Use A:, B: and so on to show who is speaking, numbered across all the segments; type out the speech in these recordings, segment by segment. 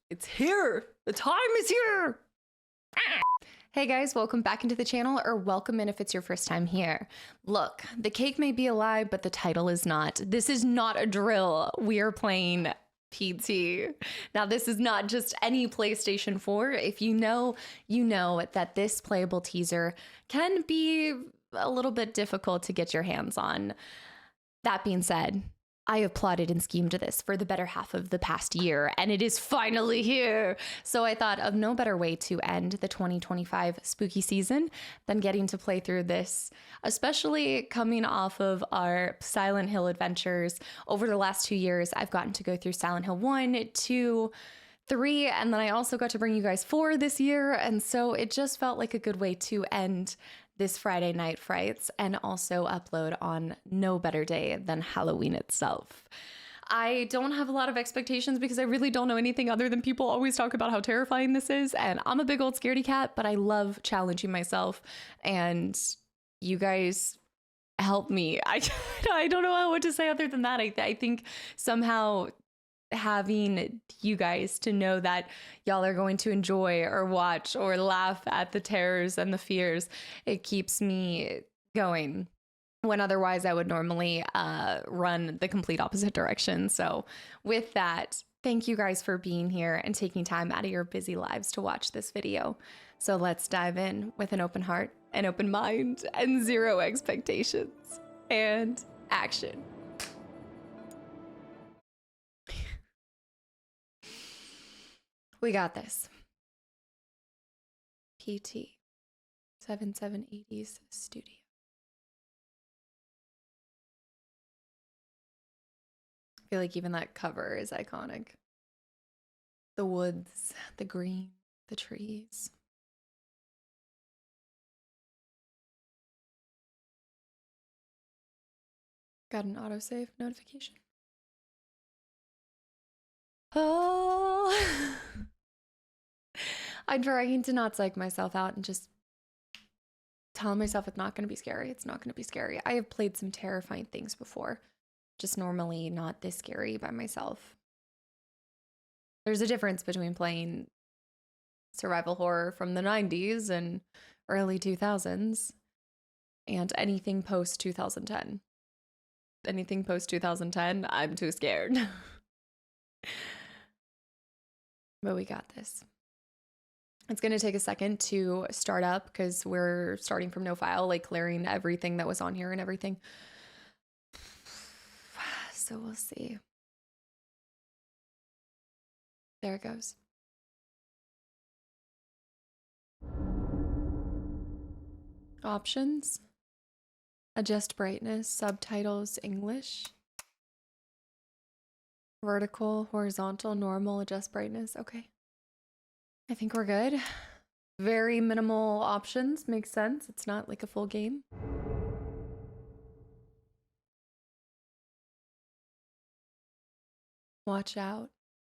A: It's here. The time is here. Hey guys, welcome back into the channel, or welcome in if it's your first time here. Look, the cake may be a lie, but the title is not. This is not a drill. We are playing PT. Now, this is not just any PlayStation 4. If you know, you know that this playable teaser can be a little bit difficult to get your hands on. That being said, I have plotted and schemed this for the better half of the past year, and it is finally here. So I thought of no better way to end the 2025 spooky season than getting to play through this, especially coming off of our Silent Hill adventures. Over the last 2 years, I've gotten to go through Silent Hill 1, 2, 3, and then I also got to bring you guys 4 this year. And so it just felt like a good way to end this Friday Night Frights and also upload on no better day than Halloween itself. I don't have a lot of expectations because I really don't know anything other than people always talk about how terrifying this is. And I'm a big old scaredy cat, but I love challenging myself, and you guys help me. I don't know what to say other than that. I think somehow having you guys to know that y'all are going to enjoy or watch or laugh at the terrors and the fears, it keeps me going when otherwise I would normally run the complete opposite direction. So with that, thank you guys for being here and taking time out of your busy lives to watch this video. So let's dive in with an open heart, an open mind, and zero expectations, and action. We got this. PT 7780s Studio. I feel like even that cover is iconic. The woods, the green, the trees. Got an autosave notification. Oh, I'm trying to not psych myself out and just tell myself it's not going to be scary. It's not going to be scary. I have played some terrifying things before, just normally not this scary by myself. There's a difference between playing survival horror from the 90s and early 2000s and anything post 2010. Anything post 2010, I'm too scared. But we got this. It's going to take a second to start up because we're starting from no file, like clearing everything that was on here and everything. So we'll see. There it goes. Options. Adjust brightness, subtitles, English. Vertical, horizontal, normal, adjust brightness. Okay. I think we're good. Very minimal options. Makes sense. It's not like a full game. Watch out.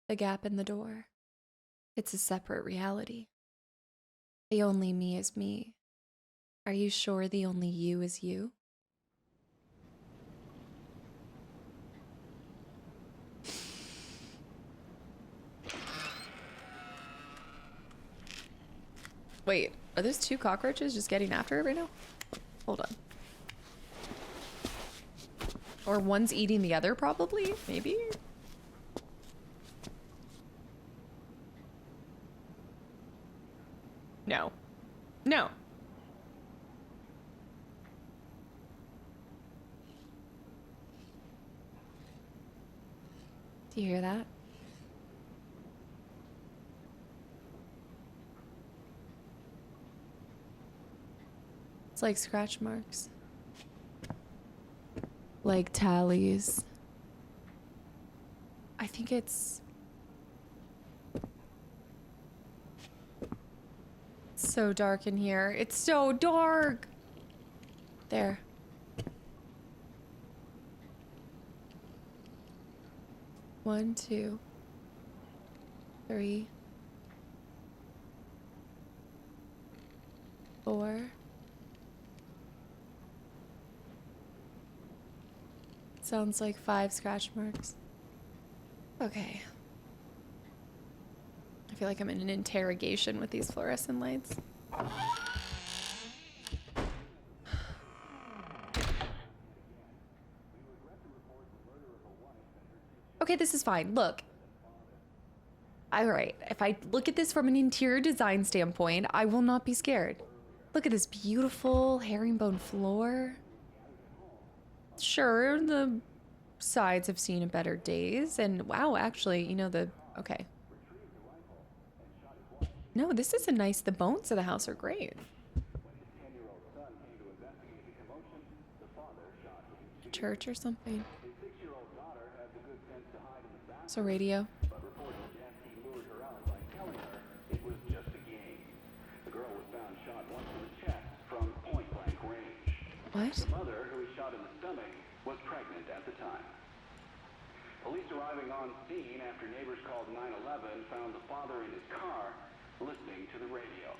A: The gap in the door. It's a separate reality. The only me is me. Are you sure the only you is you? Wait, are those 2 cockroaches just getting after it right now? Hold on. Or one's eating the other, probably? Maybe? No. No. Do you hear that? It's like scratch marks. Like tallies. I think it's so dark in here. It's so dark. There. One, 2, 3, 4. Sounds like 5 scratch marks. Okay. feel like I'm in an interrogation with these fluorescent lights. Okay, this is fine. Look. All right, if I look at this from an interior design standpoint, I will not be scared. Look at this beautiful herringbone floor. Sure, the sides have seen better days, and wow, actually, you know, okay. No, this is a nice, the bones of the house are great. Church or something. So radio. What?
B: The mother, who was shot in the stomach, was pregnant at the time. Police arriving on scene after neighbors called 911 found the father in his car listening to the radio.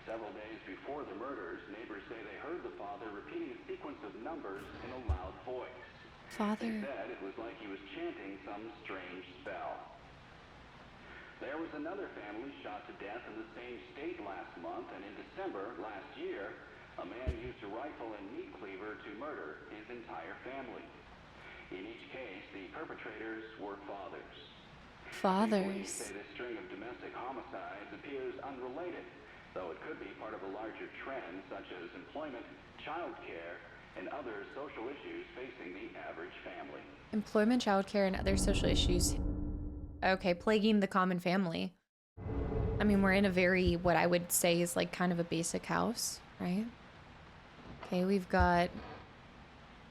B: Several days before the murders, neighbors say they heard the father repeating a sequence of numbers in a loud voice.
A: Father.
B: They said it was like he was chanting some strange spell. There was another family shot to death in the same state last month, and in December last year, a man used a rifle and meat cleaver to murder his entire family. In each case, the perpetrators were fathers.
A: Fathers.
B: Police say this string of domestic homicides appears unrelated, though it could be part of a larger trend such as employment, childcare, and other social issues facing the average family.
A: Employment, childcare, and other social issues. Okay, plaguing the common family. I mean, we're in a very, what I would say is like kind of a basic house, right? Okay, we've got...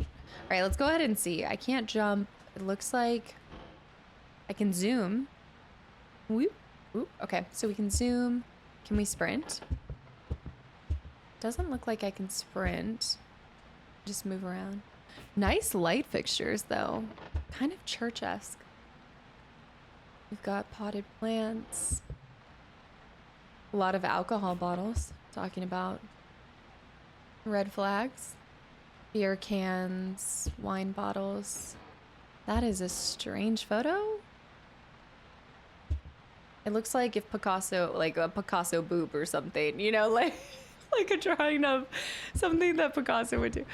A: All right, let's go ahead and see. I can't jump. It looks like I can zoom. Whoop, whoop. Okay, so we can zoom. Can we sprint? Doesn't look like I can sprint. Just move around. Nice light fixtures, though. Kind of church-esque. We've got potted plants. A lot of alcohol bottles. Talking about red flags. Beer cans. Wine bottles. That is a strange photo. It looks like if Picasso, like a Picasso boob or something, you know, like a drawing of something that Picasso would do.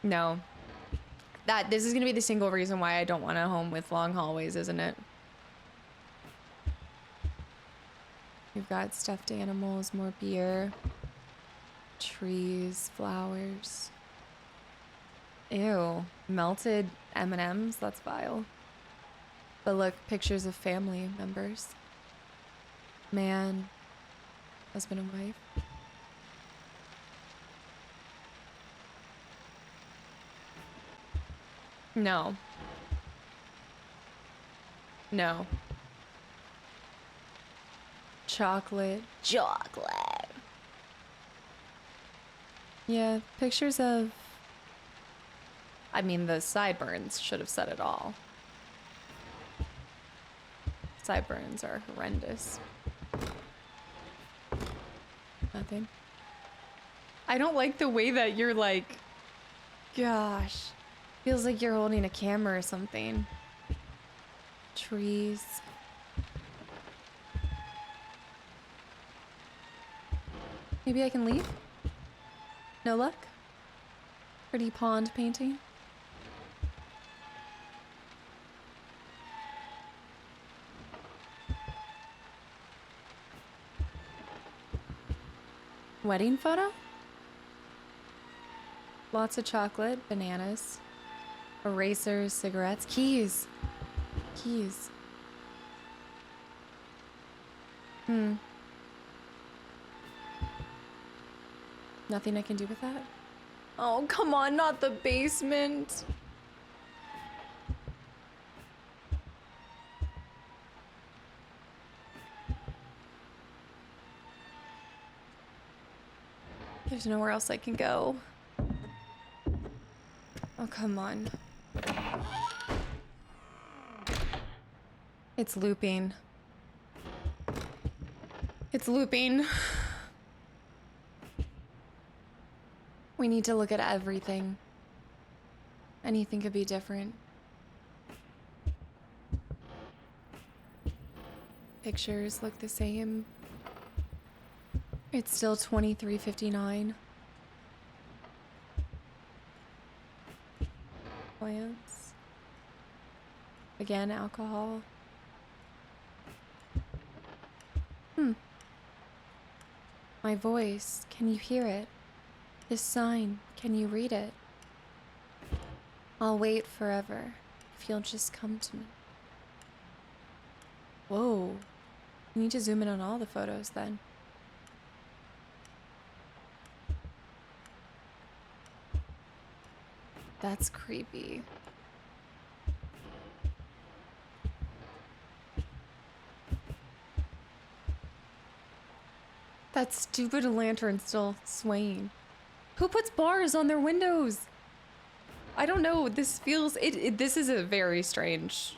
A: No. This is gonna be the single reason why I don't want a home with long hallways, isn't it? We've got stuffed animals, more beer, trees, flowers. Ew, melted M&Ms, that's vile. But look, pictures of family members. Man, husband and wife. No. No. Chocolate. Chocolate. Yeah, pictures of... I mean, the sideburns should have said it all. Sideburns are horrendous. Nothing. I don't like the way that you're like... Gosh. Feels like you're holding a camera or something. Trees. Maybe I can leave? No luck? Pretty pond painting? Wedding photo? Lots of chocolate, bananas, erasers, cigarettes, keys. Keys. Nothing I can do with that? Oh, come on, not the basement. There's nowhere else I can go. Oh, come on. It's looping. It's looping. We need to look at everything. Anything could be different. Pictures look the same. It's still 23:59. Plants. Again, alcohol. My voice, can you hear it? This sign, can you read it? I'll wait forever if you'll just come to me. Whoa. You need to zoom in on all the photos then. That's creepy. That stupid lantern still swaying. Who puts bars on their windows? I don't know. This feels this is a very strange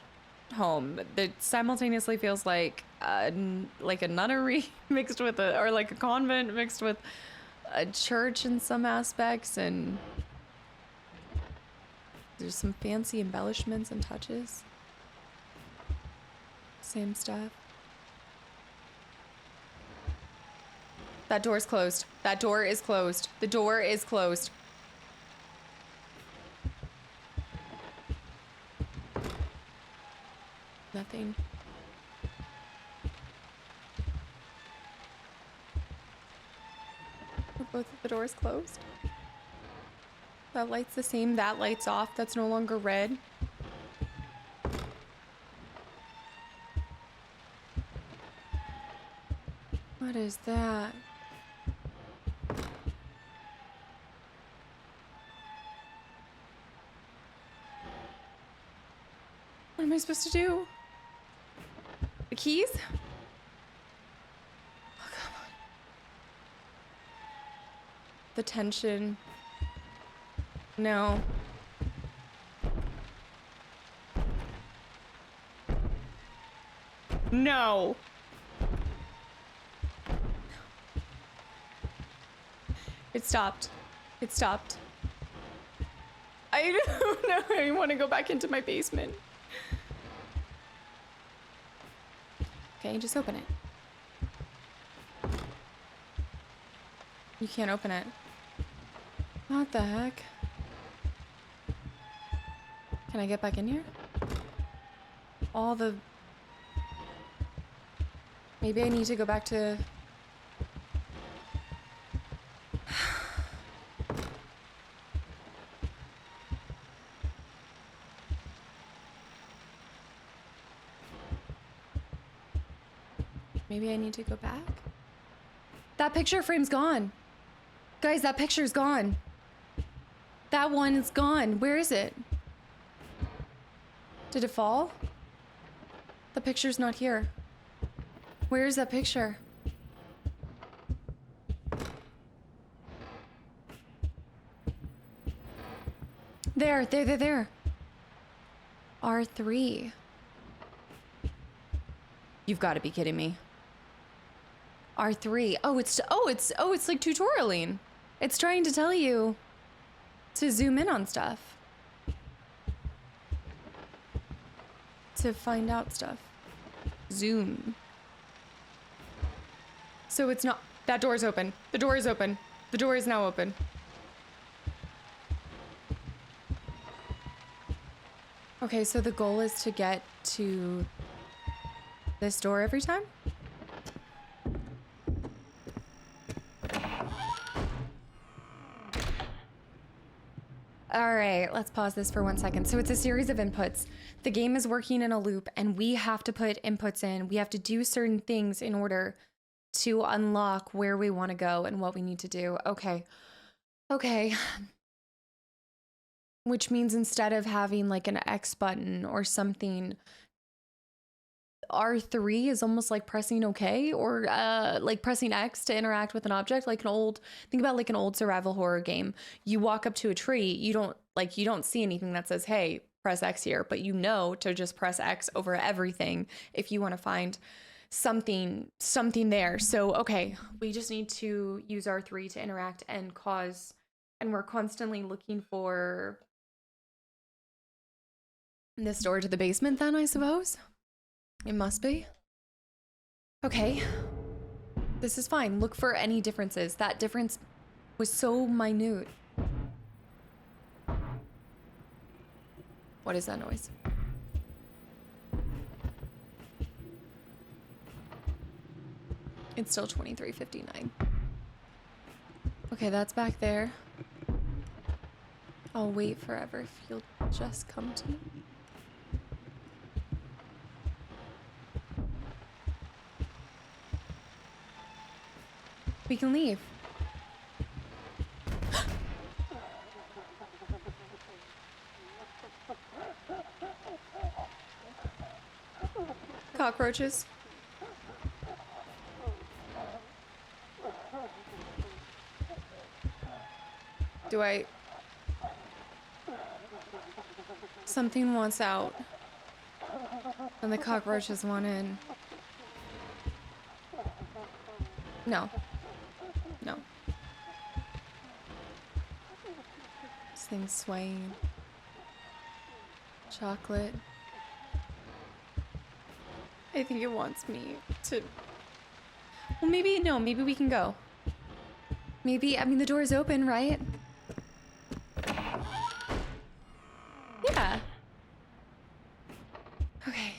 A: home that simultaneously feels like a nunnery mixed with or like a convent mixed with a church in some aspects, and there's some fancy embellishments and touches. Same stuff. That door's closed. That door is closed. The door is closed. Nothing. Are both of the doors closed? That light's the same. That light's off. That's no longer red. What is that? What am I supposed to do? The keys? Oh, come on. The tension. No. No. It stopped. It stopped. I don't know. I want to go back into my basement. Okay, just open it. You can't open it. What the heck? Can I get back in here? All the... Maybe I need to go back to... Maybe I need to go back? That picture frame's gone. Guys, that picture's gone. That one is gone. Where is it? Did it fall? The picture's not here. Where is that picture? There. R3. You've got to be kidding me. R3. Oh, it's like tutorialing. It's trying to tell you to zoom in on stuff. To find out stuff. Zoom. So it's not... That door's open. The door is open. The door is now open. Okay, so the goal is to get to this door every time? All right, let's pause this for 1 second. So it's a series of inputs. The game is working in a loop and we have to put inputs in. We have to do certain things in order to unlock where we want to go and what we need to do. Okay. Which means instead of having like an X button or something, R3 is almost like pressing OK, or like pressing X to interact with an object, like think about like an old survival horror game. You walk up to a tree, you don't see anything that says, hey, press X here, but you know to just press X over everything if you want to find something there. So, okay, we just need to use R3 to interact and we're constantly looking for this door to the basement then, I suppose. It must be. Okay. This is fine. Look for any differences. That difference was so minute. What is that noise? It's still 23:59. Okay, that's back there. I'll wait forever if you'll just come to me. We can leave. Cockroaches. Do I... Something wants out. And the cockroaches want in. No. No. This thing's swaying. Chocolate. I think it wants me to... Well, maybe, no, maybe we can go. Maybe, I mean, the door is open, right? Yeah. Okay.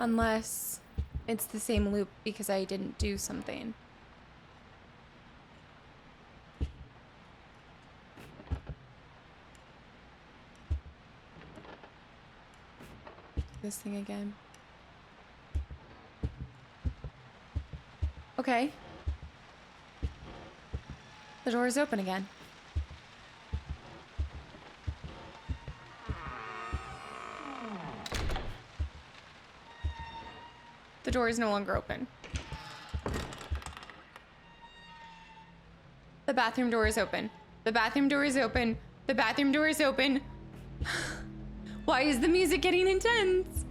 A: Unless it's the same loop because I didn't do something. This thing again. Okay. The door is open again. The door is no longer open. The bathroom door is open. The bathroom door is open. The bathroom door is open. Why is the music getting intense?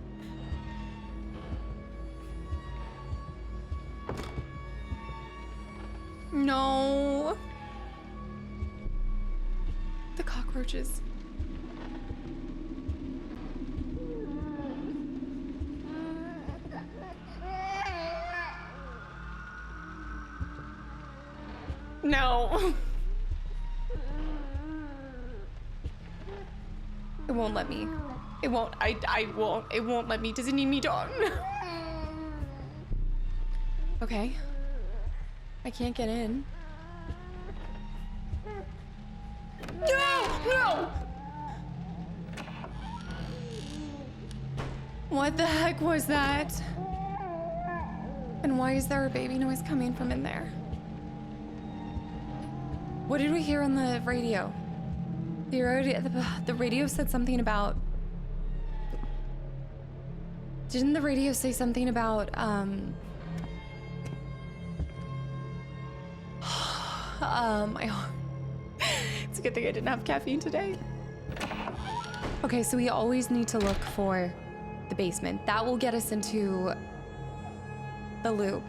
A: No. The cockroaches. No. It won't let me. It won't. I won't. It won't let me. Does it need me to? Okay. I can't get in. No! No! What the heck was that? And why is there a baby noise coming from in there? What did we hear on the radio? The radio said something about... Didn't the radio say something about, it's a good thing I didn't have caffeine today. Okay, so we always need to look for the basement. That will get us into the loop.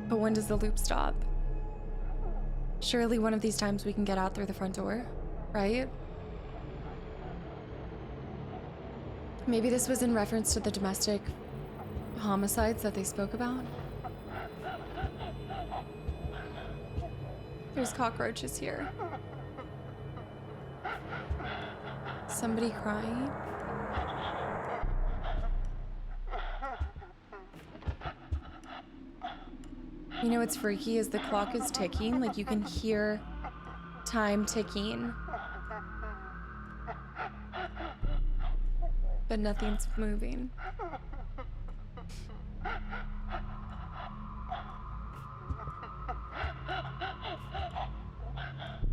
A: But when does the loop stop? Surely one of these times we can get out through the front door, right? Maybe this was in reference to the domestic homicides that they spoke about. There's cockroaches here. Somebody crying. You know what's freaky is the clock is ticking, like you can hear time ticking. But nothing's moving.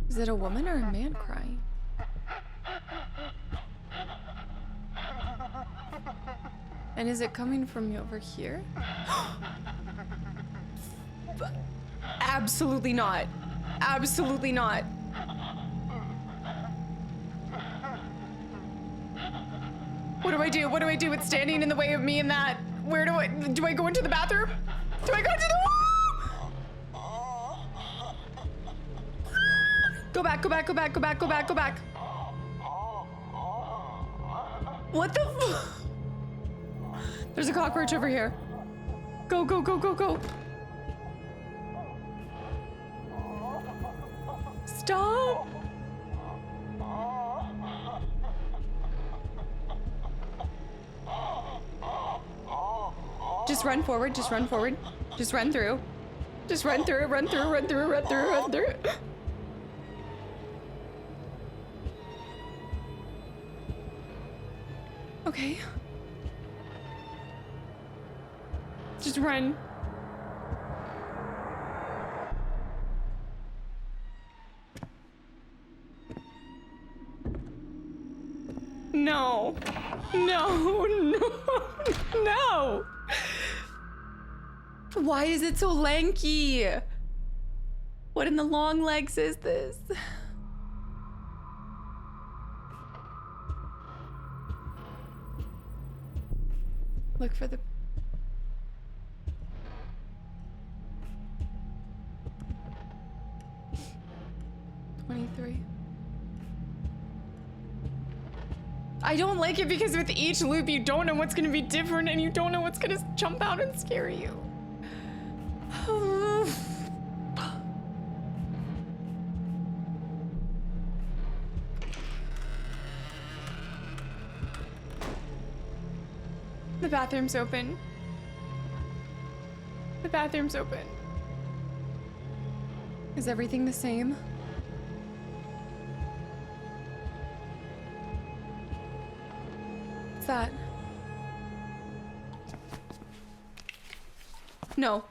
A: Is it a woman or a man crying? And is it coming from over here? Absolutely not. Absolutely not. What do I do? What do I do? It's standing in the way of me and that. Where do I go into the bathroom? Do I go into the... Go back, go back, go back, go back, go back, go back. What the There's a cockroach over here. Go, go, go, go, go. Stop. Just run forward, just run forward. Just run through. Just run through, run through, run through, run through, run through. Okay. Just run. No. No, no, no. Why is it so lanky? What in the long legs is this? Look for the... I don't like it because with each loop you don't know what's gonna be different and you don't know what's gonna jump out and scare you. The bathroom's open. The bathroom's open. Is everything the same? What's that? No.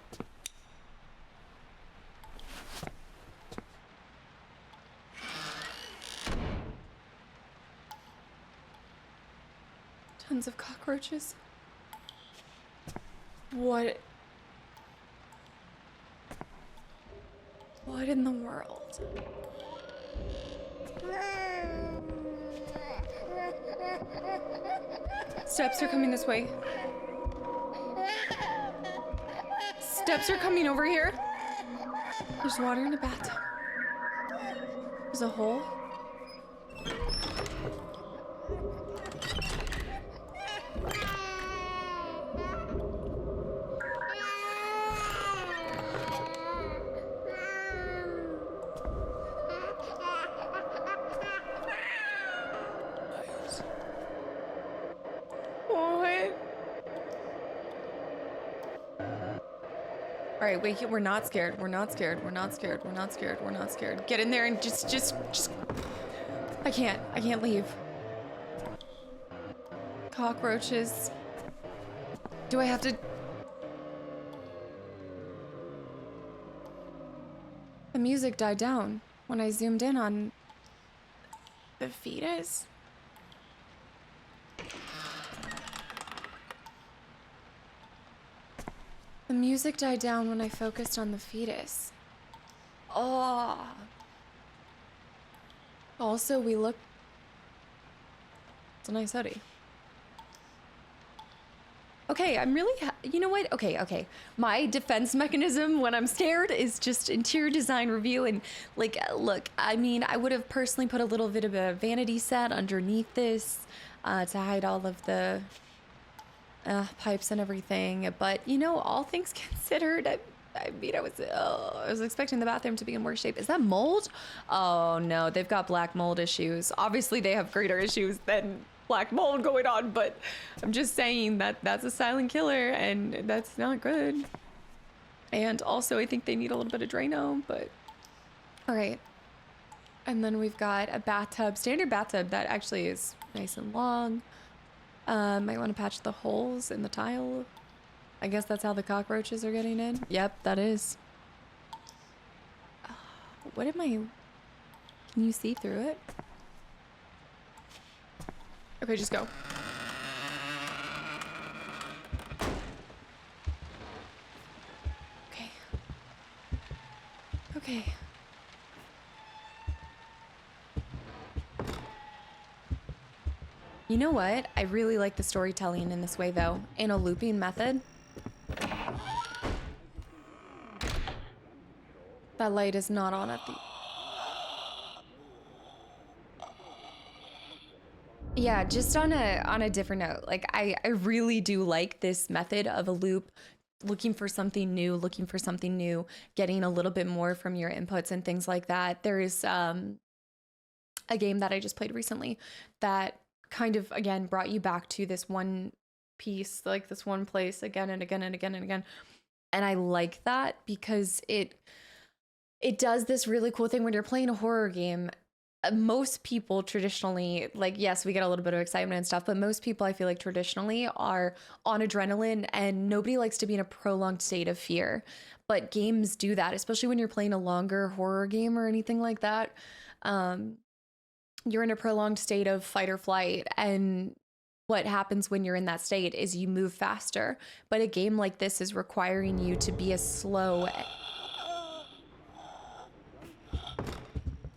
A: Tons of cockroaches. What in the world? Steps are coming this way. Steps are coming over here. There's water in a bathtub. There's a hole. All right, wait, we're not scared. We're not scared. We're not scared. We're not scared. We're not scared. Get in there and just. I can't leave. Cockroaches. Do I have to? The music died down when I zoomed in on the fetus. The music died down when I focused on the fetus. Oh. Also, we look... It's a nice hoodie. Okay, I'm really... You know what? Okay. My defense mechanism when I'm scared is just interior design review. And, like, look, I mean, I would have personally put a little bit of a vanity set underneath this to hide all of the... pipes and everything, but you know, all things considered, I mean, I was expecting the bathroom to be in worse shape. Is that mold? Oh no, they've got black mold issues. Obviously, they have greater issues than black mold going on, but I'm just saying that that's a silent killer, and that's not good. And also, I think they need a little bit of Drano, but all right. And then we've got a bathtub, standard bathtub that actually is nice and long. Might want to patch the holes in the tile. I guess that's how the cockroaches are getting in. Yep, that is. What am I... Can you see through it? Okay, just go. Okay. Okay. You know what? I really like the storytelling in this way, though. In a looping method. That light is not on at the... Yeah, just on a different note, like I really do like this method of a loop, looking for something new, getting a little bit more from your inputs and things like that. There is a game that I just played recently that kind of again brought you back to this one piece, like this one place again and again and again and again. And I like that because it does this really cool thing when you're playing a horror game. Most people traditionally, like, yes, we get a little bit of excitement and stuff, but most people I feel like traditionally are on adrenaline and nobody likes to be in a prolonged state of fear. But games do that, especially when you're playing a longer horror game or anything like that. You're in a prolonged state of fight or flight, and what happens when you're in that state is you move faster. But a game like this is requiring you to be as slow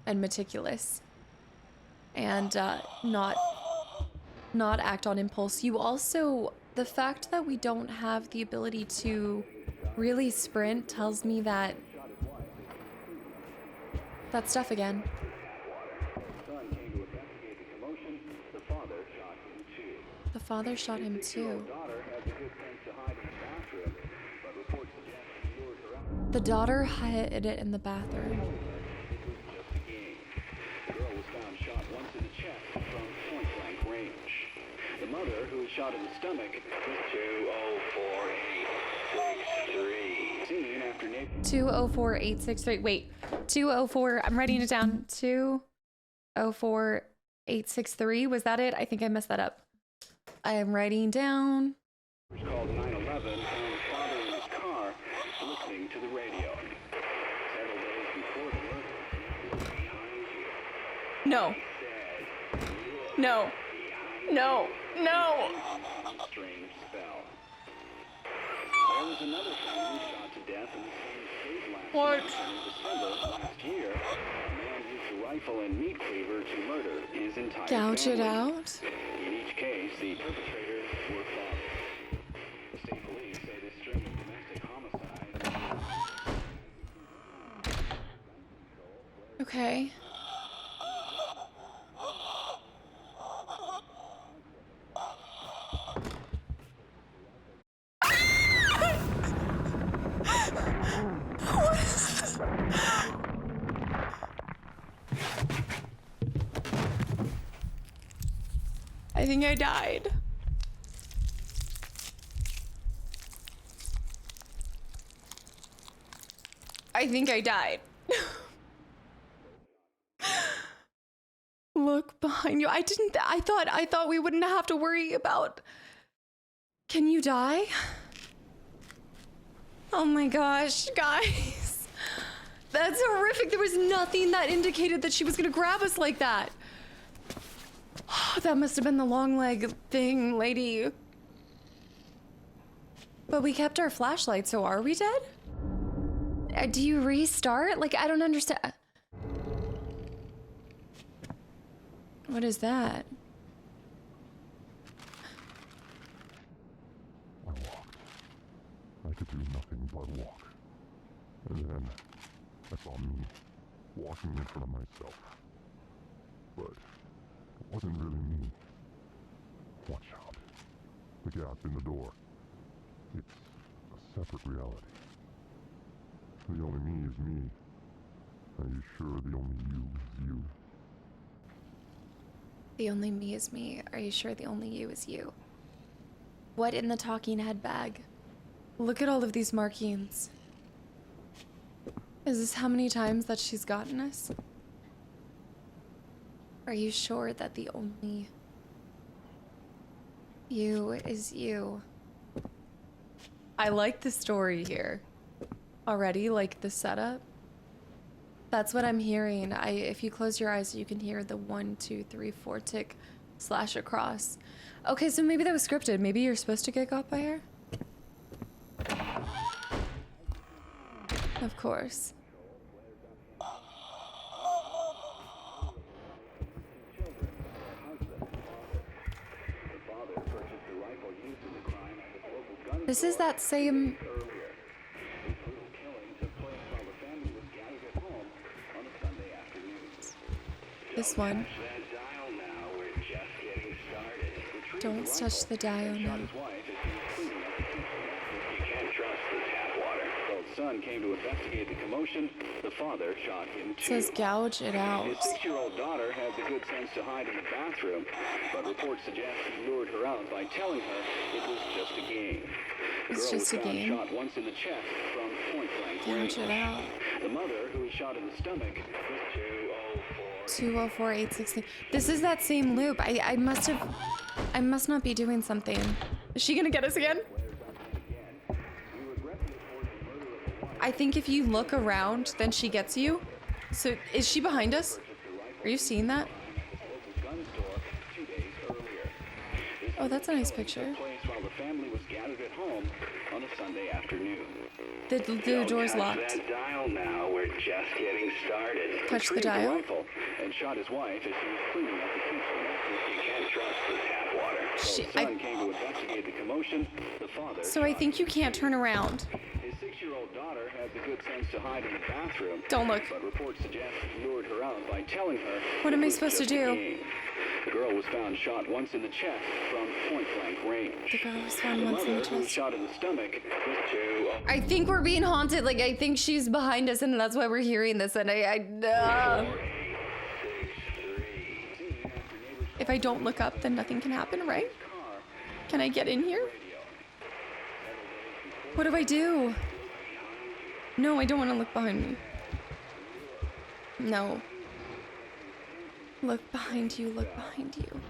A: and meticulous and not act on impulse. You also, the fact that we don't have the ability to really sprint tells me that stuff again. The father shot him too. The daughter hid it in the bathroom.
B: The girl was found shot once in the chest from point-blank range. The mother, who was shot in the stomach, was 204863. Seen after
A: 204863. Wait, 204. I'm writing it down. 204863. Was that it? I think I messed that up. I am writing down.
B: Called 911 found the father in his car listening to the radio. Several days before the murder, he was behind you.
A: No. No. No. No.
B: Strange spell. There was another family shot to death in the same state last
A: What?
B: month, and in December last year, a man used a rifle and meat cleaver to murder his entire
A: Gouge
B: family.
A: it out.
B: In each case, the perpetrators were fathers. State police say this string of domestic homicides.
A: Okay. I think I died. I think I died. Look behind you. I thought we wouldn't have to worry about. Can you die? Oh my gosh, guys. That's horrific. There was nothing that indicated that she was gonna grab us like that. That must have been the long leg thing, lady. But we kept our flashlight, so are we dead? Do you restart? Like, I don't understand. What is that?
C: I walked. I could do nothing but walk. And then I saw me walking in front of myself. But it wasn't really me. Watch out. The gap in the door. It's a separate reality. The only me is me. Are you sure the only you is you?
A: The only me is me. Are you sure the only you is you? What in the talking head bag? Look at all of these markings. Is this how many times that she's gotten us? Are you sure that the only you is you? I like the story here. Already, like the setup. That's what I'm hearing. If you close your eyes, you can hear the 1, 2, 3, 4 tick slash across. Okay, so maybe that was scripted. Maybe you're supposed to get got by her? Of course. This is that same...
B: This one.
A: Don't touch the dial now.
B: His wife as he was cleaning up the kitchen after you can't trust the tap water. The son came to investigate the commotion. The father shot him too.
A: It says gouge it out.
B: His 6-year-old daughter had the good sense to hide in the bathroom, but reports suggest he lured her out by telling her it was just a game. The
A: It's
B: girl
A: just
B: was
A: a
B: found
A: game.
B: shot once in the chest from point-blank range.
A: Gouge it out.
B: The mother, who was shot in the stomach, was
A: 204-863. This is that same loop. I must not be doing something. Is she gonna get us again? I think if you look around, then she gets you. So is she behind us? Are you seeing that? Oh, that's a nice picture.
B: While the family was gathered at home on a Sunday afternoon.
A: The door's locked.
B: That dial now. We're just getting started.
A: Touch the
B: Retrieved
A: dial.
B: rifle and shot his wife as he was cleaning up the kitchen after you can't trust the tap water. So the son came to investigate the commotion. The father.
A: So I think you can't turn around.
B: His 6-year-old daughter had the good sense to hide in the bathroom.
A: Don't look.
B: But reports suggest he lured her out by telling her.
A: What am
B: it
A: I
B: was
A: supposed to
B: just a
A: do?
B: game. The girl was found shot once in the chest from point-blank range.
A: The girl was found
B: The
A: once in the
B: mother, who was
A: chest.
B: shot in the stomach, was 2.
A: I think we're being haunted. Like, I think she's behind us, and that's why we're hearing this. And if I don't look up, then nothing can happen, right? Can I get in here? What do I do? No, I don't want to look behind me. No. Look behind you, look behind you.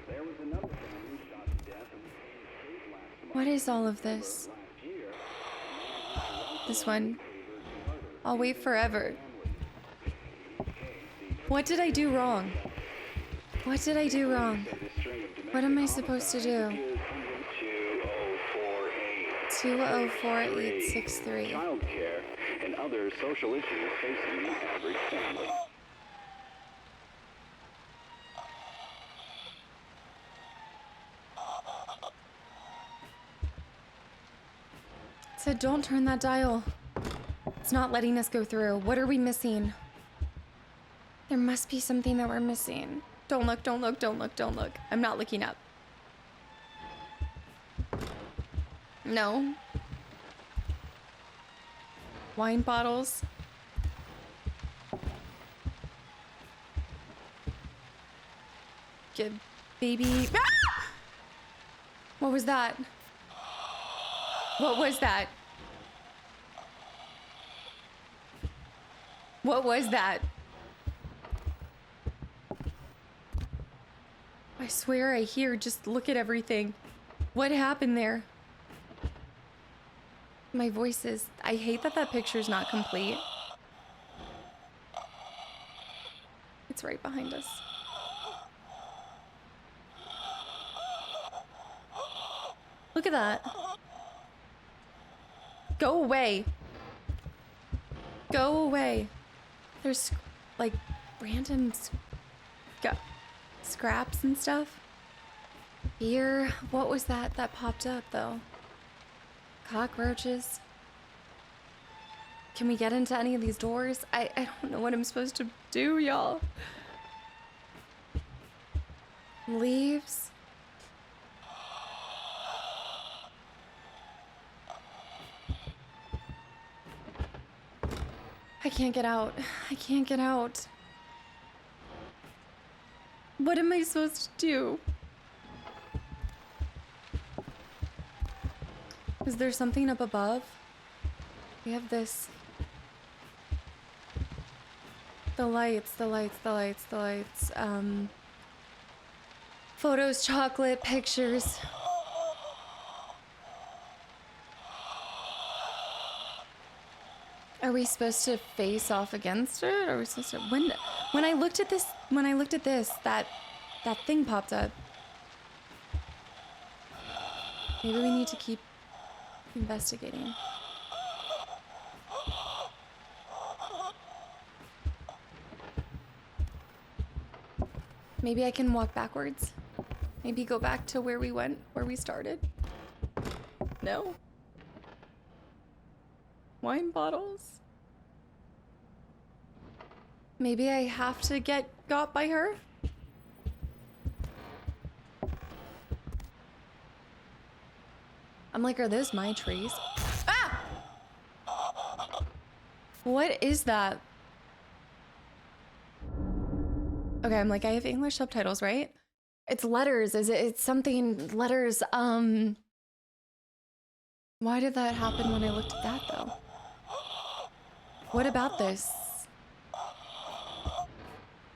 B: There was another family shot to death in the same state last month.
A: What is all of this? This one. I'll wait forever. What did I do wrong? What did I do wrong? What am I supposed to do? 204-863.
B: Child care and other social issues facing the average family.
A: It said, don't turn that dial. It's not letting us go through. What are we missing? There must be something that we're missing. Don't look, don't look, don't look, don't look. I'm not looking up. No. Wine bottles. Good baby. Ah! What was that? What was that? What was that? I swear I hear, just look at everything. What happened there? My voice is, I hate that that picture's not complete. It's right behind us. Look at that. Go away. Go away. There's like random scraps and stuff. Here, what was that popped up though? Cockroaches. Can we get into any of these doors? I don't know what I'm supposed to do, y'all. Leaves. I can't get out. I can't get out. What am I supposed to do? Is there something up above? We have this. The lights, the lights, the lights, the lights. Photos, chocolate, pictures. Are we supposed to face off against it? Or are we supposed to when I looked at this, that thing popped up. Maybe we need to keep investigating. Maybe I can walk backwards. Maybe go back to where we went, where we started. No? Wine bottles? Maybe I have to get got by her? I'm like, are those my trees? Ah! What is that? Okay, I'm like, I have English subtitles, right? It's letters. Is it? It's something letters. Why did that happen when I looked at that though? What about this?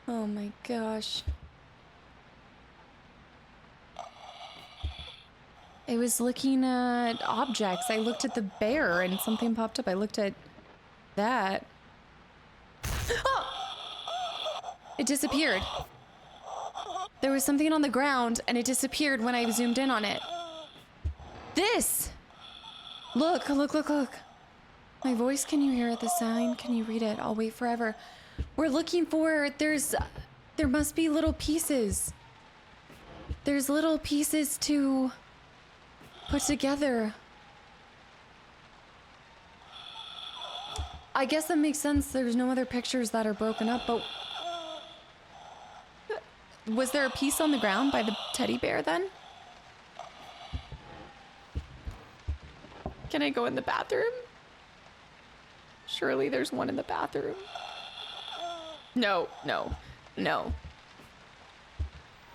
A: Oh my gosh. I was looking at objects. I looked at the bear and something popped up. I looked at that. Oh! It disappeared. There was something on the ground and it disappeared when I zoomed in on it. This! Look, look, look, look. My voice, can you hear it? The sign, can you read it? I'll wait forever. We're looking for, there must be little pieces. There's little pieces to put together. I guess that makes sense. There's no other pictures that are broken up, but was there a piece on the ground by the teddy bear then? Can I go in the bathroom? Surely there's one in the bathroom. No, no, no.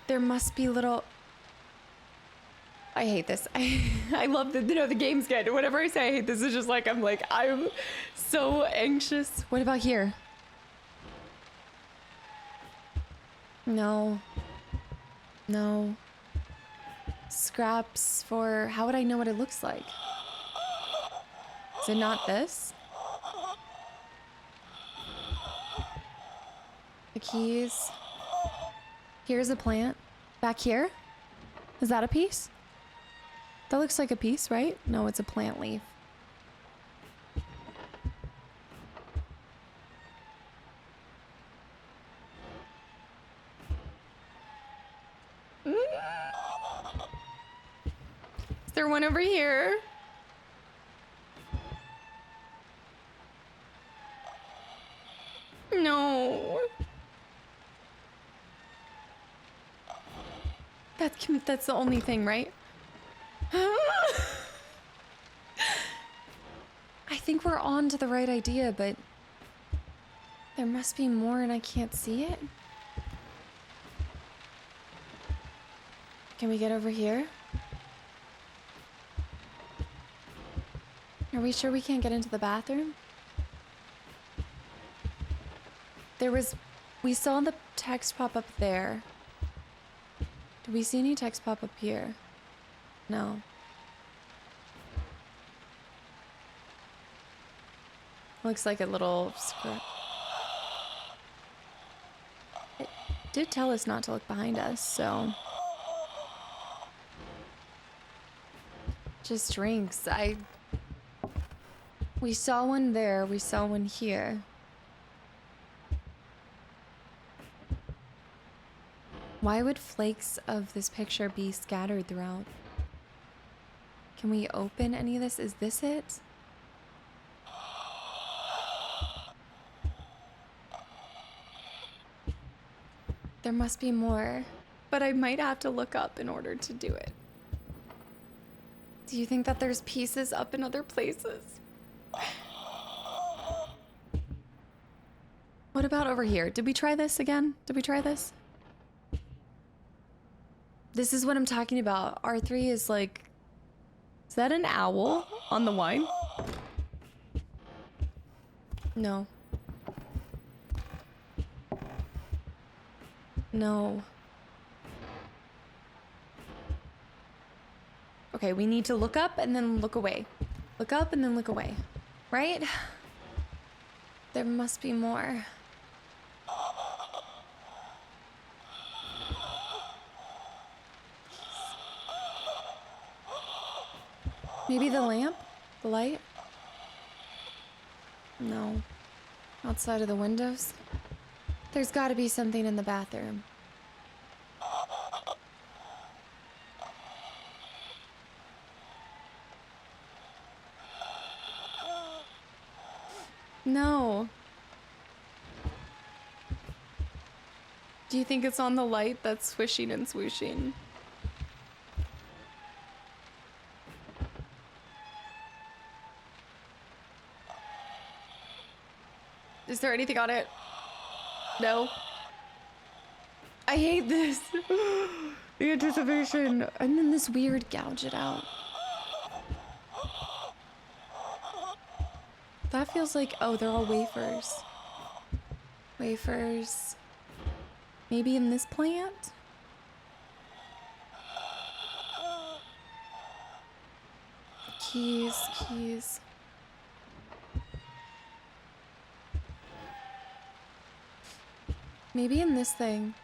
A: There must be little... I hate this. I love the, the game's good. Whenever I say I hate this, it's just like, I'm so anxious. What about here? No. No. Scraps for, how would I know what it looks like? Is it not this? The keys. Here's a plant. Back here? Is that a piece? That looks like a piece, right? No, it's a plant leaf. Is there one over here? No. That's the only thing, right? I think we're on to the right idea, but there must be more and I can't see it. Can we get over here? Are we sure we can't get into the bathroom? We saw the text pop up there. Do we see any text pop up here? No. Looks like a little script. It did tell us not to look behind us, so. Just drinks. We saw one there, we saw one here. Why would flakes of this picture be scattered throughout? Can we open any of this? Is this it? There must be more, but I might have to look up in order to do it. Do you think that there's pieces up in other places? What about over here? Did we try this again? Did we try this? This is what I'm talking about. R3 is like... Is that an owl on the wine? No. No. Okay, we need to look up and then look away. Look up and then look away. Right? There must be more. Maybe the lamp? The light? No. Outside of the windows? There's gotta be something in the bathroom. No. Do you think it's on the light that's swishing and swooshing? there anything on it? No. I hate this. The anticipation. And then this weird gouge it out. That feels like, oh, they're all wafers. Wafers. Maybe in this plant? Keys, keys. Maybe in this thing.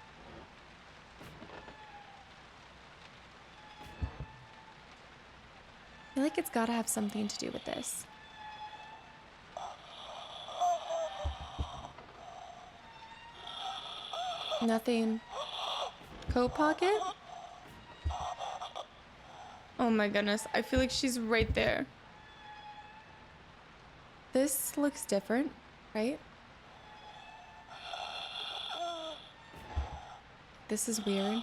A: I feel like it's gotta have something to do with this. Nothing. Coat pocket? Oh my goodness, I feel like she's right there. This looks different, right? This is weird.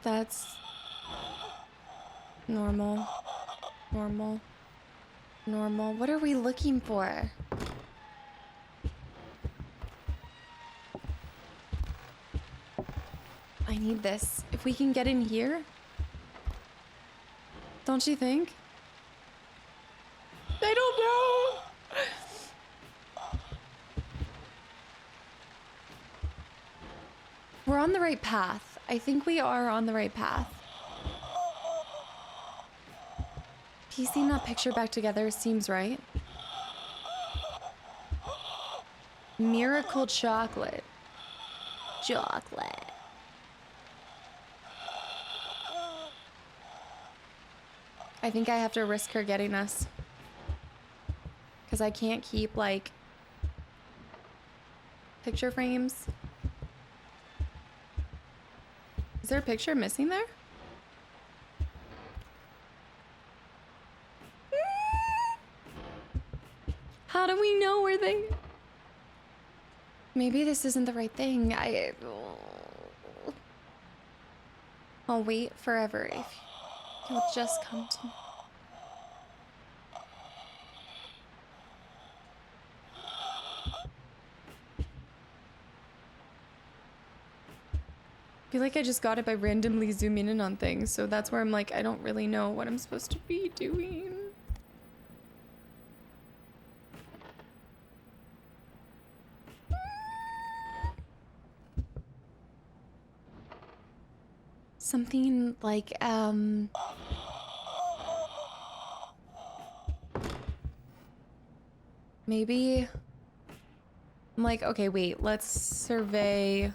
A: That's normal. Normal. Normal. What are we looking for? I need this. If we can get in here. Don't you think? I don't know. We're on the right path. I think we are on the right path. Piecing that picture back together seems right. Miracle chocolate. Chocolate. I think I have to risk her getting us. Because I can't keep, like, picture frames. Is there a picture missing there? How do we know where they... Maybe this isn't the right thing. I'll wait forever if you'll just come to me. I feel like I just got it by randomly zooming in on things, so that's where I'm like, I don't really know what I'm supposed to be doing. Something like, maybe, I'm like, okay, wait, let's survey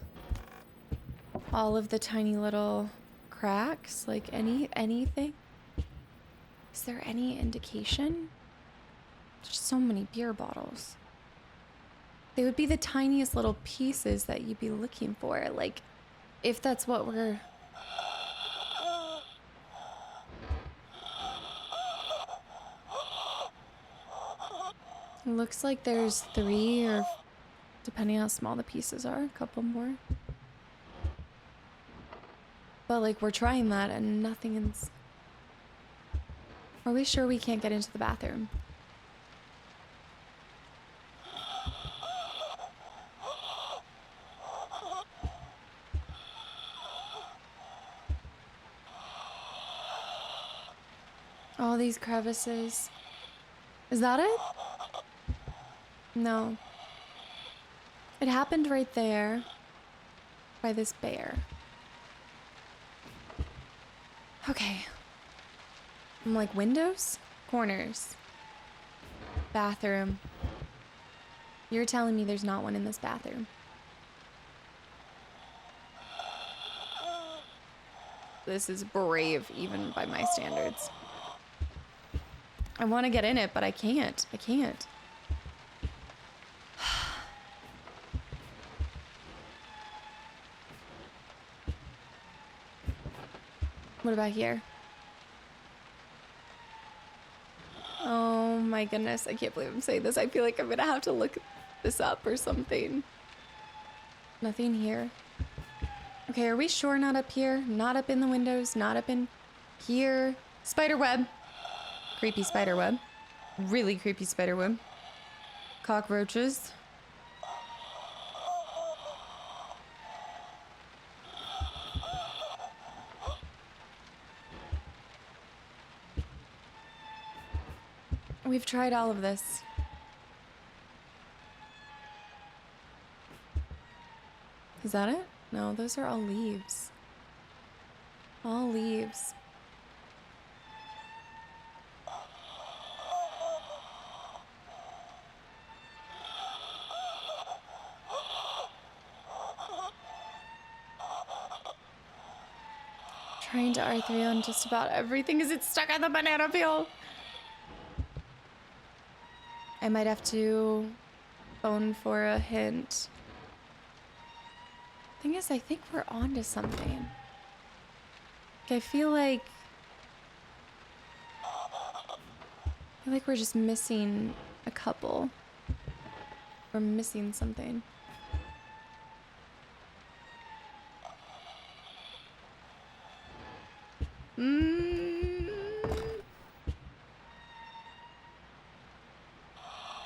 A: all of the tiny little cracks, like anything. Is there any indication? There's so many beer bottles. They would be the tiniest little pieces that you'd be looking for, like, if that's what we're... It looks like there's 3, or depending how small the pieces are, a couple more. But, like, we're trying that and nothing's... Are we sure we can't get into the bathroom? All these crevices. Is that it? No. It happened right there by this bear. Okay. I'm like, windows? Corners. Bathroom. You're telling me there's not one in this bathroom. This is brave, even by my standards. I want to get in it, but I can't. I can't. What about here? Oh my goodness, I can't believe I'm saying this. I feel like I'm gonna have to look this up or something. Nothing here. Okay, are we sure not up here? Not up in the windows, not up in here. Spider web. Creepy spider web. really creepy spider web. Cockroaches. We've tried all of this. Is that it? No, those are all leaves. All leaves. Trying to R3 on just about everything. Is it stuck on the banana peel? I might have to phone for a hint. Thing is, I think we're onto something. I feel like we're just missing a couple. We're missing something.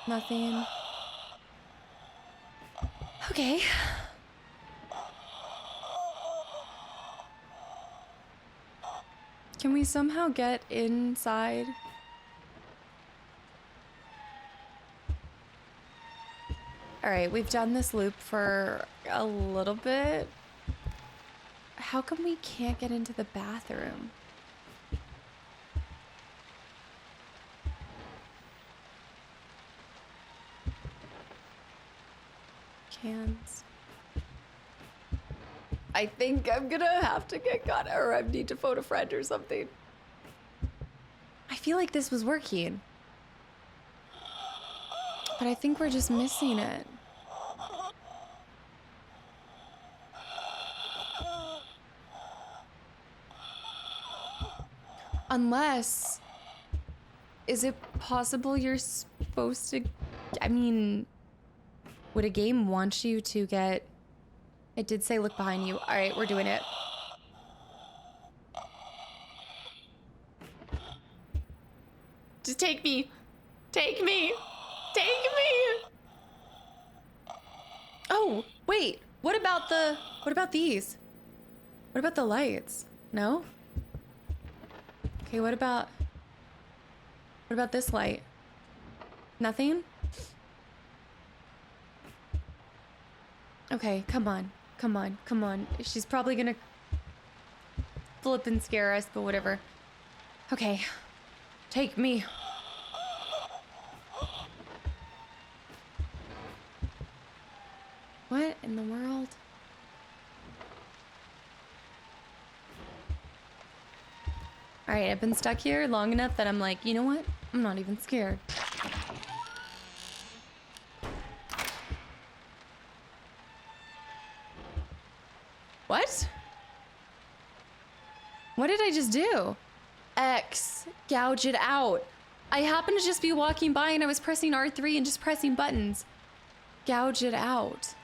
A: Nothing. Okay. Can we somehow get inside? All right, we've done this loop for a little bit. How come we can't get into the bathroom? Cans. I think I'm gonna have to get caught, or I need to phone a friend or something. I feel like this was working. But I think we're just missing it. Unless, is it possible you're supposed to, I mean, would a game want you to get, it did say look behind you. All right, we're doing it. Just take me. Take me. Take me. Oh, wait. What about these? What about the lights? No? Okay, what about this light? Nothing? Okay, come on. Come on, come on. She's probably gonna flip and scare us, but whatever. Okay. Take me. What in the world? All right, I've been stuck here long enough that I'm like, you know what? I'm not even scared. What? What did I just do? X, gouge it out. I happened to just be walking by and I was pressing R3 and just pressing buttons. Gouge it out.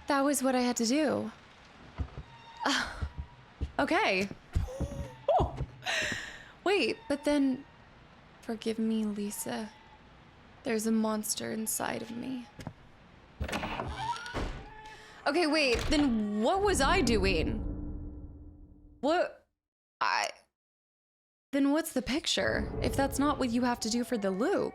A: That was what I had to do. Okay. Wait, but then, forgive me, Lisa. There's a monster inside of me. Okay, wait, then what was I doing? Then what's the picture? If that's not what you have to do for the loop.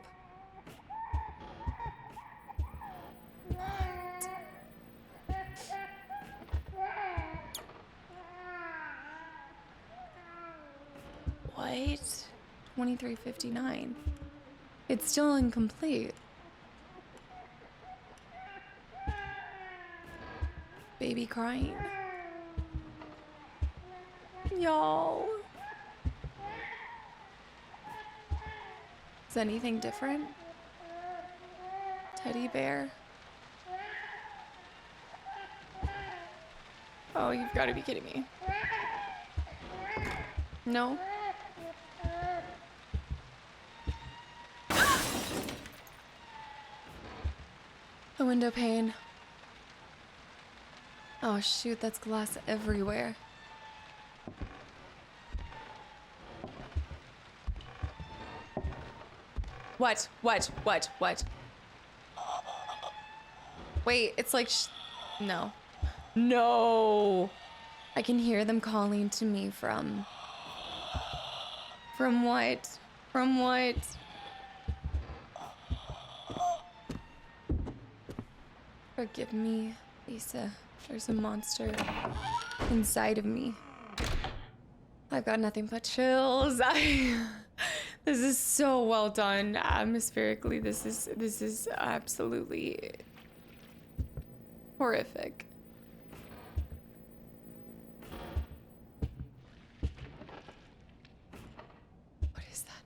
A: What? 23:59. It's still incomplete. Baby crying. Y'all. Is anything different? Teddy bear. Oh, you've got to be kidding me. No? The window pane. Oh shoot, that's glass everywhere. What? Wait, it's like, no. No. I can hear them calling to me from what? From what? Forgive me, Lisa. There's a monster inside of me. I've got nothing but chills. This is so well done atmospherically. This is absolutely horrific. What is that?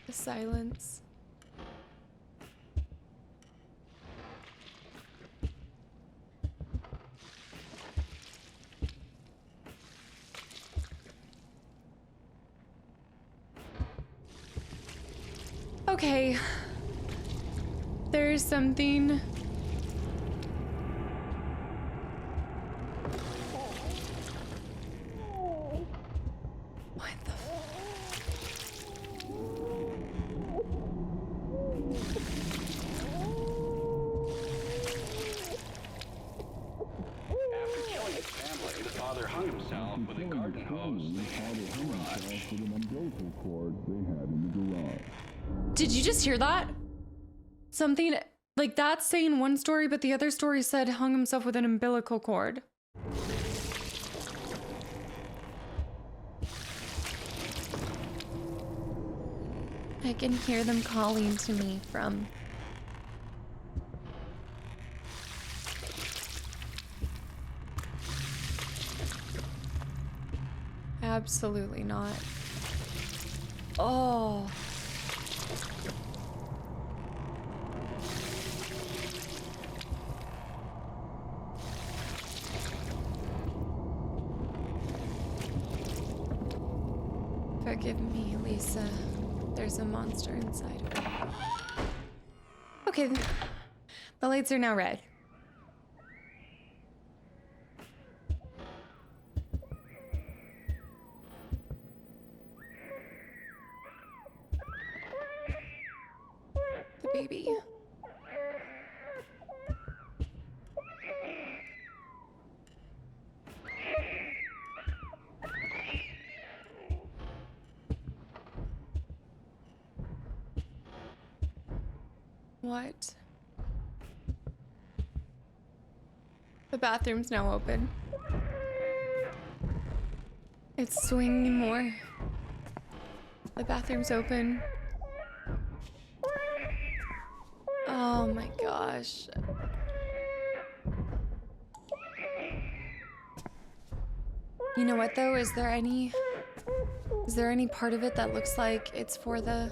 A: The silence. Okay. There's something. What the
B: After killing his family, the father hung himself with a garden hose they had in the garage.
A: Did you just hear that? Something like that's saying one story, but the other story said hung himself with an umbilical cord. I can hear them calling to me from... Absolutely not. Oh. Forgive me, Lisa. There's a monster inside of me. Okay, the lights are now red. The baby. What? The bathroom's now open. It's swinging more. The bathroom's open. Oh my gosh. You know what though? Is there any part of it that looks like it's for the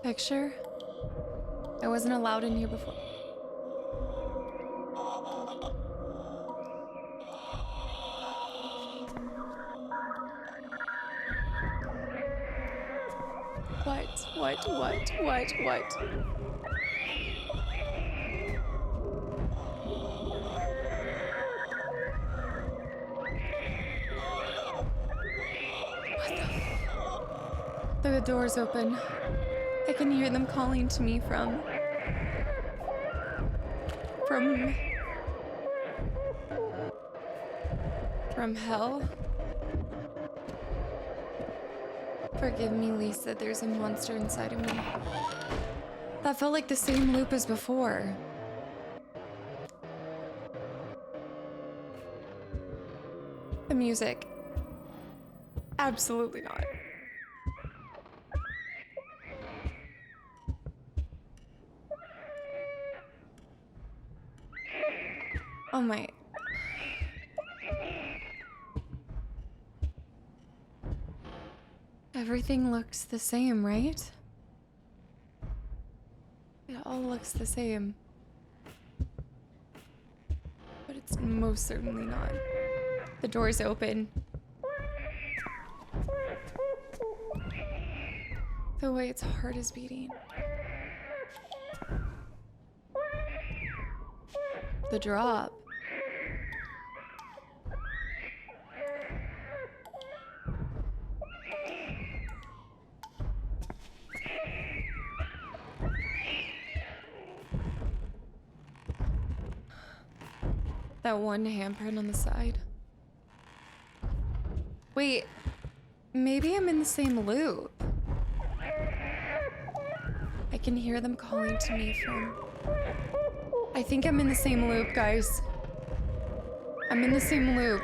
A: picture? I wasn't allowed in here before. What? The door's open. I can hear them calling to me from hell. Forgive me, Lisa. There's a monster inside of me. That felt like the same loop as before. The music. Absolutely not. Oh my. Everything looks the same, right? It all looks the same. But it's most certainly not. The door's open. The way its heart is beating. The drop. That one handprint on the side. Wait, maybe I'm in the same loop. I can hear them calling to me from... I think I'm in the same loop, guys. I'm in the same loop.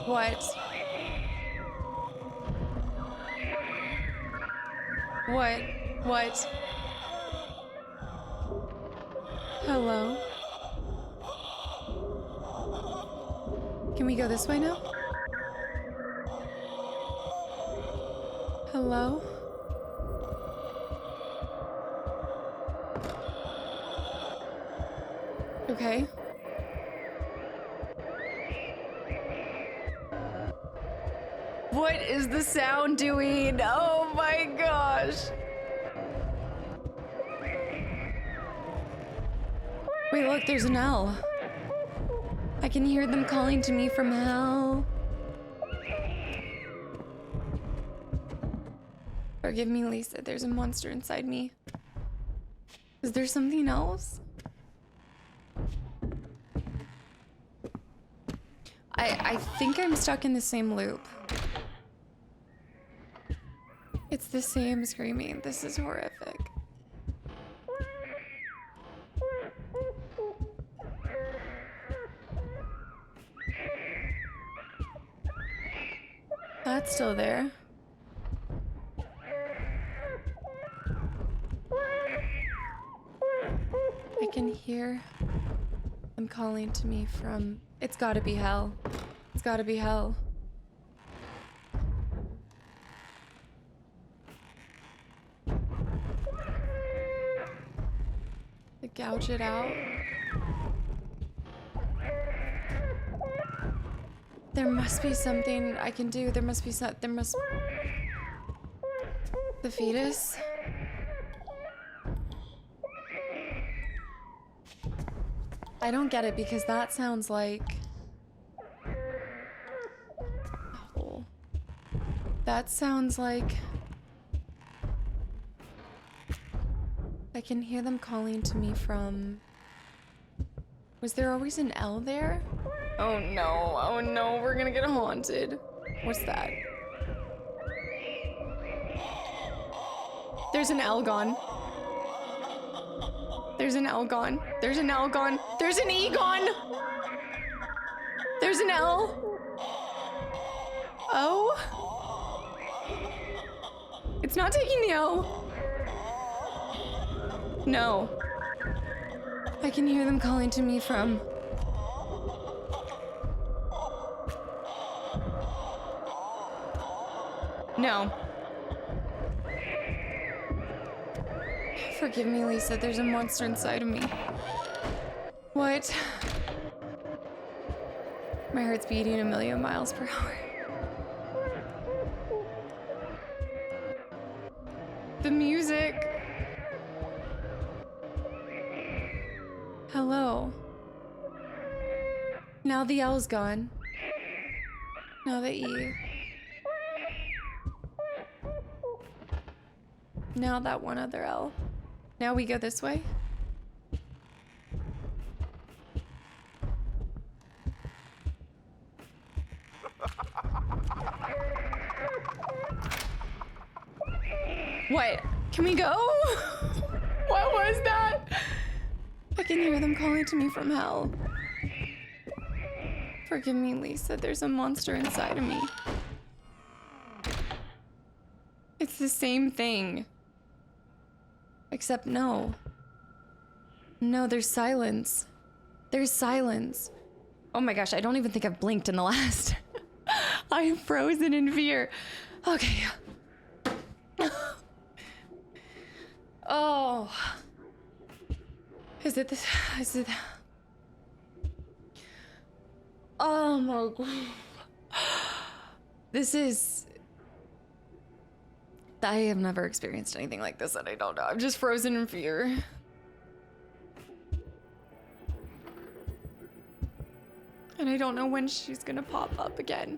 A: What? What? What? Hello? Can we go this way now? Hello? Okay. What is the sound doing? Oh my gosh. Wait, look, there's an L. I can hear them calling to me from hell. Forgive me, Lisa, there's a monster inside me. Is there something else? I think I'm stuck in the same loop. It's the same screaming. This is horrific. That's still there. I can hear them calling to me from... It's gotta be hell. It's gotta be hell. To gouge it out. There must be something I can do. There must be some... There must... The fetus? I don't get it because that sounds like... Oh. That sounds like... I can hear them calling to me from... Was there always an L there? Oh no, we're gonna get haunted. What's that? There's an L gone. There's an L gone. There's an L gone. There's an E gone. There's an L. O. It's not taking the O. No. I can hear them calling to me from... No. Forgive me, Lisa. There's a monster inside of me. What? My heart's beating 1,000,000 miles per hour. The music. Hello. Now the L's gone. Now the E. Now that one other L. Now we go this way? What? Can we go? What was that? I can hear them calling to me from hell. Forgive me, Lisa. There's a monster inside of me. It's the same thing. Except no. No, there's silence. There's silence. Oh my gosh, I don't even think I've blinked in the last. I'm frozen in fear. Okay. Oh. Is it this? Is it... Oh my god. This is... I have never experienced anything like this and I don't know. I'm just frozen in fear. And I don't know when she's gonna pop up again.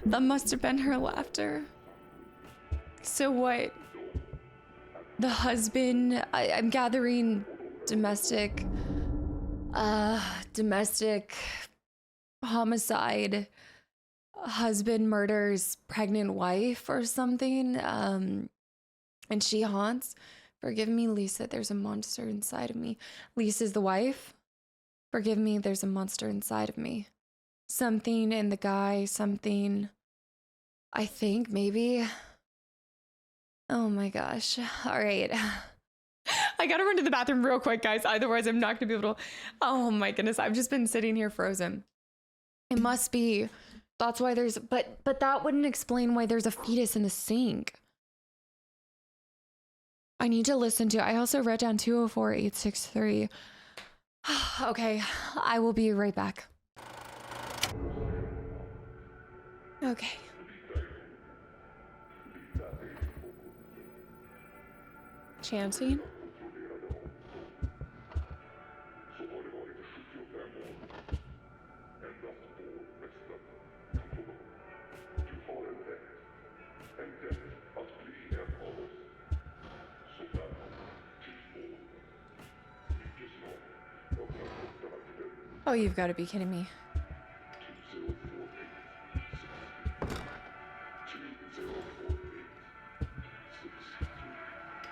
A: That must have been her laughter. So what? The husband, I'm gathering domestic homicide, husband murders pregnant wife or something, and she haunts. Forgive me, Lisa, there's a monster inside of me. Lisa's the wife. Forgive me, there's a monster inside of me. Something in the guy, something, I think, maybe. Oh my gosh. All right. I gotta run to the bathroom real quick, guys. Otherwise, I'm not gonna be able to. Oh my goodness. I've just been sitting here frozen. It must be. That's why there's. But that wouldn't explain why there's a fetus in the sink. I need to listen to. I also wrote down 204-863. Okay. I will be right back. Okay. Chanting? Oh, you've got to be kidding me.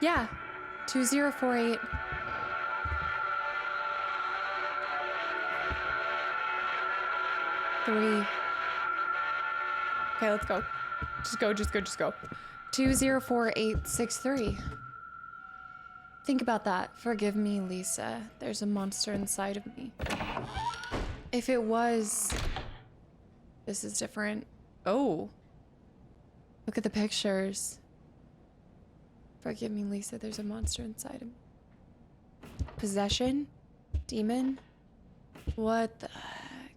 A: Yeah, 2048. Three. Okay, let's go. Just go. 204863. Think about that. Forgive me, Lisa. There's a monster inside of me. If it was... This is different. Oh. Look at the pictures. Forgive me, Lisa. There's a monster inside of me. Possession? Demon? What the heck?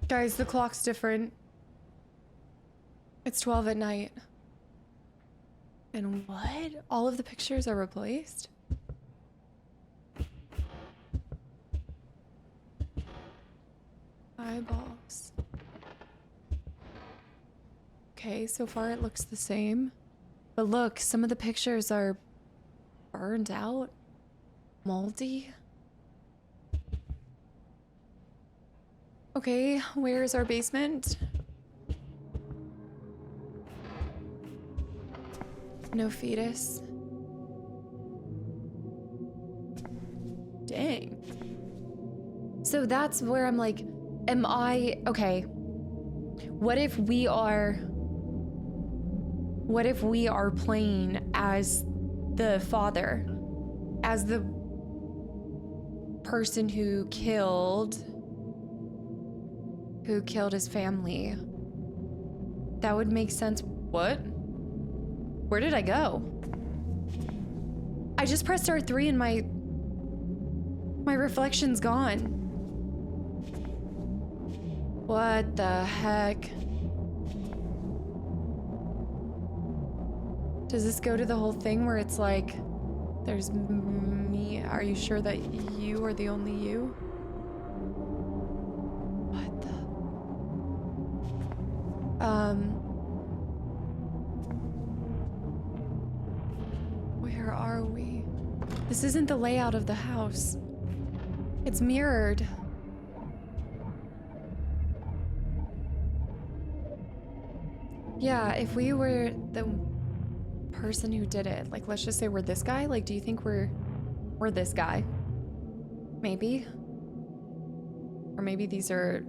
A: Guys, the clock's different. It's 12 at night. And what? All of the pictures are replaced? Eyeballs. Okay, so far it looks the same. But look, some of the pictures are burned out, moldy. Okay, where's our basement? No fetus. Dang. So that's where I'm like, am I... Okay. What if we are playing as the father? As the person who killed his family? That would make sense. What? Where did I go? I just pressed R3 and my reflection's gone. What the heck? Does this go to the whole thing where it's like, there's me? Are you sure that you are the only you? What the? Where are we? This isn't the layout of the house. It's mirrored. Yeah, if we were the person who did it, like, let's just say we're this guy, like, do you think we're this guy? Maybe? Or maybe these are...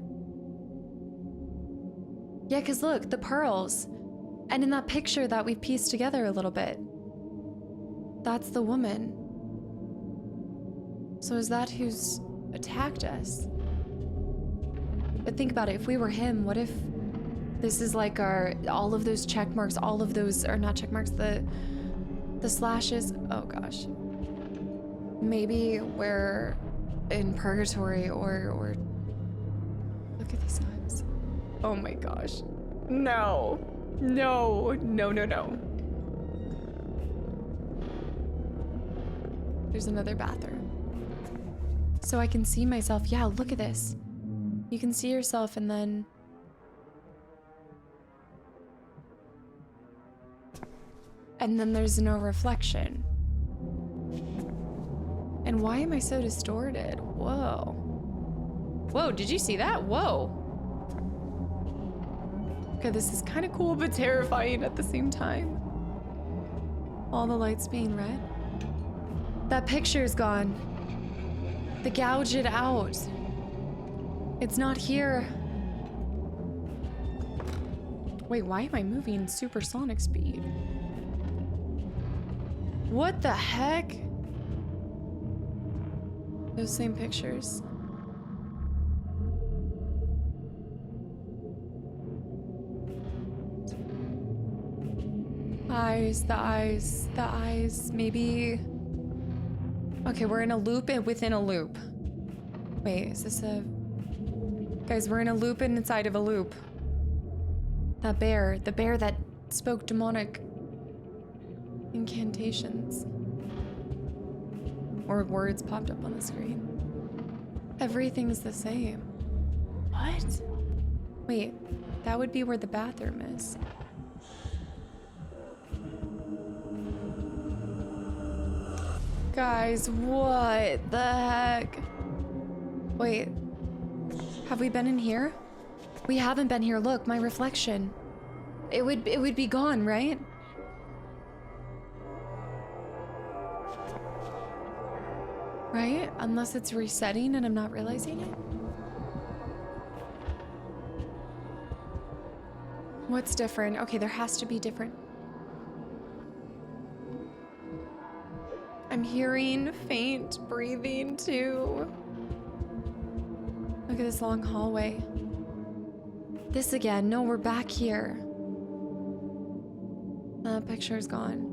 A: Yeah, because look, the pearls. And in that picture that we pieced together a little bit, that's the woman. So is that who's attacked us? But think about it, if we were him, what if this is like all of those check marks, all of those, or not check marks, the slashes. Oh gosh. Maybe we're in purgatory or look at these eyes. Oh my gosh. No. There's another bathroom. So I can see myself. Yeah, look at this. You can see yourself and then... And then there's no reflection. And why am I so distorted? Whoa. Whoa, did you see that? Whoa. Okay, this is kind of cool but terrifying at the same time. All the lights being red. That picture's gone. The gouge it out. It's not here. Wait, why am I moving supersonic speed? What the heck? Those same pictures. The eyes, maybe. Okay, we're in a loop and within a loop. Wait, is this a... Guys, we're in a loop and inside of a loop. That bear, the bear that spoke demonic incantations. Or words popped up on the screen. Everything's the same. What? Wait, that would be where the bathroom is. Guys, what the heck? Wait, have we been in here? We haven't been here. Look, my reflection. It would be gone, right? Right? Unless it's resetting and I'm not realizing it. What's different? Okay, there has to be different. I'm hearing faint breathing too. Look at this long hallway. This again. No, we're back here. That picture's gone.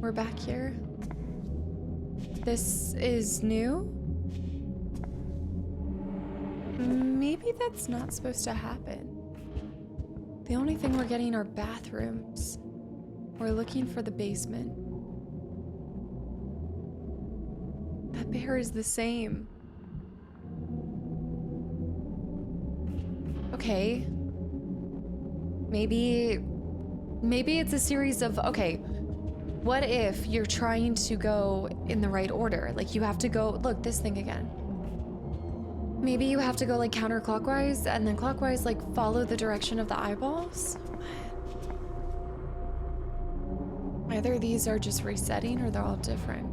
A: We're back here. This is new? Maybe that's not supposed to happen. The only thing we're getting are bathrooms. We're looking for the basement. That bear is the same. Okay. Maybe it's a series of, okay, what if you're trying to go in the right order? Like you have to go, look, this thing again. Maybe you have to go like counterclockwise and then clockwise, like follow the direction of the eyeballs. Either these are just resetting or they're all different.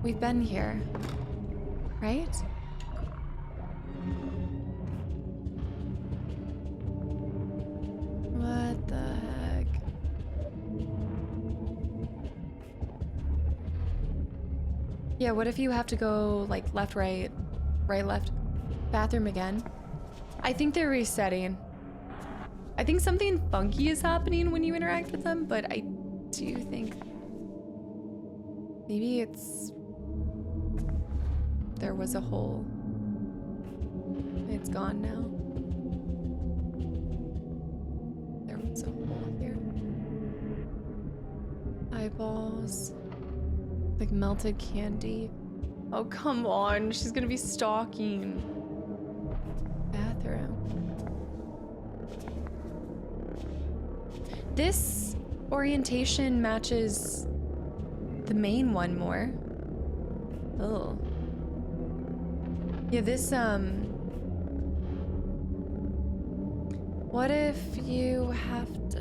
A: We've been here, right? What the heck? Yeah, what if you have to go like left, right, right, left, bathroom again? I think they're resetting. I think something funky is happening when you interact with them, but I do think maybe it's... There was a hole. It's gone now. There was a hole here. Eyeballs. Like melted candy. Oh, come on. She's gonna be stalking. Bathroom. This orientation matches the main one more. Oh. Yeah, this, what if you have to...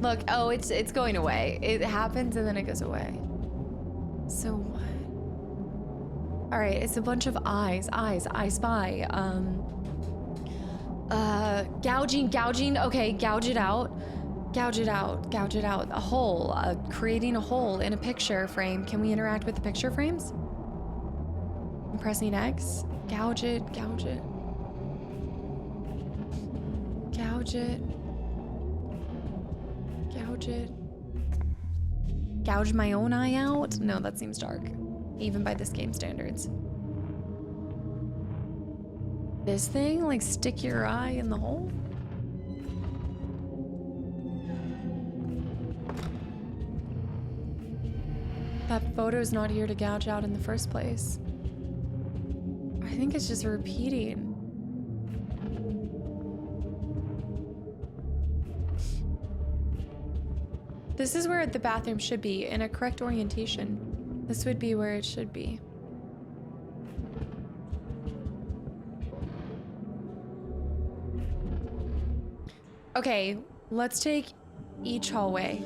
A: Look, oh, it's going away. It happens and then it goes away. So what? All right, it's a bunch of eyes, I spy. Gouging, okay, gouge it out. Gouge it out. A hole, creating a hole in a picture frame. Can we interact with the picture frames? I'm pressing X. Gouge it. Gouge it. Gouge my own eye out? No, that seems dark. Even by this game standards. This thing? Like stick your eye in the hole? That photo's not here to gouge out in the first place. think it's just repeating. This is where the bathroom should be in a correct orientation. This would be where it should be. Okay, let's take each hallway.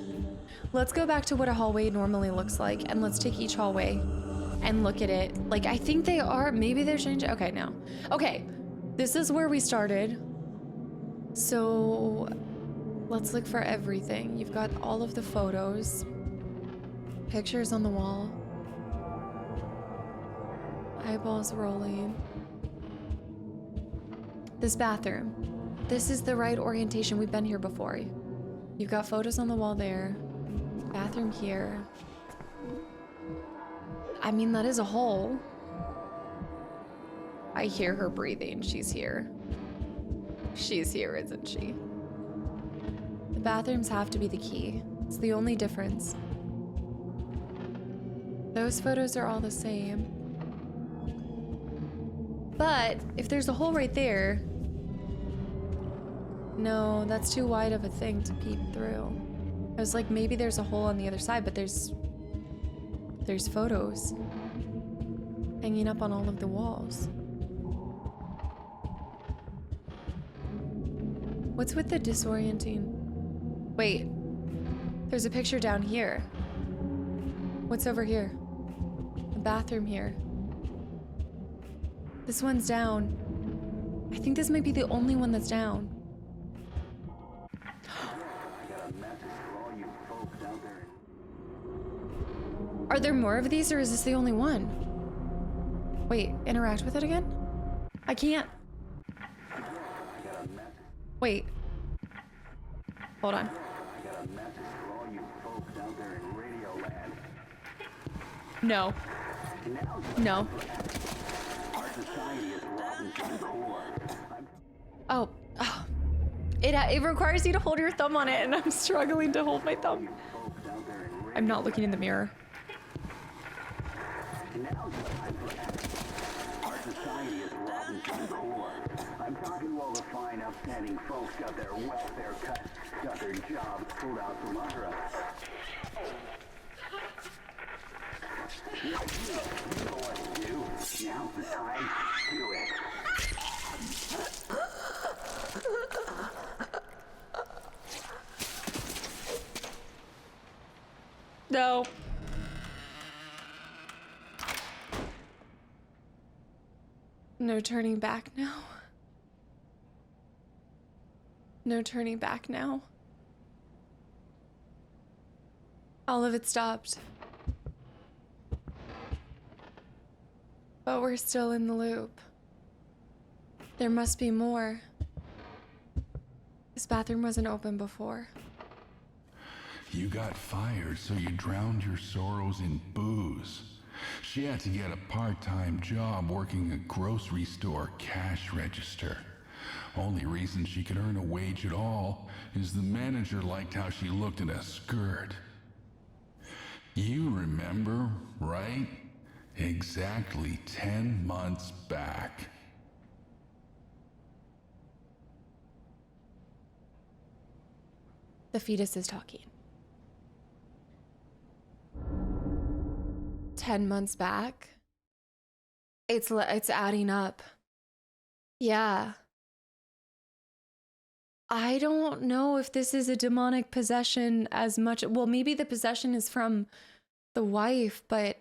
A: Let's go back to what a hallway normally looks like, and let's take each hallway and look at it. Like, I think they are, maybe they're changing. Okay, no. Okay, this is where we started. So let's look for everything. You've got all of the photos, pictures on the wall, eyeballs rolling. This bathroom. This is the right orientation. We've been here before. You've got photos on the wall there. Bathroom here. I mean, that is a hole. I hear her breathing. She's here. She's here, isn't she? The bathrooms have to be the key. It's the only difference. Those photos are all the same. But if there's a hole right there, no, that's too wide of a thing to peep through. I was like, maybe there's a hole on the other side, but there's photos hanging up on all of the walls. What's with the disorienting? Wait, there's a picture down here. What's over here? A bathroom here. This one's down. I think this might be the only one that's down. Are there more of these, or is this the only one? Wait, interact with it again? I can't. Wait. Hold on. No. No. Oh. Oh. It requires you to hold your thumb on it, and I'm struggling to hold my thumb. I'm not looking in the mirror.
B: Our society is rotten to the core. I'm talking to all the fine, upstanding folks got their welfare cut, got their jobs pulled out from under us. You know what to do. Now's the time. Do it.
A: No. No turning back now. No turning back now. All of it stopped. But we're still in the loop. There must be more. This bathroom wasn't open before.
D: You got fired, so you drowned your sorrows in booze. She had to get a part-time job working a grocery store cash register. Only reason she could earn a wage at all is the manager liked how she looked in a skirt. You remember, right? Exactly 10 months back.
A: The fetus is talking. 10 months back. It's adding up. Yeah. I don't know if this is a demonic possession as much. Well, maybe the possession is from the wife, but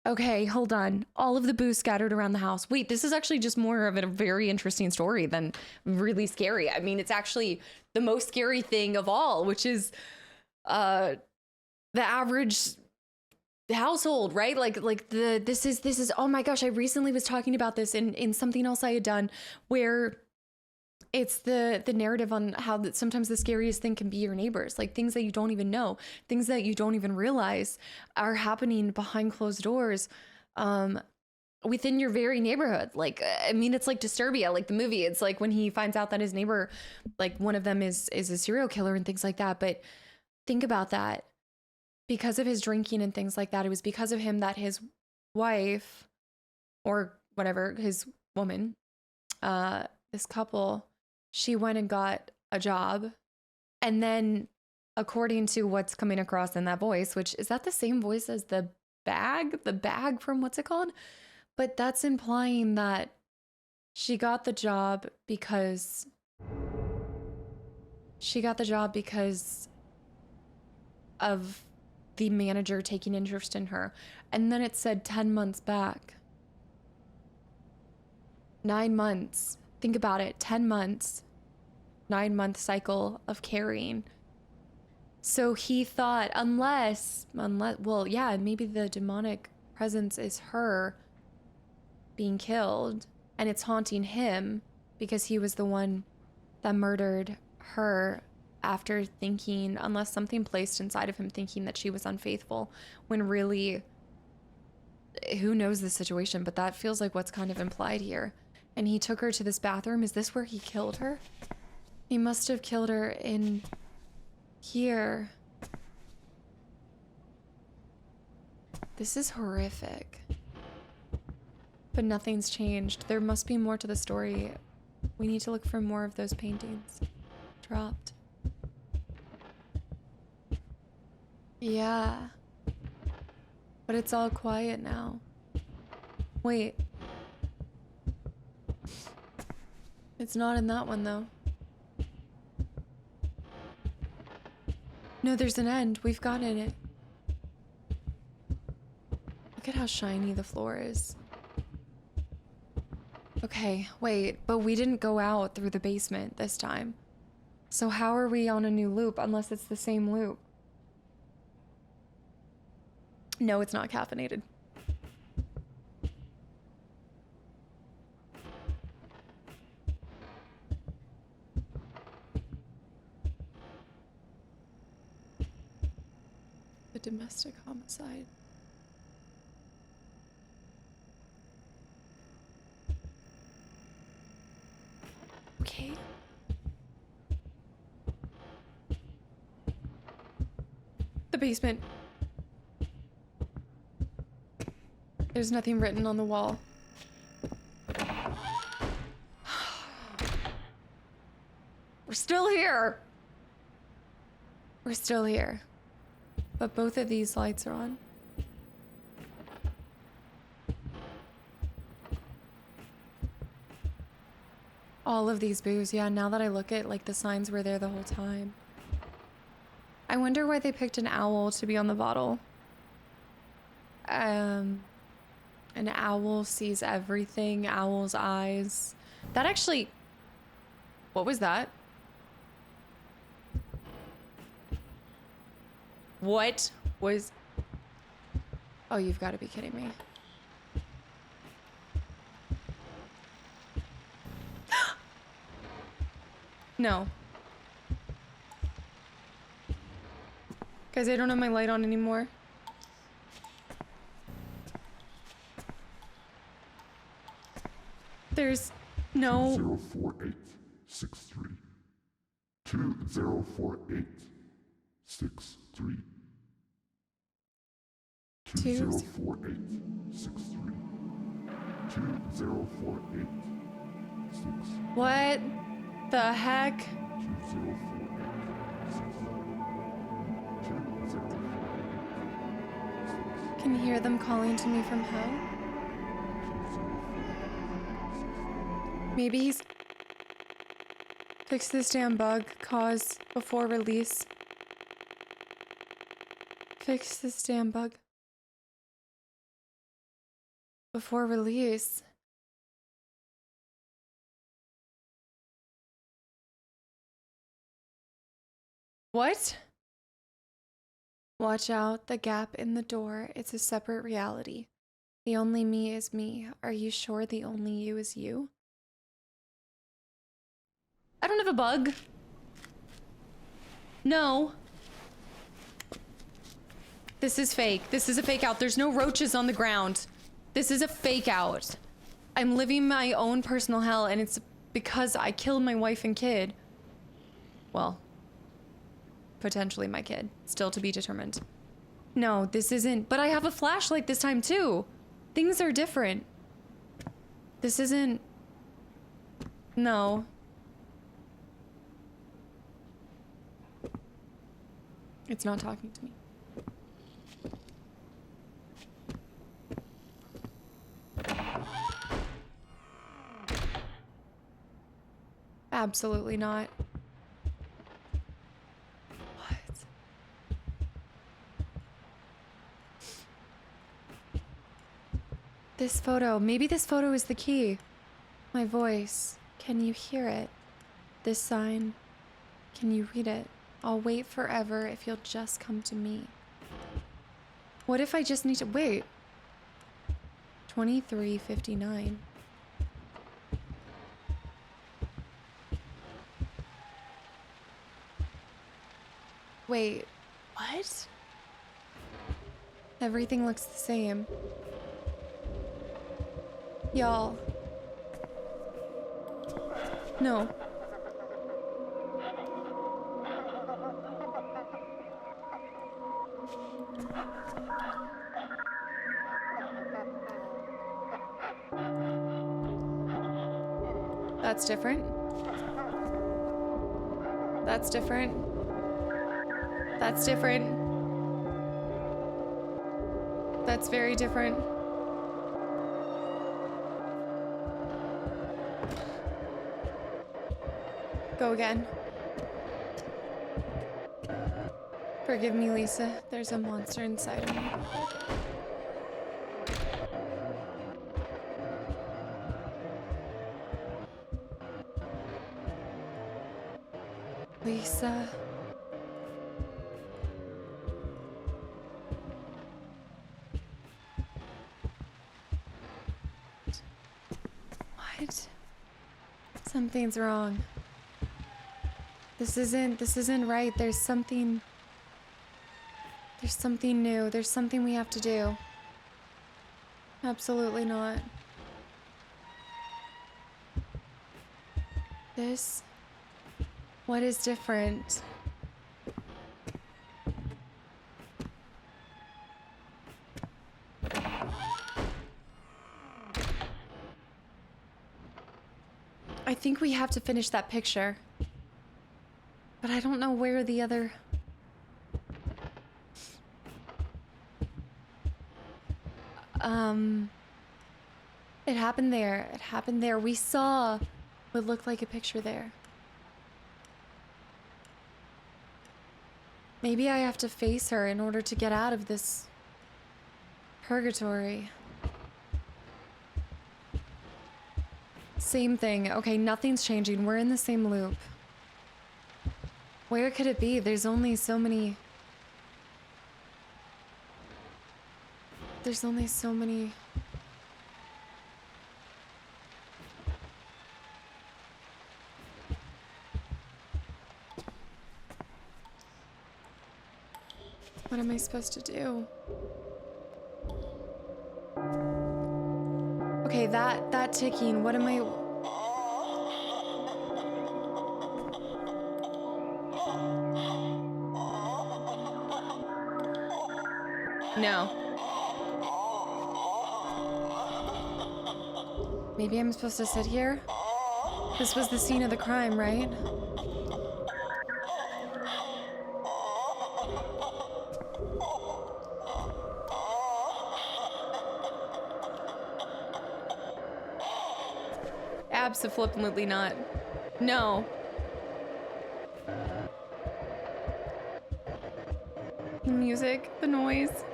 A: okay, hold on. All of the booze scattered around the house. Wait, this is actually just more of a very interesting story than really scary. I mean, it's actually the most scary thing of all, which is the average household, right? This is oh my gosh, I recently was talking about this in something else I had done, where it's the narrative on how that sometimes the scariest thing can be your neighbors, like things that you don't even know, things that you don't even realize are happening behind closed doors, within your very neighborhood. Like, I mean, it's like Disturbia, like the movie. It's like when he finds out that his neighbor, like one of them is a serial killer and things like that. But think about that. Because of his drinking and things like that, it was because of him that his wife, or whatever, his woman, this couple, she went and got a job. And then, according to what's coming across in that voice, which is that the same voice as the bag from what's it called? But that's implying that she got the job because of the manager taking interest in her. And then it said 10 months back. 9 months. Think about it. 10 months. 9-month cycle of carrying. So he thought, unless, well, yeah, maybe the demonic presence is her being killed and it's haunting him because he was the one that murdered her after thinking, unless something placed inside of him thinking that she was unfaithful, when really, who knows the situation, but that feels like what's kind of implied here. And he took her to this bathroom. Is this where he killed her? He must have killed her in here. This is horrific. But nothing's changed. There must be more to the story. We need to look for more of those paintings. Dropped. Yeah. But it's all quiet now. Wait. It's not in that one, though. No, there's an end. We've gotten it. Look at how shiny the floor is. Okay, wait, but we didn't go out through the basement this time. So how are we on a new loop unless it's the same loop? No, it's not caffeinated. The domestic homicide. Okay. The basement. There's nothing written on the wall. We're still here. We're still here. But both of these lights are on. All of these booze, yeah, now that I look at, like, the signs were there the whole time. I wonder why they picked an owl to be on the bottle. An owl sees everything, owl's eyes. That actually... What was that? What was... Oh, you've got to be kidding me. No. Guys, I don't have my light on anymore. There's no...
C: 204863. 204863. 204863. 204863.
A: What the heck?
C: 204863.
A: Can hear them calling to me from hell. Maybe he's... Fix this damn bug. Cause before release. Fix this damn bug. Before release. What? Watch out, the gap in the door. It's a separate reality. The only me is me. Are you sure the only you is you? I don't have a bug. No. This is fake. This is a fake out. There's no roaches on the ground. This is a fake out. I'm living my own personal hell, and it's because I killed my wife and kid. Well, potentially my kid. Still to be determined. No, this isn't. But I have a flashlight this time, too. Things are different. This isn't... No. It's not talking to me. Absolutely not. What? This photo. Maybe this photo is the key. My voice. Can you hear it? This sign. Can you read it? I'll wait forever if you'll just come to me. What if I just need to wait? 23:59. Wait, what? Everything looks the same. Y'all. No. That's different. That's different. That's different. That's very different. Go again. Forgive me, Lisa. There's a monster inside of me. Lisa. What? Something's wrong. This isn't right. There's something new. There's something we have to do. Absolutely not. What is different? I think we have to finish that picture. But I don't know where the other... It happened there. It happened there. We saw what looked like a picture there. Maybe I have to face her in order to get out of this purgatory. Same thing. Okay, nothing's changing. We're in the same loop. Where could it be? There's only so many... There's only so many... What am I supposed to do? Okay, that ticking, what am I... No. Maybe I'm supposed to sit here? This was the scene of the crime, right? Abso-flippantly not. No. The music, the noise.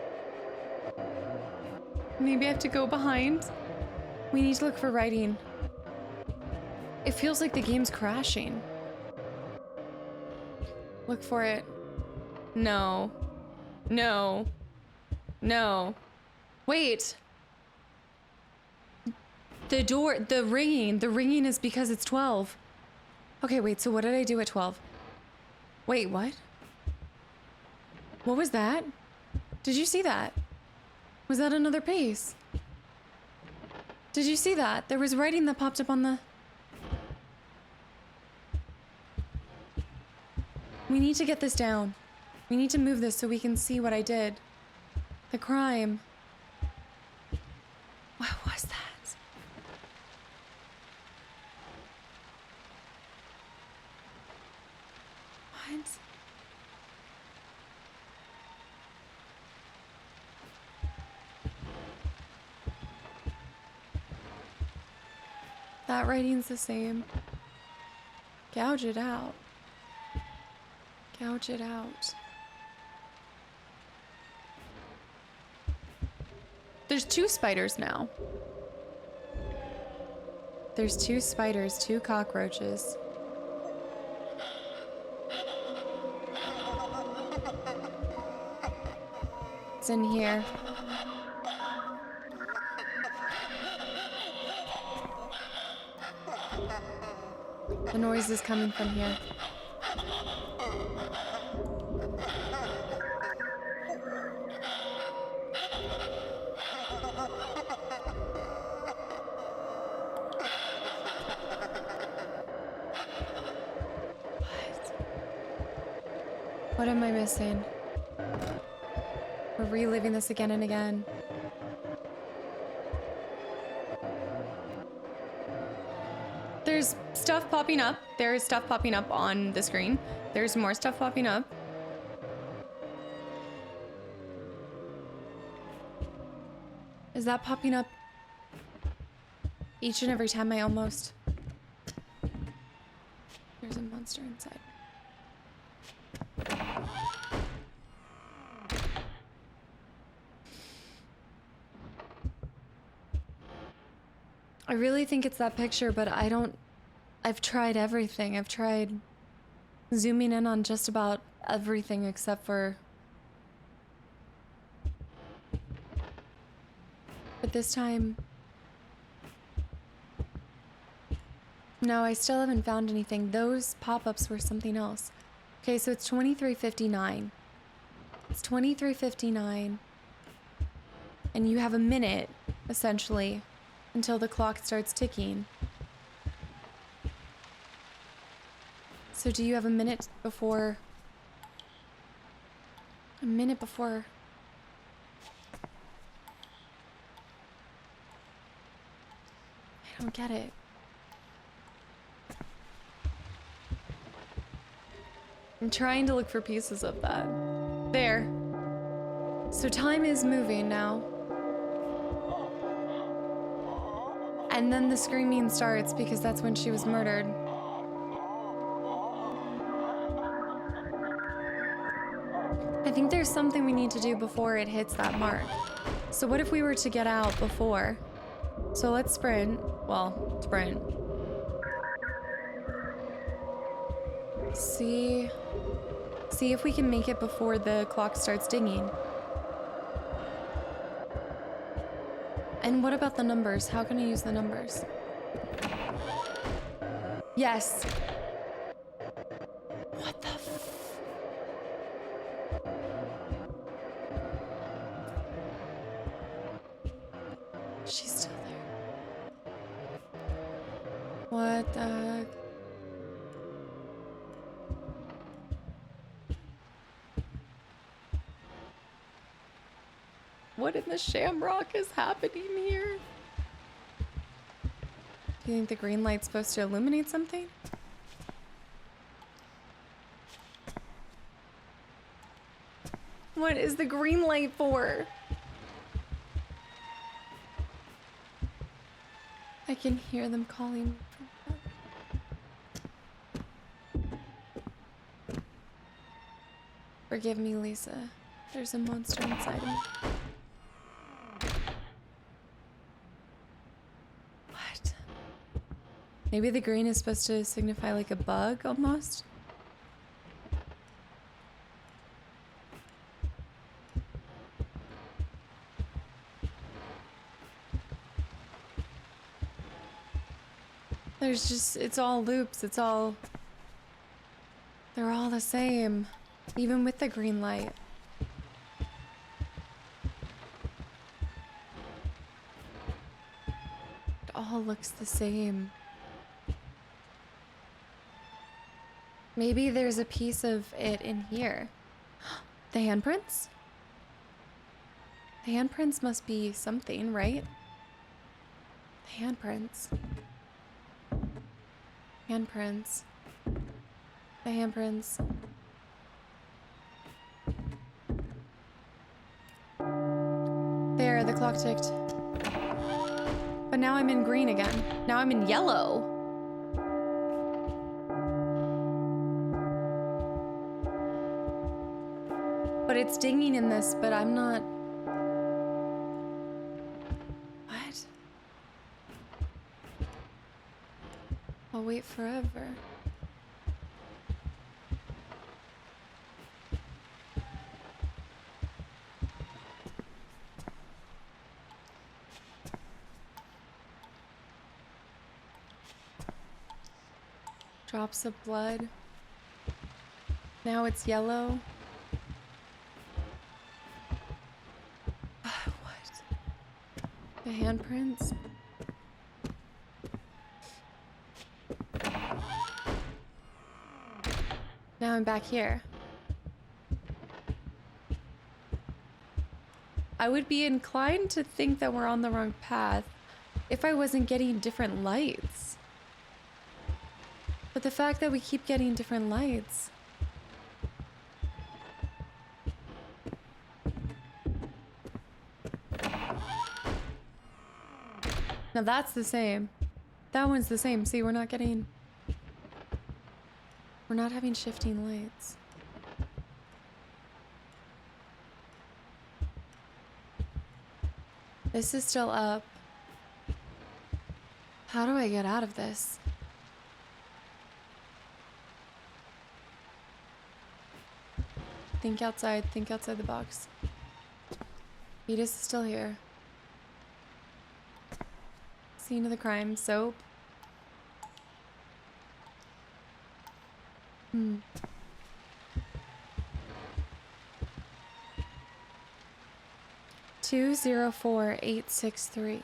A: Maybe I have to go behind. We need to look for writing. It feels like the game's crashing. Look for it. No. No. No. Wait. The door, the ringing is because it's 12. Okay, wait, so what did I do at 12? Wait, what? What was that? Did you see that? Was that another pace? Did you see that? There was writing that popped up on the... We need to get this down. We need to move this so we can see what I did. The crime. What was that? That writing's the same. Gouge it out. Gouge it out. There's 2 spiders now. There's 2 spiders, 2 cockroaches. It's in here. The noise is coming from here. What am I missing? We're reliving this again and again. There's stuff popping up. There is stuff popping up on the screen. There's more stuff popping up. Is that popping up each and every time I almost... There's a monster inside. I really think it's that picture, but I don't... I've tried everything. I've tried zooming in on just about everything except for... But this time... No, I still haven't found anything. Those pop-ups were something else. Okay, so it's 23:59. It's 23:59. And you have a minute, essentially, until the clock starts ticking. So do you have a minute before... A minute before... I don't get it. I'm trying to look for pieces of that. There. So time is moving now. And then the screaming starts because that's when she was murdered. I think there's something we need to do before it hits that mark. So what if we were to get out before? So let's sprint. Well, sprint. See if we can make it before the clock starts dinging. And what about the numbers? How can I use the numbers? Yes. What the She's still there. What the heck? What in the shamrock is happening here? Do you think the green light's supposed to illuminate something? What is the green light for? I can hear them calling. Forgive me, Lisa. There's a monster inside me. What? Maybe the green is supposed to signify like a bug almost? There's just, it's all loops, it's all... They're all the same, even with the green light. It all looks the same. Maybe there's a piece of it in here. The handprints? The handprints must be something, right? The handprints. Handprints. The handprints. There, the clock ticked. But now I'm in green again. Now I'm in yellow. But it's dinging in this, but I'm not... What? I'll wait forever. Drops of blood. Now it's yellow. What? The handprints? Now I'm back here. I would be inclined to think that we're on the wrong path if I wasn't getting different lights. But the fact that we keep getting different lights. Now that's the same. That one's the same. See, we're not having shifting lights. This is still up. How do I get out of this? Think outside the box. Fetus is still here. Scene of the crime, soap. 204863.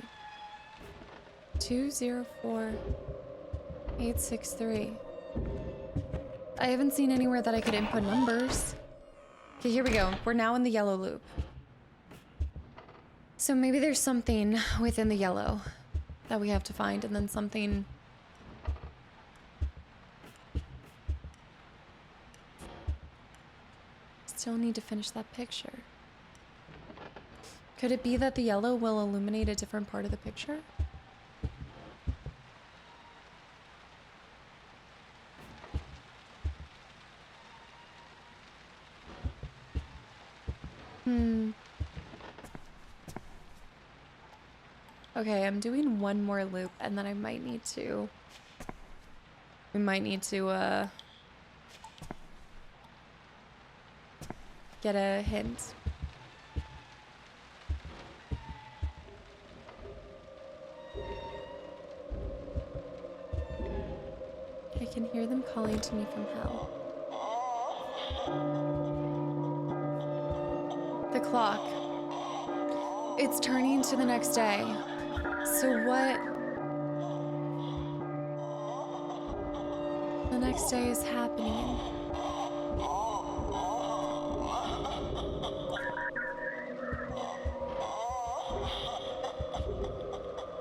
A: 204863. I haven't seen anywhere that I could input numbers. Okay, here we go. We're now in the yellow loop. So maybe there's something within the yellow that we have to find, and then something... Still need to finish that picture. Could it be that the yellow will illuminate a different part of the picture? Okay, I'm doing one more loop and then I might need to... We might need to, get a hint. I can hear them calling to me from hell. The clock. It's turning to the next day. So what? The next day is happening.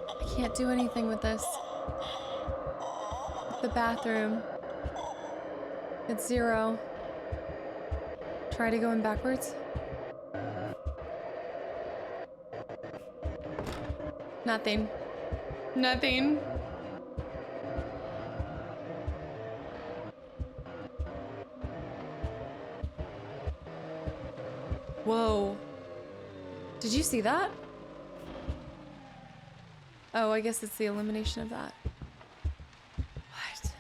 A: I can't do anything with this. The bathroom. It's 0. Try to go in backwards. Nothing. Nothing. Whoa. Did you see that? Oh, I guess it's the illumination of that. What?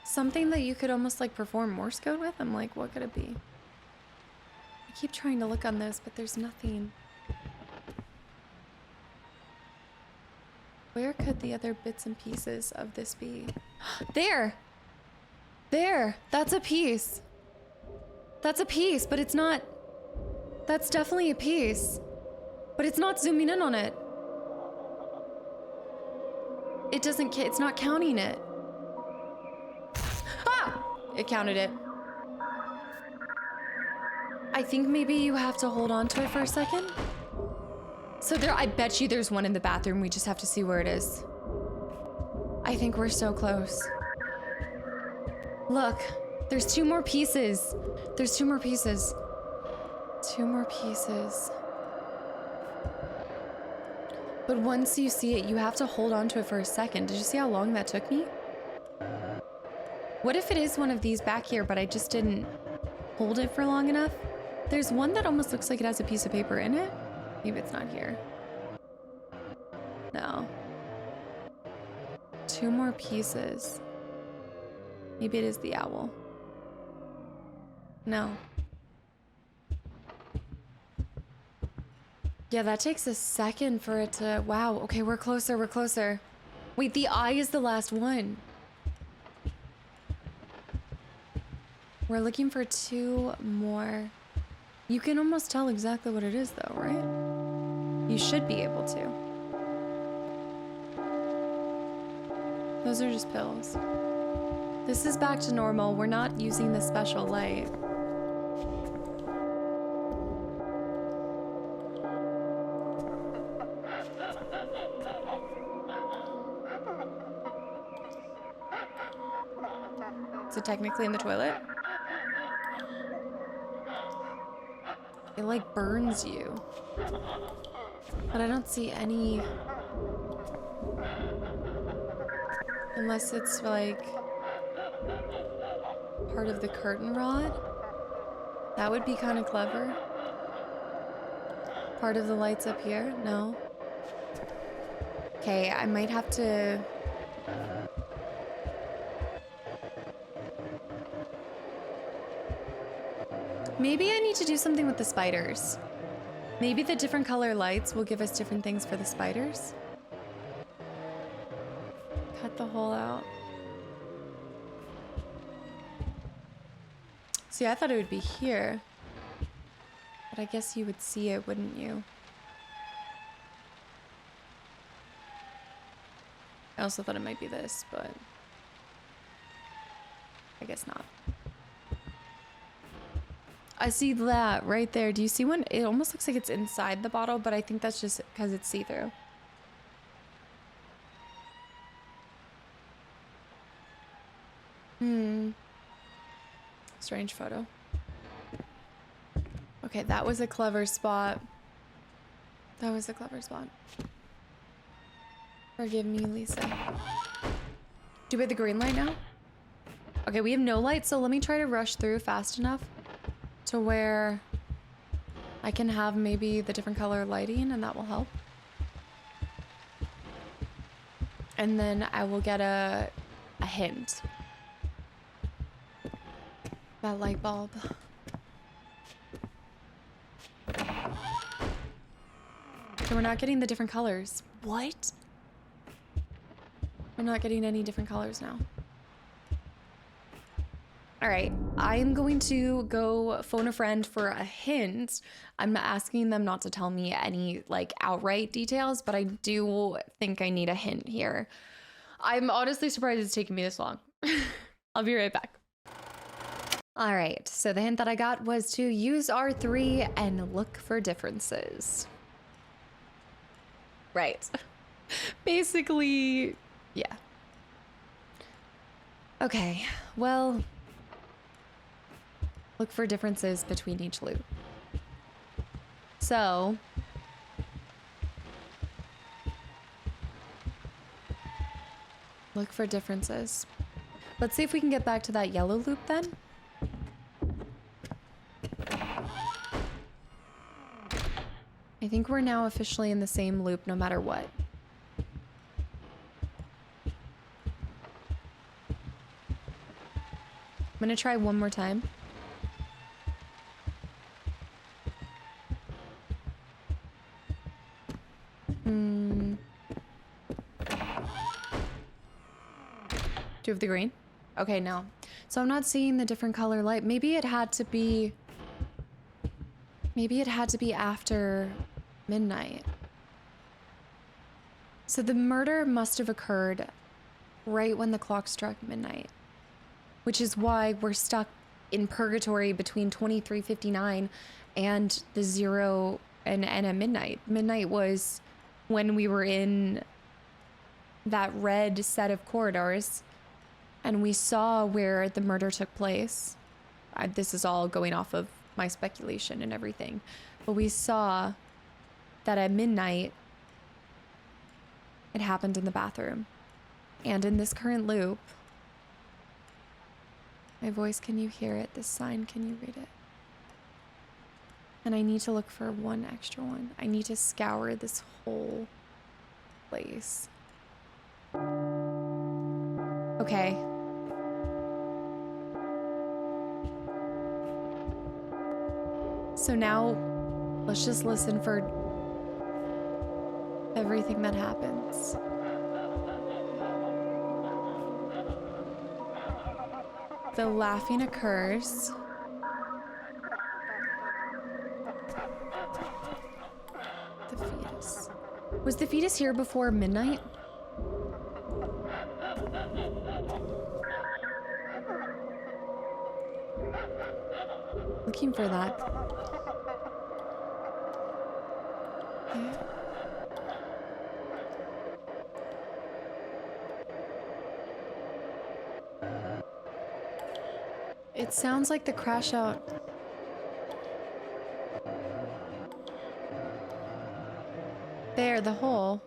A: Something that you could almost like perform Morse code with? I'm like, what could it be? I keep trying to look on this, but there's nothing. Where could the other bits and pieces of this be? There! There! That's a piece. That's a piece, but it's not... That's definitely a piece. But it's not zooming in on it. It doesn't... It's not counting it. Ah! It counted it. I think maybe you have to hold on to it for a second. So there, I bet you there's one in the bathroom. We just have to see where it is. I think we're so close. Look, there's 2 more pieces. There's 2 more pieces. 2 more pieces. But once you see it, you have to hold on to it for a second. Did you see how long that took me? What if it is one of these back here, but I just didn't hold it for long enough? There's one that almost looks like it has a piece of paper in it. Maybe it's not here. No. 2 more pieces. Maybe it is the owl. No. Yeah, that takes a second for it to... Wow, okay, we're closer, we're closer. Wait, the eye is the last one. We're looking for 2 more. You can almost tell exactly what it is though, right? You should be able to. Those are just pills. This is back to normal. We're not using the special light. Is it technically in the toilet? It like burns you. But I don't see any... Unless it's like part of the curtain rod. That would be kind of clever. Part of the lights up here? No. Okay, I might have to... Maybe I need to do something with the spiders. Maybe the different color lights will give us different things for the spiders. Cut the hole out. See, I thought it would be here. But I guess you would see it, wouldn't you? I also thought it might be this, but I guess not. I see that right there. Do you see one? It almost looks like it's inside the bottle, but I think that's just because it's see-through. Strange photo. Okay, that was a clever spot. That was a clever spot. Forgive me, Lisa. Do we have the green light now? Okay, we have no light, so let me try to rush through fast enough to where I can have maybe the different color lighting, and that will help. And then I will get a hint. That light bulb. So we're not getting the different colors. What? We're not getting any different colors now. All right, I'm going to go phone a friend for a hint. I'm asking them not to tell me any like outright details, but I do think I need a hint here. I'm honestly surprised it's taking me this long. I'll be right back. All right, so the hint that I got was to use R3 and look for differences. Right. Basically, yeah. Okay, well, look for differences between each loop. So, look for differences. Let's see if we can get back to that yellow loop then. I think we're now officially in the same loop no matter what. I'm gonna try one more time. Do you have the green? Okay, no. So I'm not seeing the different color light. Maybe it had to be after midnight. So the murder must have occurred right when the clock struck midnight, which is why we're stuck in purgatory between 23:59 and the 0 and at midnight. Midnight was when we were in that red set of corridors and we saw where the murder took place. This is all going off of my speculation and everything. But we saw that at midnight, it happened in the bathroom. And in this current loop, my voice, can you hear it? This sign, can you read it? And I need to look for one extra one. I need to scour this whole place. Okay. So now, let's just listen for everything that happens. The laughing occurs. The fetus. Was the fetus here before midnight? Looking for that. Okay. It sounds like the crash out. There, the hole.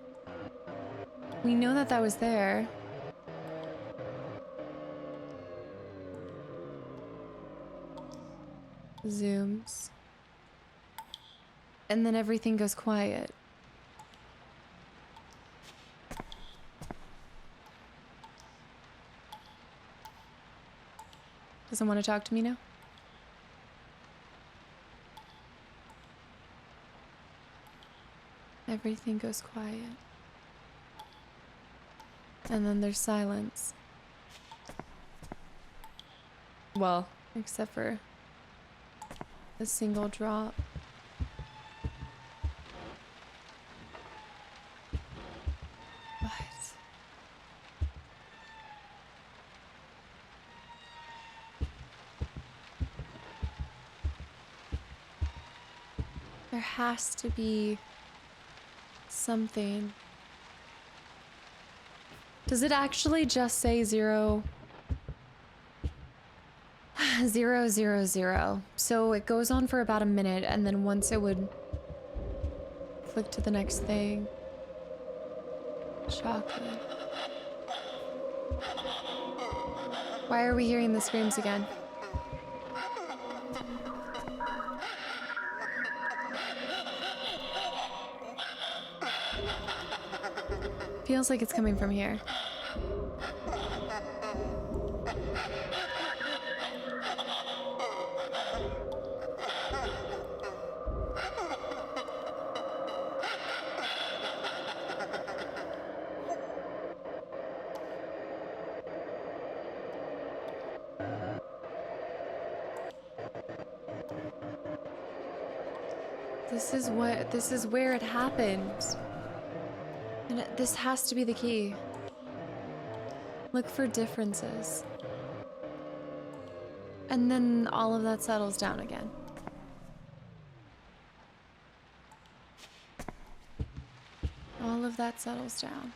A: We know that that was there. Zooms. And then everything goes quiet. Doesn't want to talk to me now? Everything goes quiet. And then there's silence. Well, except for a single drop. What? There has to be something. Does it actually just say 0, 0, 0, 0? So it goes on for about a minute, and then once it would click to the next thing. Chocolate. Why are we hearing the screams again? Feels like it's coming from here. This is where it happened. And this has to be the key. Look for differences. And then all of that settles down again. All of that settles down.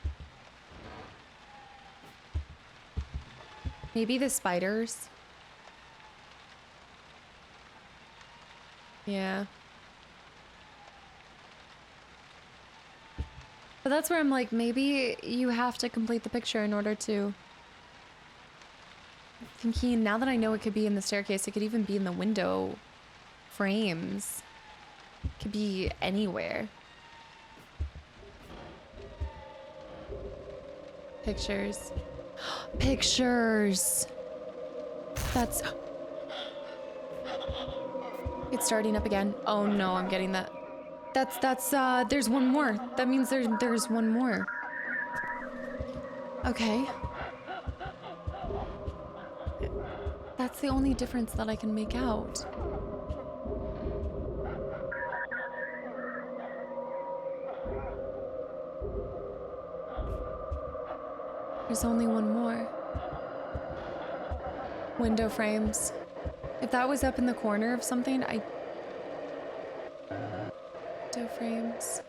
A: Maybe the spiders. Yeah. But that's where I'm like, maybe you have to complete the picture in order to... Thinking, now that I know it could be in the staircase, it could even be in the window frames. It could be anywhere. Pictures. Pictures! That's... It's starting up again. Oh no, I'm getting that. There's one more. That means there's one more. Okay. That's the only difference that I can make out. There's only one more. Window frames. If that was up in the corner of something, window frames.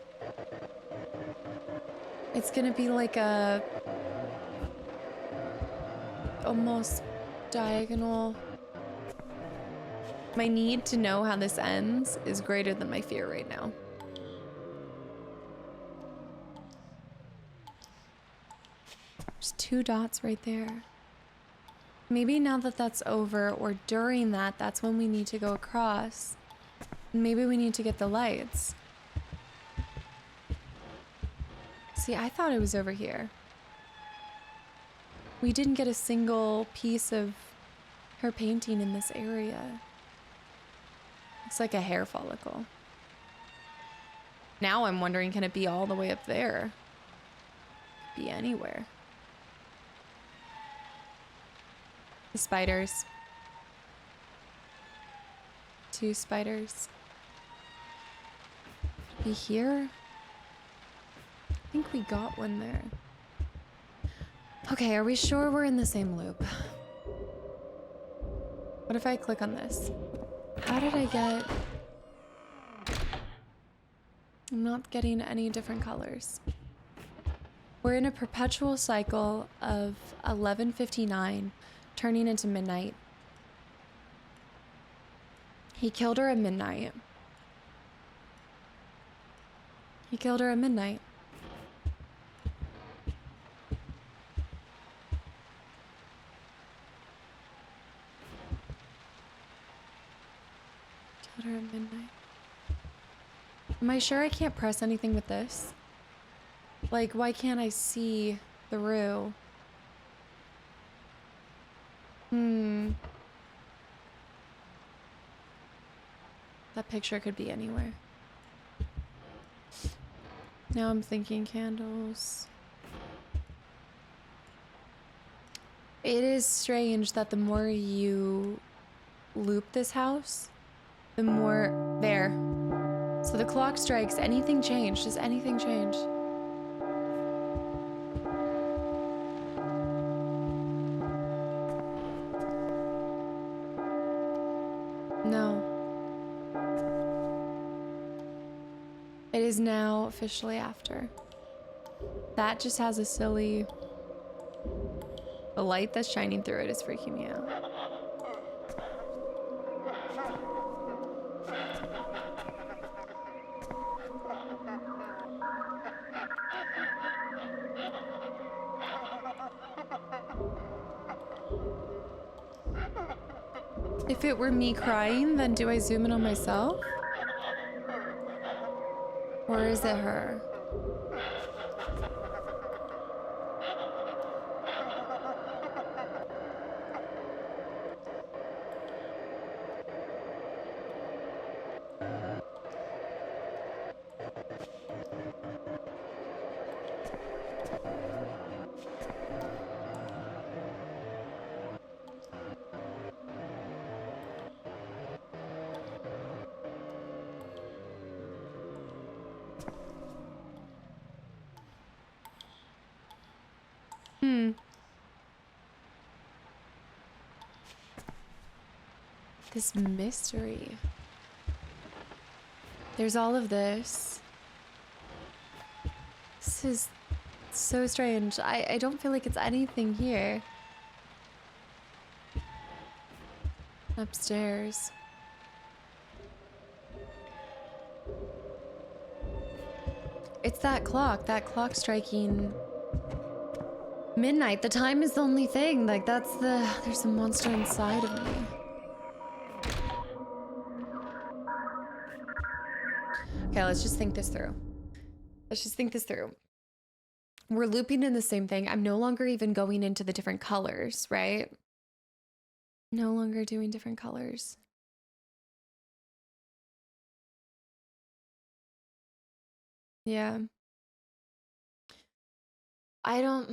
A: It's gonna be like a almost diagonal My need to know how this ends is greater than my fear right now. There's 2 dots right there. Maybe now that that's over, or during that, that's when we need to go across. Maybe we need to get the lights. See, I thought it was over here. We didn't get a single piece of her painting in this area. It's like a hair follicle. Now I'm wondering, can it be all the way up there? Could be anywhere. The spiders. 2 spiders. Be here? I think we got one there. Okay, are we sure we're in the same loop? What if I click on this? How did I get... I'm not getting any different colors. We're in a perpetual cycle of 11:59 turning into midnight. He killed her at midnight. He killed her at midnight. Killed her at midnight. Am I sure I can't press anything with this? Like, why can't I see through? That picture could be anywhere. Now I'm thinking candles. It is strange that the more you loop this house, the more... There. So the clock strikes. Anything changed? Does anything change? No. It is now officially after. That just has a silly... The light that's shining through it is freaking me out. If it were me crying, then do I zoom in on myself? Or is it her? This mystery. There's all of this. This is so strange. I don't feel like it's anything here. Upstairs. It's that clock striking midnight. The time is the only thing. Like, that's the... There's a monster inside of me. Okay, let's just think this through. We're looping in the same thing. I'm no longer even going into the different colors, right? No longer doing different colors. Yeah. I don't...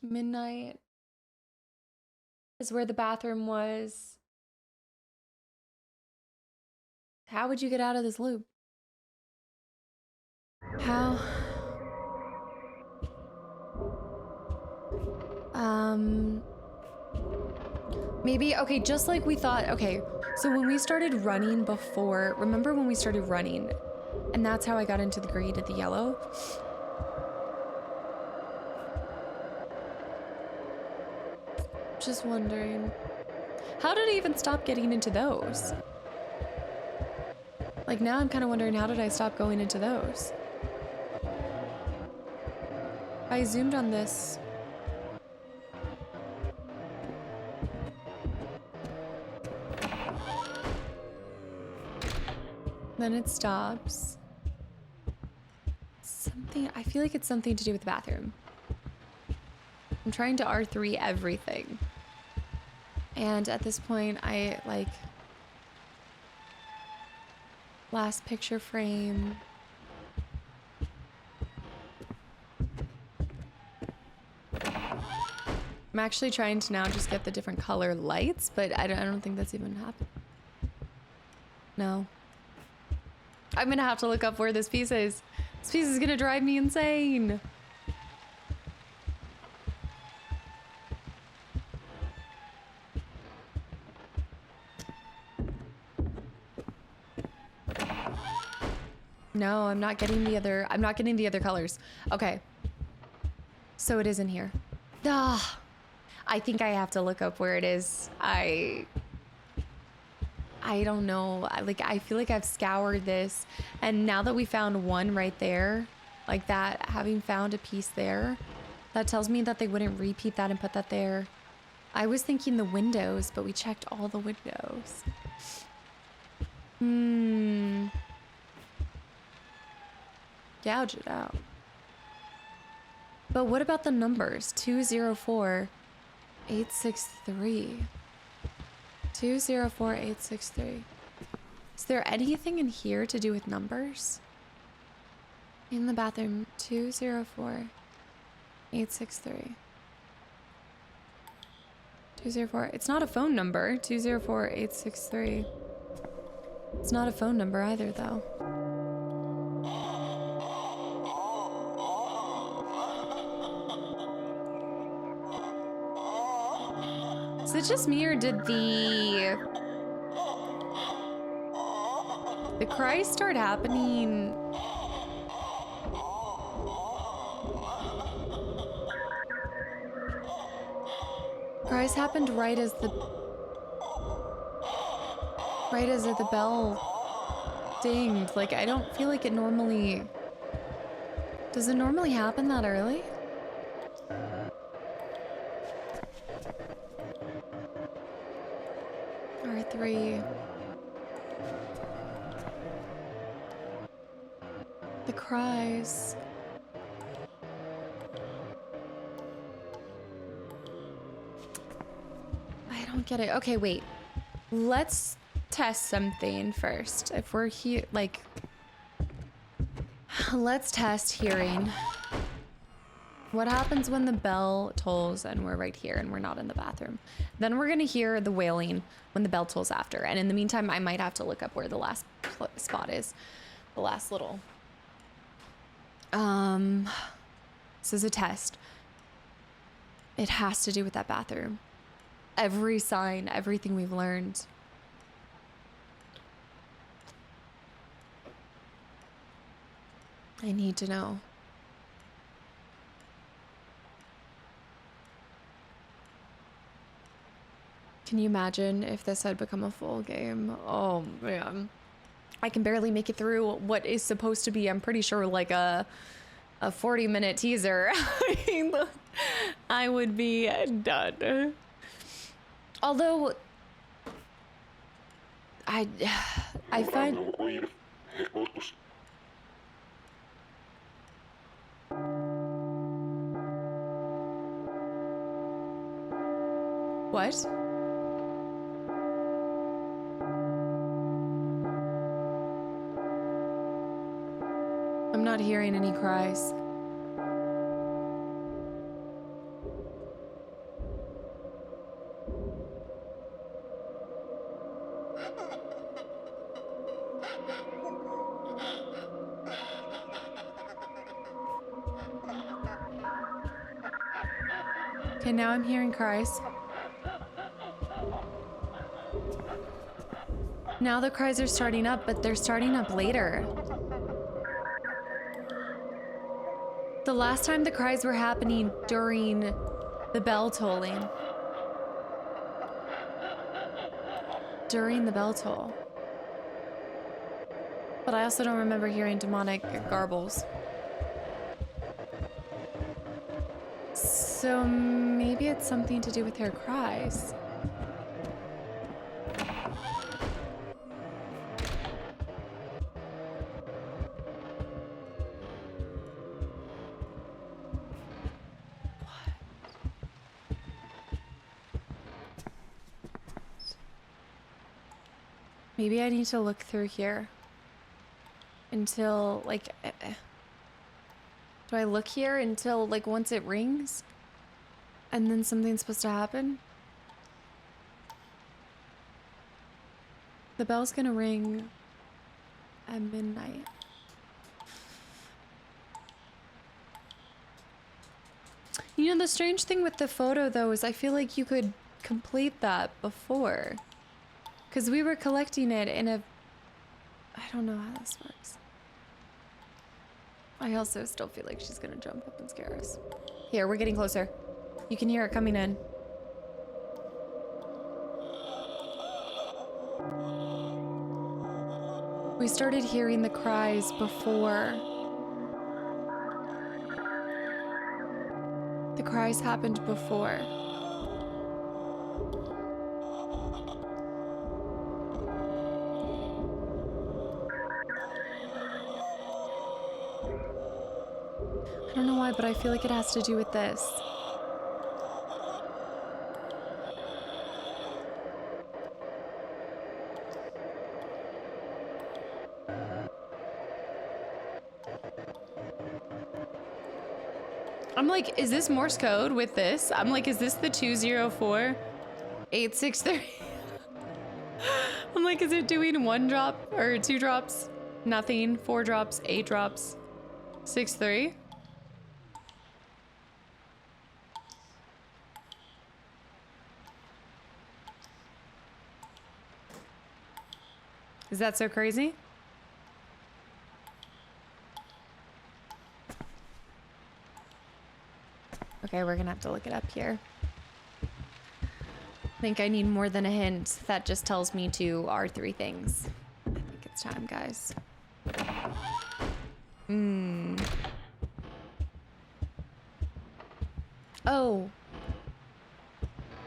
A: Midnight is where the bathroom was. How would you get out of this loop? How? Maybe, okay, just like we thought, okay, so when we started running before, remember when we started running? And that's how I got into the green and the yellow? Just wondering. How did I even stop getting into those? Like now I'm kind of wondering, how did I stop going into those? I zoomed on this. Then it stops. Something, I feel like it's something to do with the bathroom. I'm trying to R3 everything. And at this point, I like last picture frame. I'm actually trying to now just get the different color lights, but I don't think that's even happened. No. I'm gonna have to look up where this piece is. This piece is gonna drive me insane. No, I'm not getting the other colors. Okay. So it is in here. Ah, I think I have to look up where it is. I don't know. I feel like I've scoured this, and now that we found one right there, like that, having found a piece there, that tells me that they wouldn't repeat that and put that there. I was thinking the windows, but we checked all the windows. Gouge it out. But what about the numbers? 204863. 204863. Is there anything in here to do with numbers? In the bathroom, 204863. 204. It's not a phone number. 204863. It's not a phone number either, though. Is it just me, or did the cries start happening? Cries happened right as the bell dinged. Like, I don't feel like it normally... Does it normally happen that early? R3. The cries. I don't get it. Okay, wait. Let's test something first. If we're here, like... Let's test hearing. What happens when the bell tolls and we're right here and we're not in the bathroom? Then we're gonna hear the wailing when the bell tolls after. And in the meantime, I might have to look up where the last spot is. The last little. This is a test. It has to do with that bathroom. Every sign, everything we've learned. I need to know. Can you imagine if this had become a full game? Oh man. I can barely make it through what is supposed to be, I'm pretty sure, like a 40-minute teaser. I would be done. Although I find what? I'm not hearing any cries. Okay, now I'm hearing cries. Now the cries are starting up, but they're starting up later. The last time the cries were happening during the bell tolling. during the bell toll. But I also don't remember hearing demonic garbles. So maybe it's something to do with her cries. Maybe I need to look through here until, like, do I look here until, like, once it rings? And then something's supposed to happen? The bell's gonna ring at midnight. You know, the strange thing with the photo, though, is I feel like you could complete that before. Because we were collecting it in a... I don't know how this works. I also still feel like she's gonna jump up and scare us. Here, we're getting closer. You can hear it coming in. We started hearing the cries before. The cries happened before. I don't know why, but I feel like it has to do with this. I'm like, is this Morse code with this? I'm like, is this the 204-863? I'm like, is it doing 1 drop or 2 drops? Nothing. 4 drops, 8 drops, 6-3? Is that so crazy? Okay, we're gonna have to look it up here. I think I need more than a hint. That just tells me to R3 things. I think it's time, guys. Oh.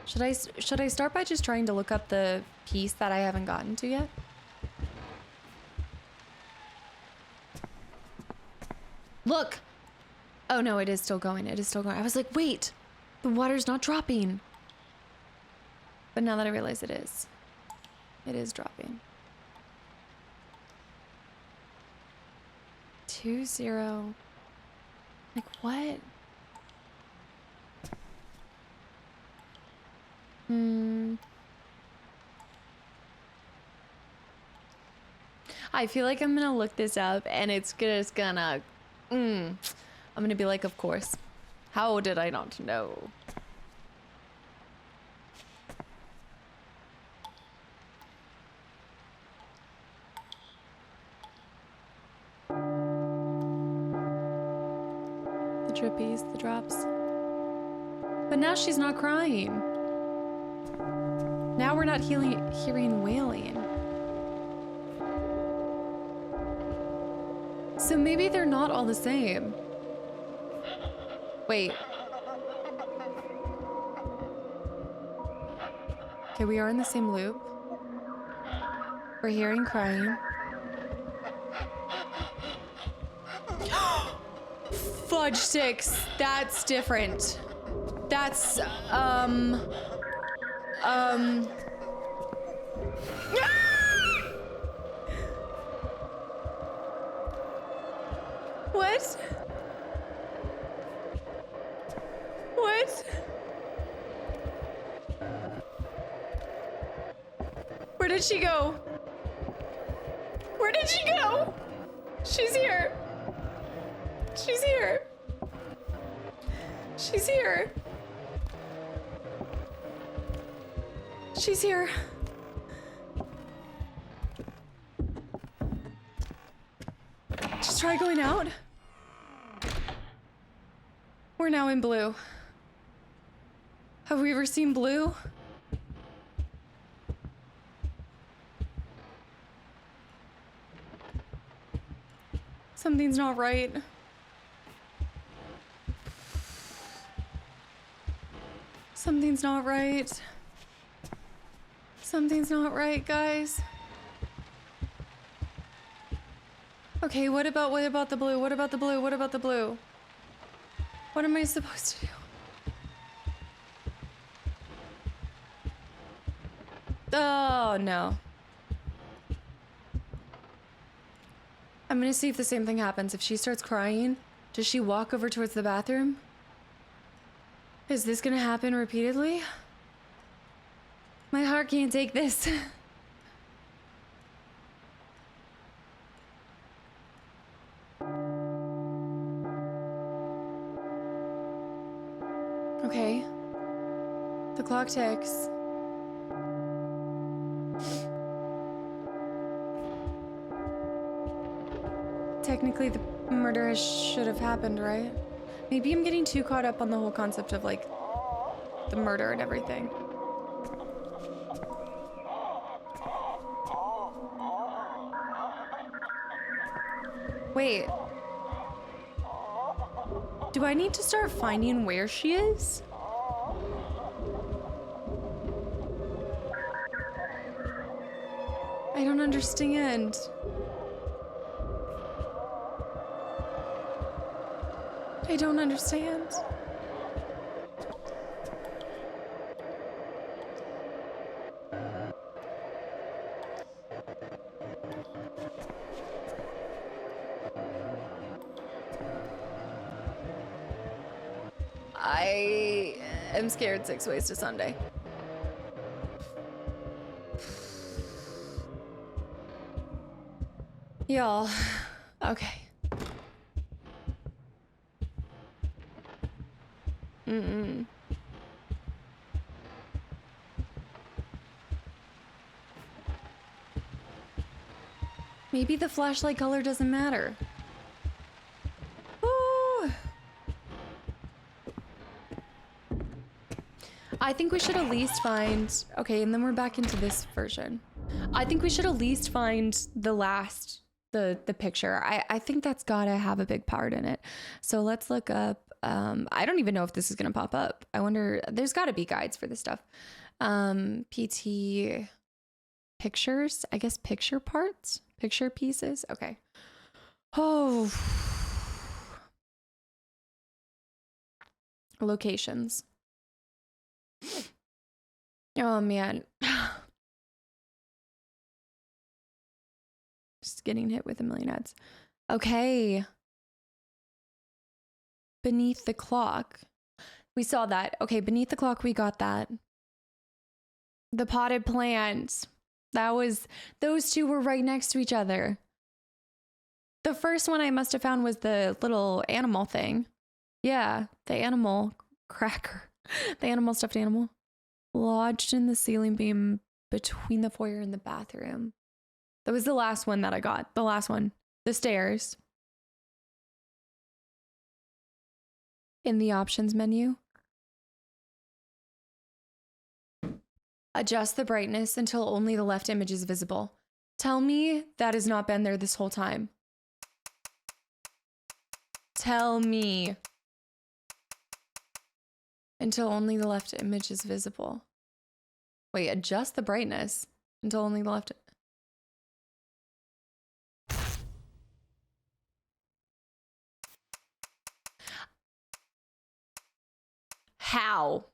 A: Should I start by just trying to look up the piece that I haven't gotten to yet? Look! Oh no, it is still going. It is still going. I was like, wait, the water's not dropping. But now that I realize it is dropping. 2-0. Like what? I feel like I'm gonna look this up and it's just gonna, I'm gonna be like, of course. How did I not know? The drippies, the drops. But now she's not crying. Now we're not hearing wailing. So maybe they're not all the same. Wait. Okay, we are in the same loop. We're hearing crying. Fudge sticks. That's different. That's, What? What? Where did she go? Where did she go? She's here. She's here. She's here. She's here. Just try going out. We're now in blue. Have we ever seen blue? Something's not right. Something's not right. Something's not right, guys. Okay, what about the blue? What about the blue? What about the blue? What am I supposed to do? Oh, no. I'm gonna see if the same thing happens. If she starts crying, does she walk over towards the bathroom? Is this gonna happen repeatedly? My heart can't take this. Okay. The clock ticks. Technically, the murder should have happened, right? Maybe I'm getting too caught up on the whole concept of, like, the murder and everything. Wait. Do I need to start finding where she is? I don't understand. I don't understand. I am scared 6 ways to Sunday. Y'all, okay. Maybe the flashlight color doesn't matter. Ooh. I think we should at least find... Okay, and then we're back into this version. I think we should at least find the last... the picture. I think that's gotta have a big part in it. So let's look up... I don't even know if this is gonna pop up. I wonder... There's gotta be guides for this stuff. PT... Pictures? I guess picture parts? Picture pieces? Okay. Oh. Locations. Oh, man. Just getting hit with a million ads. Okay. Beneath the clock. We saw that. Okay, beneath the clock, we got that. The potted plant. That was, those two were right next to each other. The first one I must have found was the little animal thing. Yeah, the animal cracker. The animal stuffed animal. Lodged in the ceiling beam between the foyer and the bathroom. That was the last one that I got. The last one. The stairs. In the options menu. Adjust the brightness until only the left image is visible. Tell me that has not been there this whole time. Tell me. Until only the left image is visible. Wait, adjust the brightness until only the left... How?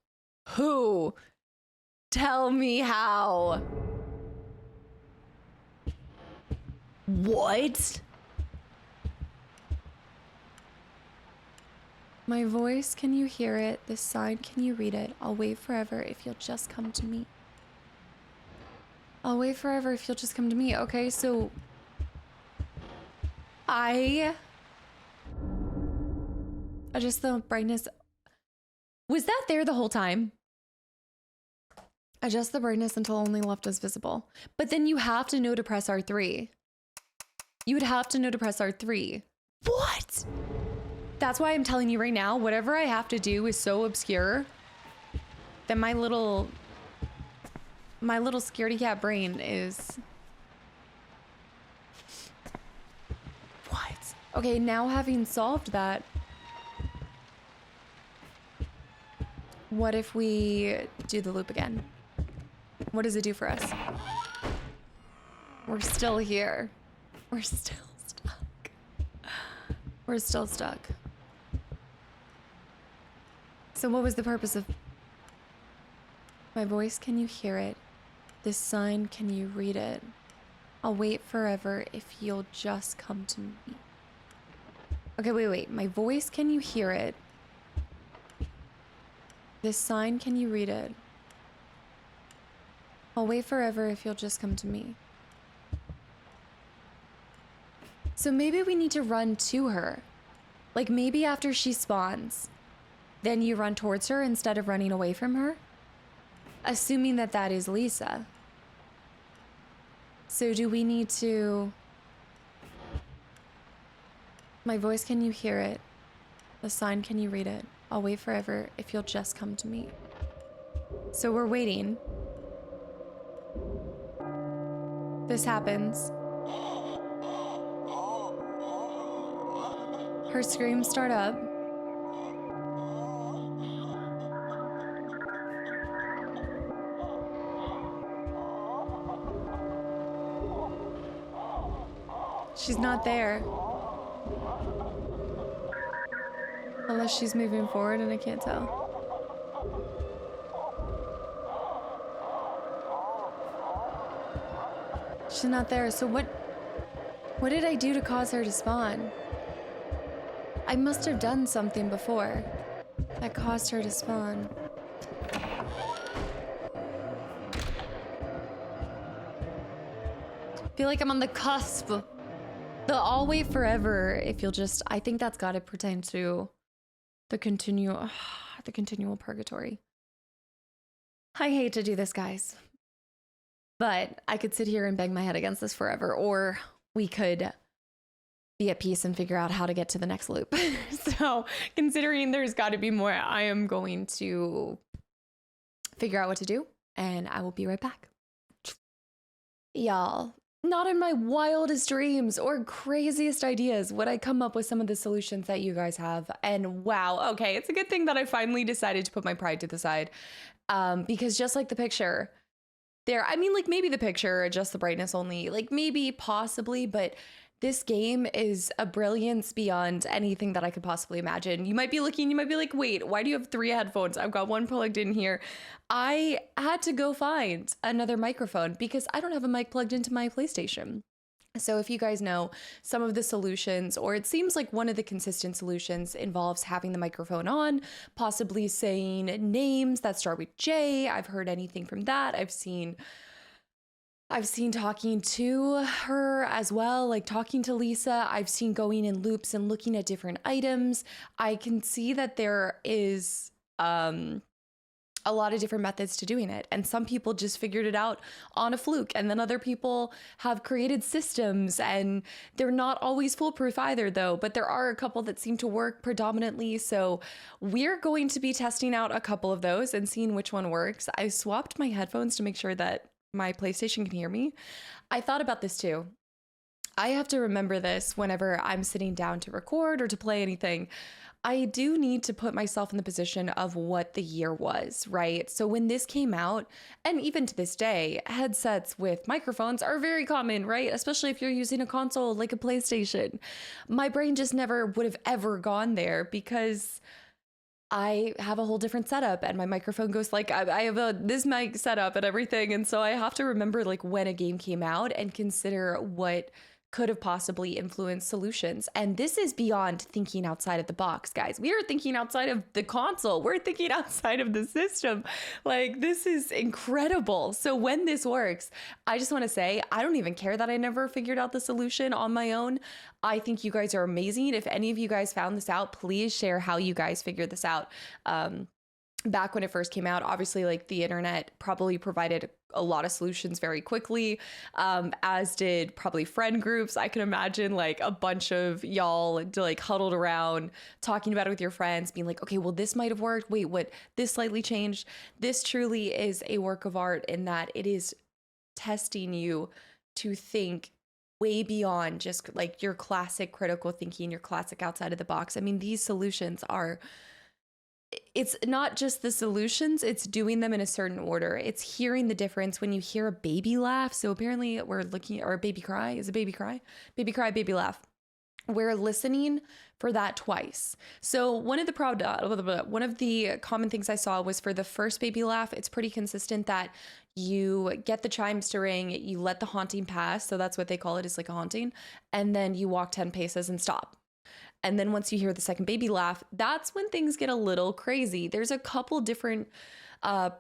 A: Who? Tell me how. What? My voice, can you hear it? This sign, can you read it? I'll wait forever if you'll just come to me. I'll wait forever if you'll just come to me. Okay, so... I... adjust the brightness. Was that there the whole time? Adjust the brightness until only left is visible. But then you have to know to press R3. You would have to know to press R3. What? That's why I'm telling you right now, whatever I have to do is so obscure that my little scaredy cat brain is... What? Okay, now having solved that, what if we do the loop again? What does it do for us? We're still here. We're still stuck. We're still stuck. So what was the purpose of my voice? Can you hear it? This sign, can you read it? I'll wait forever if you'll just come to me. Okay, wait. My voice, can you hear it? This sign, can you read it? I'll wait forever if you'll just come to me. So maybe we need to run to her. Like maybe after she spawns, then you run towards her instead of running away from her. Assuming that that is Lisa. So do we need to... My voice, can you hear it? The sign, can you read it? I'll wait forever if you'll just come to me. So we're waiting. This happens. Her screams start up. She's not there. Unless she's moving forward and I can't tell. She's not there. So what did I do to cause her to spawn? I must have done something before that caused her to spawn. I feel like I'm on the cusp. The I'll wait forever if you'll just... I think that's got to pertain to the continual purgatory. I hate to do this, guys. But I could sit here and bang my head against this forever, or we could be at peace and figure out how to get to the next loop. So, considering there's got to be more, I am going to figure out what to do, and I will be right back. Y'all, not in my wildest dreams or craziest ideas would I come up with some of the solutions that you guys have. And wow, okay, it's a good thing that I finally decided to put my pride to the side. Because just like the picture there, I mean, like maybe the picture, adjust the brightness only, like maybe possibly, but this game is a brilliance beyond anything that I could possibly imagine. You might be looking, you might be like, wait, why do you have 3 headphones? I've got one plugged in here. I had to go find another microphone because I don't have a mic plugged into my PlayStation. So if you guys know some of the solutions, or it seems like one of the consistent solutions involves having the microphone on, possibly saying names that start with J. I've heard anything from that. I've seen talking to her as well, like talking to Lisa. I've seen going in loops and looking at different items. I can see that there is a lot of different methods to doing it. And some people just figured it out on a fluke. And then other people have created systems, and they're not always foolproof either though, but there are a couple that seem to work predominantly. So we're going to be testing out a couple of those and seeing which one works. I swapped my headphones to make sure that my PlayStation can hear me. I thought about this too. I have to remember this whenever I'm sitting down to record or to play anything. I do need to put myself in the position of what the year was, right? So when this came out, and even to this day, headsets with microphones are very common, right? Especially if you're using a console like a PlayStation. My brain just never would have ever gone there because I have a whole different setup, and my microphone goes like, I have this mic setup and everything. And so I have to remember like when a game came out and consider what could have possibly influenced solutions. And this is beyond thinking outside of the box, guys. We are thinking outside of the console. We're thinking outside of the system. Like, this is incredible. So when this works, I just want to say, I don't even care that I never figured out the solution on my own. I think you guys are amazing. If any of you guys found this out, please share how you guys figured this out. Back when it first came out, obviously, like, the internet probably provided a lot of solutions very quickly, as did probably friend groups. I can imagine like a bunch of y'all like huddled around talking about it with your friends, being like, okay, well, this might have worked. Wait, what? This slightly changed. This truly is a work of art in that it is testing you to think way beyond just like your classic critical thinking, your classic outside of the box. I mean, these solutions are, it's not just the solutions, it's doing them in a certain order. It's hearing the difference when you hear a baby laugh. So apparently we're looking, or a baby cry. Is a baby cry? Baby cry, baby laugh. We're listening for that twice. So one of the common things I saw was for the first baby laugh, it's pretty consistent that you get the chimes to ring, you let the haunting pass. So that's what they call it, is like a haunting. And then you walk 10 paces and stop. And then once you hear the second baby laugh, that's when things get a little crazy. There's a couple different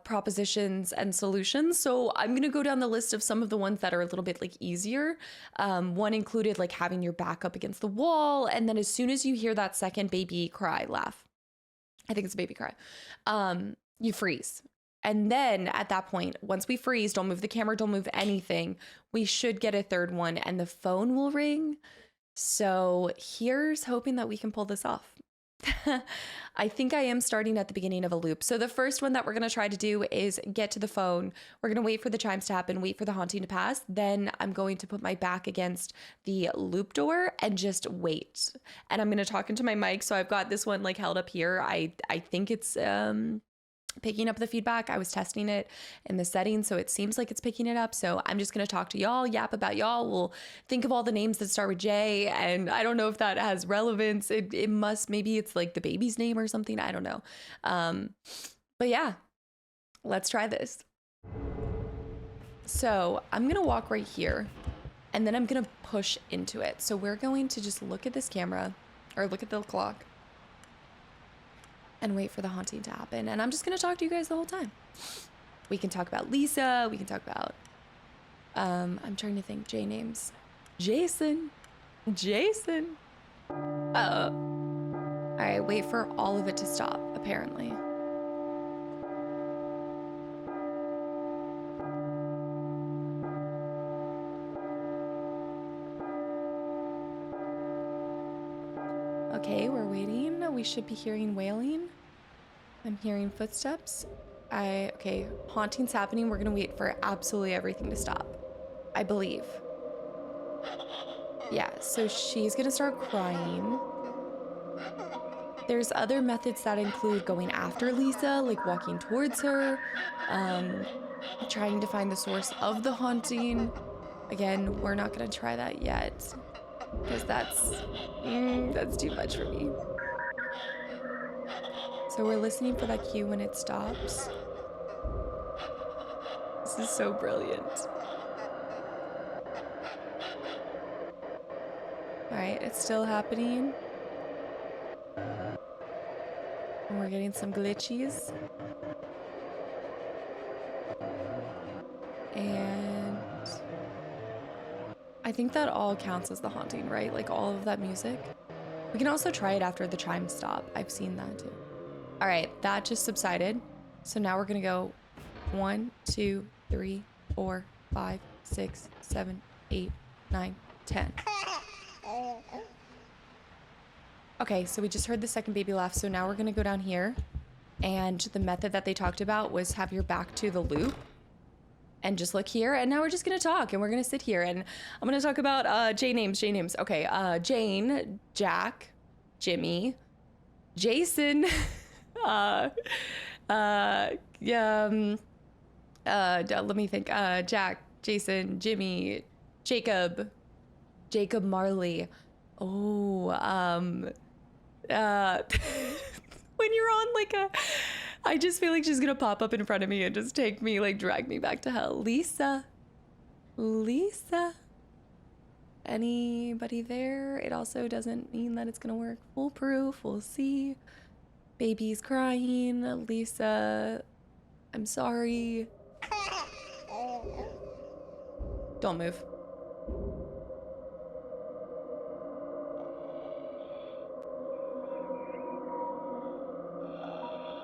A: propositions and solutions. So I'm going to go down the list of some of the ones that are a little bit like easier. One included like having your back up against the wall. And then as soon as you hear that second baby cry laugh, I think it's a baby cry, you freeze. And then at that point, once we freeze, don't move the camera, don't move anything, we should get a third one and the phone will ring. So here's hoping that we can pull this off. I think I am starting at the beginning of a loop. So the first one that we're going to try to do is get to the phone. We're going to wait for the chimes to happen, wait for the haunting to pass. Then I'm going to put my back against the loop door and just wait. And I'm going to talk into my mic. So I've got this one like held up here. I think it's picking up the feedback. I was testing it in the settings, so it seems like it's picking it up. So I'm just going to talk to y'all, yap about y'all. We'll think of all the names that start with J, and I don't know if that has relevance. It must, maybe it's like the baby's name or something. I don't know. But yeah, let's try this. So I'm going to walk right here, and then I'm going to push into it. So we're going to just look at this camera, or look at the clock, and wait for the haunting to happen. And I'm just going to talk to you guys the whole time. We can talk about Lisa. We can talk about, I'm trying to think J names. Jason. All right, wait for all of it to stop, apparently. Okay, we're waiting. We should be hearing wailing. I'm hearing footsteps. Okay, haunting's happening. We're gonna wait for absolutely everything to stop, I believe. Yeah, so she's gonna start crying. There's other methods that include going after Lisa, like walking towards her, trying to find the source of the haunting. Again, we're not gonna try that yet, because that's too much for me. So we're listening for that cue when it stops. This is so brilliant. All right, it's still happening. And we're getting some glitchies. And I think that all counts as the haunting, right? Like all of that music. We can also try it after the chimes stop. I've seen that too. All right, that just subsided. So now we're gonna go 1, 2, 3, 4, 5, 6, 7, 8, 9, 10. Okay, so we just heard the second baby laugh. So now we're gonna go down here. And the method that they talked about was have your back to the loop and just look here. And now we're just gonna talk, and we're gonna sit here, and I'm gonna talk about J names. Okay, Jane, Jack, Jimmy, Jason, let me think. Jack, Jason, Jimmy, Jacob Marley. Oh, when you're on like I just feel like she's gonna pop up in front of me and just take me, like drag me back to hell. Lisa. Anybody there? It also doesn't mean that it's gonna work foolproof. We'll see. Baby's crying. Lisa, I'm sorry. Don't move.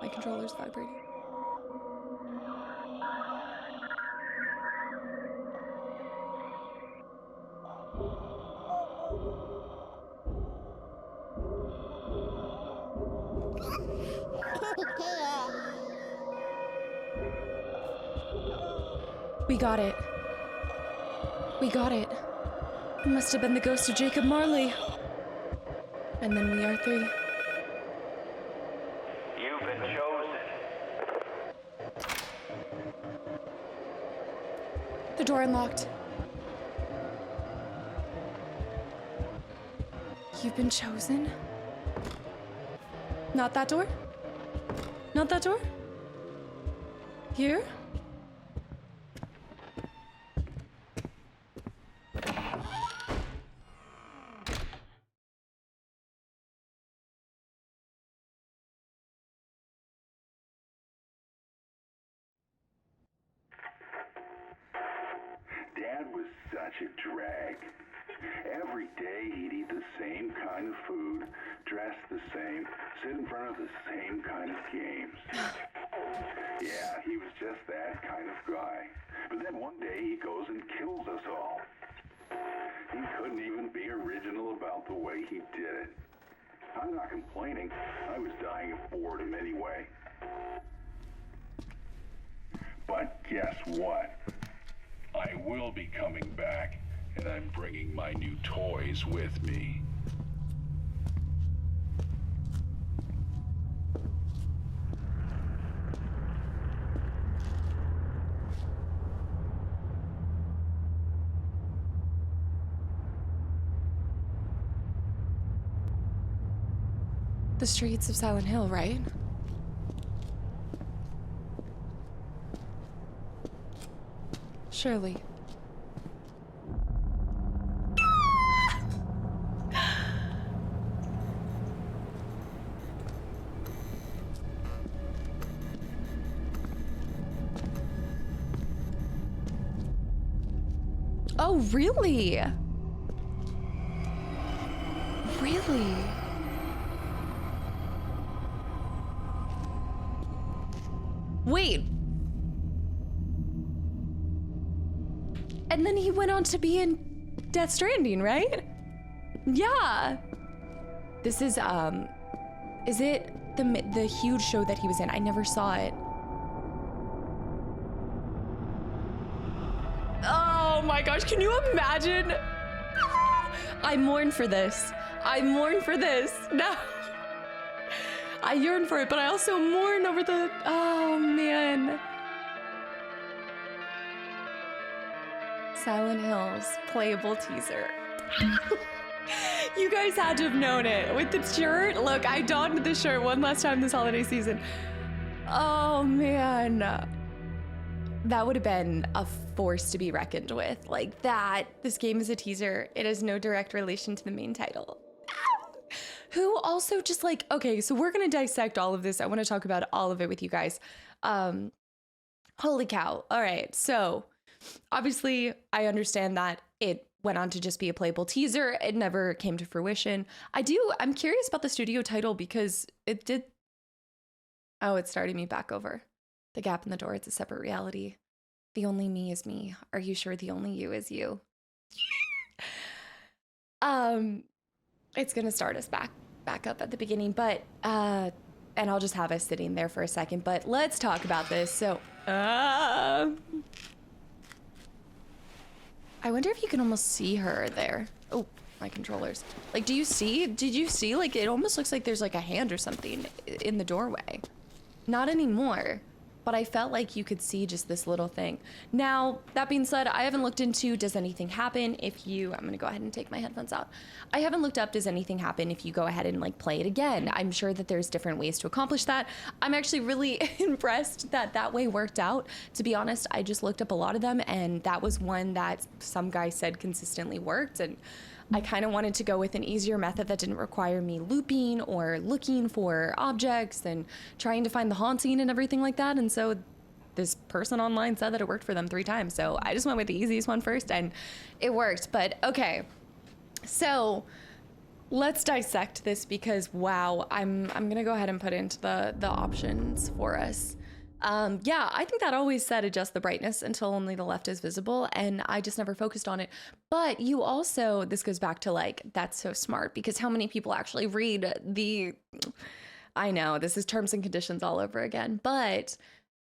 A: My controller's vibrating. We got it. It must have been the ghost of Jacob Marley. And then we are three.
B: You've been chosen.
A: The door unlocked. You've been chosen? Not that door? Not that door? Here?
E: Dad was such a drag. Every day he'd eat the same kind of food, dress the same, sit in front of the same kind of games. Yeah, he was just that kind of guy. But then one day he goes and kills us all. He couldn't even be original about the way he did it. I'm not complaining. I was dying of boredom anyway. But guess what? I will be coming back, and I'm bringing my new toys with me.
A: The streets of Silent Hill, right? Surely. Oh, really? Really? Wait. And then he went on to be in Death Stranding, right? Yeah. This is it the huge show that he was in? I never saw it. Oh my gosh, can you imagine? I mourn for this. I mourn for this. No. I yearn for it, but I also mourn over the, oh man. Silent Hills playable teaser. You guys had to have known it. With the shirt, look, I donned this shirt one last time this holiday season. Oh man. That would have been a force to be reckoned with. Like that, this game is a teaser. It has no direct relation to the main title. Who also just like, okay, so we're gonna dissect all of this. I wanna talk about all of it with you guys. Holy cow. All right, so obviously I understand that it went on to just be a playable teaser. It never came to fruition. I'm curious about the studio title because it did, oh, it's starting me back over. The gap in the door, it's a separate reality. The only me is me. Are you sure the only you is you? It's gonna start us back up at the beginning, but and I'll just have us sitting there for a second, but let's talk about this. So I wonder if you can almost see her there. Oh, my controllers. Like, did you see, like, it almost looks like there's like a hand or something in the doorway. Not anymore, but I felt like you could see just this little thing. Now, that being said, I haven't looked into does anything happen if you, I'm gonna go ahead and take my headphones out. I haven't looked up does anything happen if you go ahead and like play it again. I'm sure that there's different ways to accomplish that. I'm actually really impressed that that way worked out. To be honest, I just looked up a lot of them and that was one that some guy said consistently worked, and I kind of wanted to go with an easier method that didn't require me looping or looking for objects and trying to find the haunting and everything like that. And so this person online said that it worked for them 3 times. So I just went with the easiest one first and it worked. But okay, so let's dissect this because wow, I'm gonna go ahead and put into the options for us. Yeah, I think that always said adjust the brightness until only the left is visible, and I just never focused on it. But you also, this goes back to like, that's so smart, because how many people actually read the, I know, this is terms and conditions all over again, but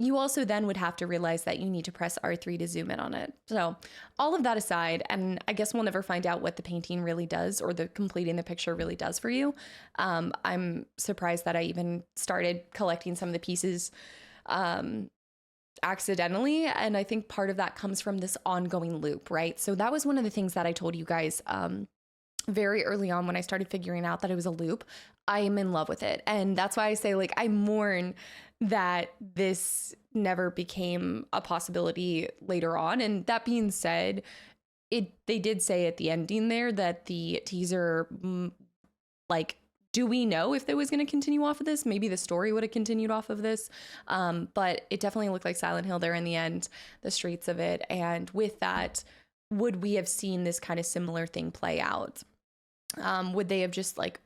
A: you also then would have to realize that you need to press R3 to zoom in on it. So all of that aside, and I guess we'll never find out what the painting really does or the completing the picture really does for you. I'm surprised that I even started collecting some of the pieces accidentally. And I think part of that comes from this ongoing loop, right? So that was one of the things that I told you guys very early on when I started figuring out that it was a loop. I am in love with it. And that's why I say, like, I mourn that this never became a possibility later on. And that being said, they did say at the ending there that the teaser, like, do we know if they was going to continue off of this? Maybe the story would have continued off of this. But it definitely looked like Silent Hill there in the end, the streets of it. And with that, would we have seen this kind of similar thing play out? Would they have just, like,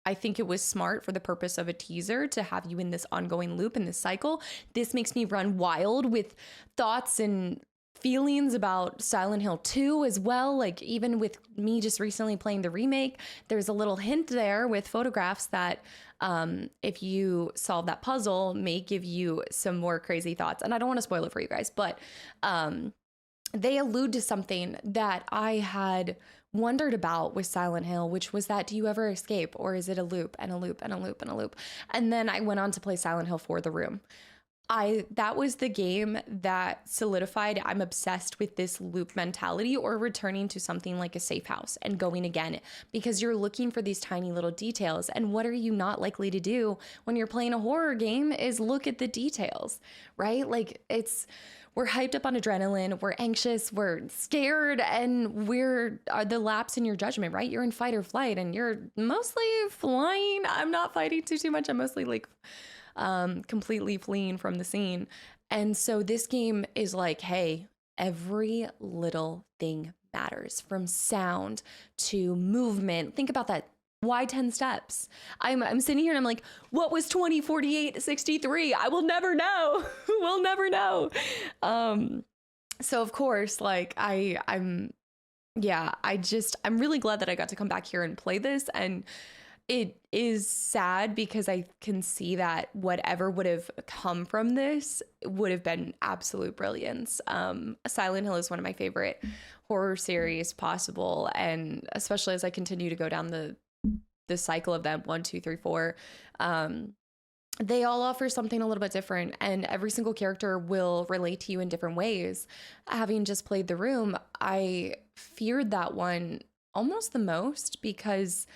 A: I think it was smart for the purpose of a teaser to have you in this ongoing loop, in this cycle. This makes me run wild with thoughts and feelings about Silent Hill 2 as well. Like, even with me just recently playing the remake, there's a little hint there with photographs that if you solve that puzzle may give you some more crazy thoughts. And I don't want to spoil it for you guys, but they allude to something that I had wondered about with Silent Hill, which was that, do you ever escape, or is it a loop and a loop and a loop and a loop? And then I went on to play Silent Hill 4: The Room. That was the game that solidified I'm obsessed with this loop mentality, or returning to something like a safe house and going again, because you're looking for these tiny little details. And what are you not likely to do when you're playing a horror game is look at the details, right? Like, we're hyped up on adrenaline, we're anxious, we're scared, and we're the lapse in your judgment, right? You're in fight or flight, and you're mostly flying. I'm not fighting too much. I'm mostly like completely fleeing from the scene. And so this game is like, hey, every little thing matters, from sound to movement. Think about that. Why 10 steps? I'm sitting here and I'm like, what was 20, 48, 63? I will never know. We'll never know. So of course, like I'm really glad that I got to come back here and play this. And it is sad because I can see that whatever would have come from this would have been absolute brilliance. Silent Hill is one of my favorite horror series possible. And especially as I continue to go down the cycle of them, 1, 2, 3, 4, they all offer something a little bit different, and every single character will relate to you in different ways. Having just played The Room, I feared that one almost the most, because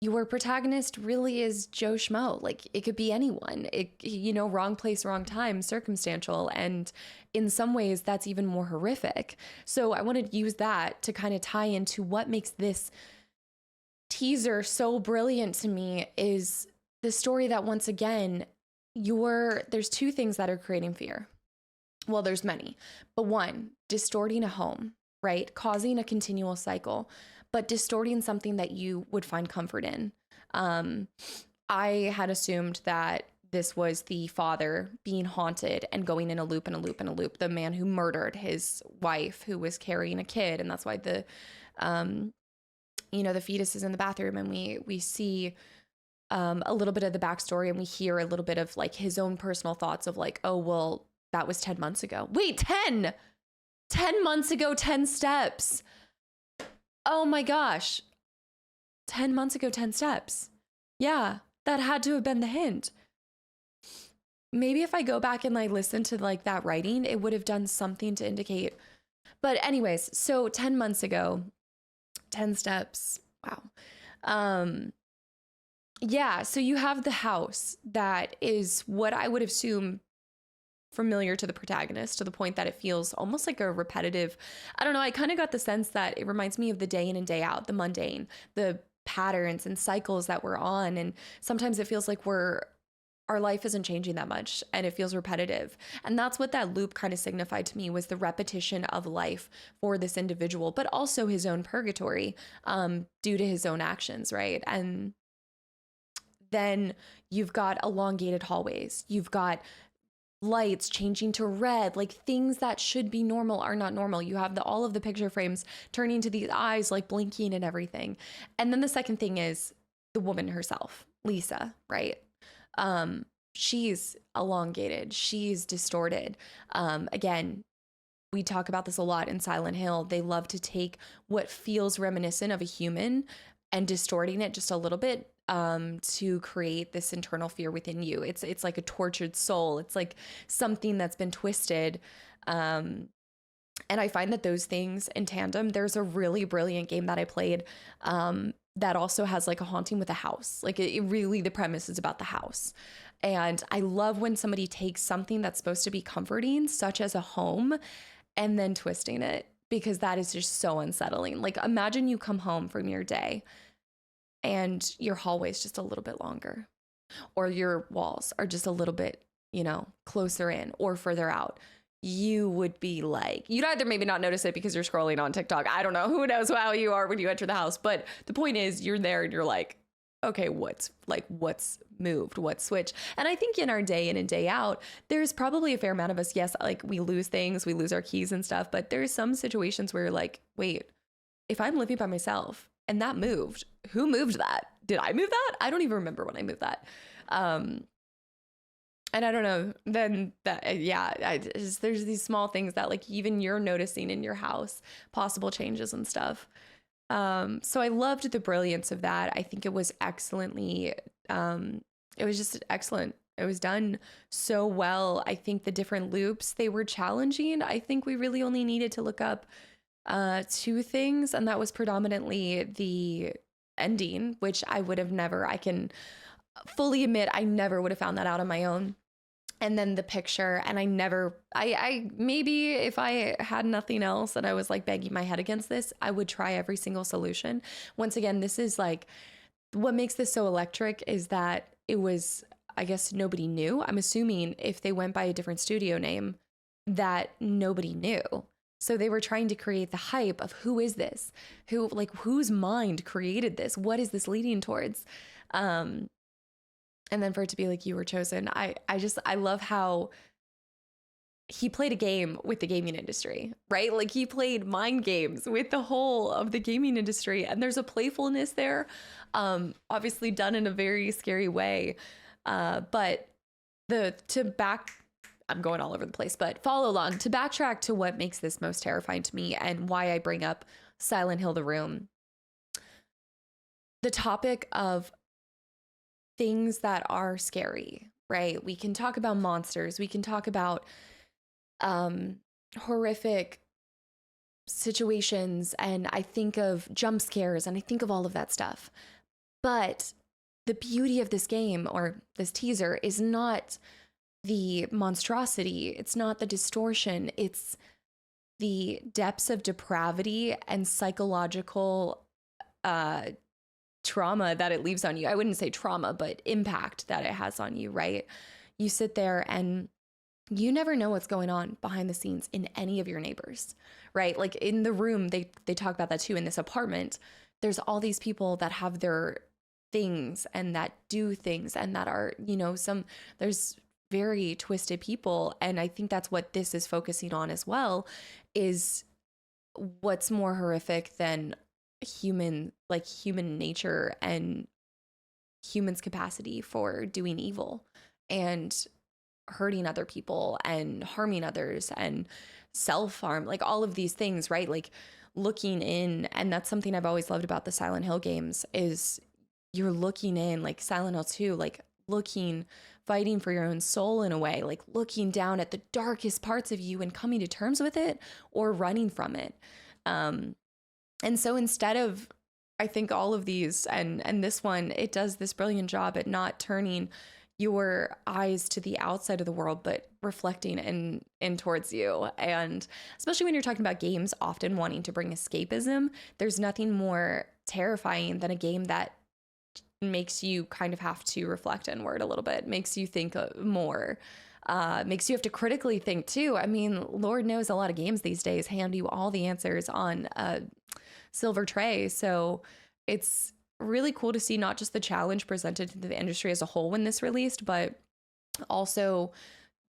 A: your protagonist really is Joe Schmo. Like, it could be anyone. Wrong place, wrong time, circumstantial. And in some ways, that's even more horrific. So I wanted to use that to kind of tie into what makes this teaser so brilliant to me, is the story that, once again, there's two things that are creating fear. Well, there's many, but one, distorting a home, right? Causing a continual cycle, but distorting something that you would find comfort in. I had assumed that this was the father being haunted and going in a loop and a loop and a loop, the man who murdered his wife, who was carrying a kid. And that's why the fetus is in the bathroom, and we see a little bit of the backstory, and we hear a little bit of like his own personal thoughts of like, oh, well, that was 10 months ago. Wait, 10 months ago, 10 steps. Oh my gosh. 10 months ago, 10 steps. Yeah, that had to have been the hint. Maybe if I go back and I listen to like that writing, it would have done something to indicate. But anyways, so 10 months ago, 10 steps. Wow. Yeah, so you have the house that is what I would assume familiar to the protagonist, to the point that it feels almost like a repetitive. I don't know, I kind of got the sense that it reminds me of the day in and day out, the mundane, the patterns and cycles that we're on. And sometimes it feels like our life isn't changing that much, and it feels repetitive. And that's what that loop kind of signified to me, was the repetition of life for this individual, but also his own purgatory due to his own actions, right? And then you've got elongated hallways. You've got lights changing to red, like things that should be normal are not normal. You have all of the picture frames turning to these eyes, like blinking and everything. And then the second thing is the woman herself, Lisa, right? she's elongated, she's distorted. Again, we talk about this a lot in Silent Hill. They love to take what feels reminiscent of a human and distorting it just a little bit to create this internal fear within you. It's like a tortured soul. It's like something that's been twisted. And I find that those things in tandem, there's a really brilliant game that I played that also has like a haunting with a house. Like it really, the premise is about the house. And I love when somebody takes something that's supposed to be comforting, such as a home, and then twisting it, because that is just so unsettling. Like imagine you come home from your day and your hallway's just a little bit longer, or your walls are just a little bit, closer in or further out. You would be like, you'd either maybe not notice it because you're scrolling on TikTok. I don't know. Who knows how you are when you enter the house. But the point is you're there and you're like, okay, what's moved, what's switched? And I think in our day in and day out, there's probably a fair amount of us, yes, like we lose things, we lose our keys and stuff, but there's some situations where you're like, wait, if I'm living by myself and that moved, who moved that? Did I move that? I don't even remember when I moved that. And I don't know, then that, there's these small things that like even you're noticing in your house, possible changes and stuff. So I loved the brilliance of that. I think it was excellently, it was just excellent. It was done so well. I think the different loops, they were challenging. I think we really only needed to look up two things, and that was predominantly the ending, which I can fully admit I never would have found that out on my own. And then the picture, and I maybe if I had nothing else and I was like banging my head against this, I would try every single solution. Once again, this is like, what makes this so electric is that it was, I guess nobody knew. I'm assuming if they went by a different studio name that nobody knew. So they were trying to create the hype of who is this? Whose mind created this? What is this leading towards? And then for it to be like, you were chosen. I love how he played a game with the gaming industry, right? Like he played mind games with the whole of the gaming industry. And there's a playfulness there, obviously done in a very scary way. But I'm going all over the place, but follow along to backtrack to what makes this most terrifying to me and why I bring up Silent Hill, the Room. The topic of things that are scary, right? We can talk about monsters. We can talk about horrific situations. And I think of jump scares and I think of all of that stuff. But the beauty of this game or this teaser is not the monstrosity. It's not the distortion. It's the depths of depravity and psychological trauma that it leaves on you. I wouldn't say trauma, but impact that it has on you, right? You sit there and you never know what's going on behind the scenes in any of your neighbors, right? Like in the room, they talk about that too. In this apartment, there's all these people that have their things and that do things and that are, there's very twisted people. And I think that's what this is focusing on as well, is what's more horrific than human nature and humans' capacity for doing evil and hurting other people and harming others and self-harm, like all of these things, right? Like looking in, and that's something I've always loved about the Silent Hill games is you're looking in, like Silent Hill 2, like fighting for your own soul in a way, like looking down at the darkest parts of you and coming to terms with it or running from it. And so instead of, I think all of these and this one, it does this brilliant job at not turning your eyes to the outside of the world, but reflecting in towards you. And especially when you're talking about games often wanting to bring escapism, there's nothing more terrifying than a game that makes you kind of have to reflect inward a little bit, makes you think more, makes you have to critically think too. I mean, Lord knows a lot of games these days hand you all the answers on a silver tray. So it's really cool to see not just the challenge presented to the industry as a whole when this released, but also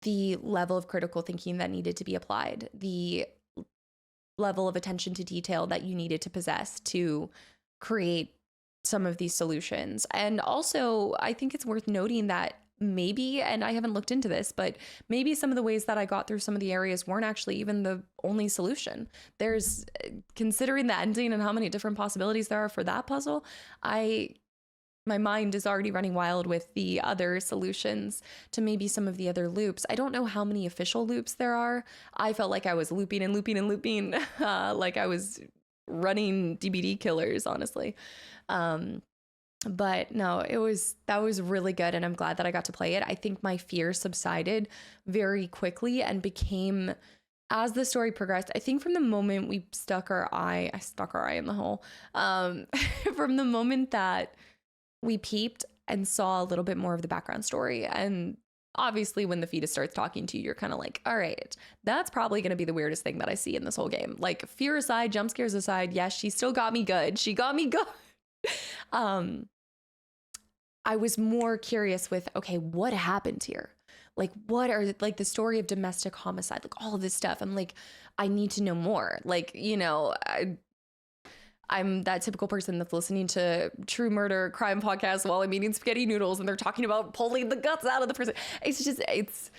A: the level of critical thinking that needed to be applied, the level of attention to detail that you needed to possess to create some of these solutions. And also, I think it's worth noting that maybe, and I haven't looked into this, but maybe some of the ways that I got through some of the areas weren't actually even the only solution. There's, considering the ending and how many different possibilities there are for that puzzle, my mind is already running wild with the other solutions to maybe some of the other loops. I don't know how many official loops there are. I felt like I was looping and looping and looping, like I was running DBD killers, honestly. But no, that was really good, and I'm glad that I got to play it. I think my fear subsided very quickly and became, as the story progressed, I think from the moment I stuck our eye in the hole, from the moment that we peeped and saw a little bit more of the background story. And obviously when the fetus starts talking to you, you're kind of like, all right, that's probably going to be the weirdest thing that I see in this whole game. Like, fear aside, jump scares aside, yes, she still got me good. She got me good. I was more curious with, okay, what happened here? Like, what are, like, the story of domestic homicide, like all of this stuff. I'm like, I need to know more. Like, you know, I'm that typical person that's listening to true murder crime podcasts while I'm eating spaghetti noodles and they're talking about pulling the guts out of the person. It's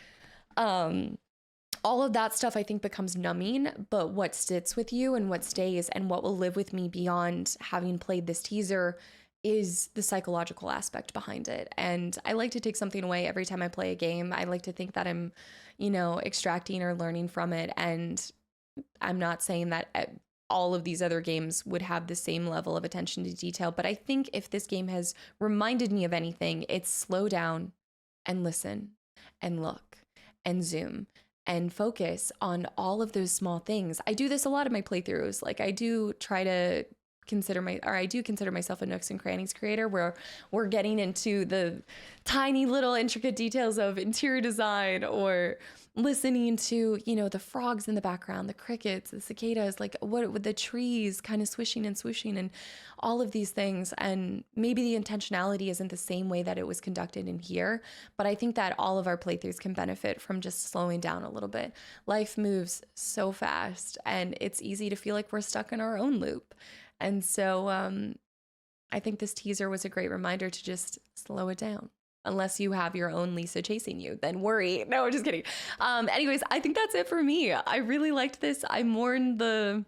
A: all of that stuff I think becomes numbing, but what sits with you and what stays and what will live with me beyond having played this teaser is the psychological aspect behind it. And I like to take something away every time I play a game. I like to think that I'm, you know, extracting or learning from it. And I'm not saying that all of these other games would have the same level of attention to detail. But I think if this game has reminded me of anything, it's slow down and listen and look and zoom and focus on all of those small things. I do this a lot in my playthroughs. Like, I do try to consider myself a nooks and crannies creator, where we're getting into the tiny little intricate details of interior design, or listening to, you know, the frogs in the background, the crickets, the cicadas, like what with the trees kind of swishing and swooshing and all of these things. And maybe the intentionality isn't the same way that it was conducted in here, but I think that all of our playthroughs can benefit from just slowing down a little bit. Life moves so fast and it's easy to feel like we're stuck in our own loop. And so I think this teaser was a great reminder to just slow it down. Unless you have your own Lisa chasing you, then worry. No, I'm just kidding. Anyways, I think that's it for me. I really liked this. I mourn the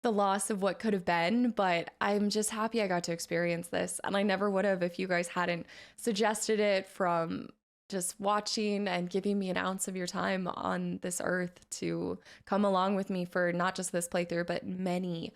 A: loss of what could have been, but I'm just happy I got to experience this. And I never would have if you guys hadn't suggested it, from just watching and giving me an ounce of your time on this earth to come along with me for not just this playthrough, but many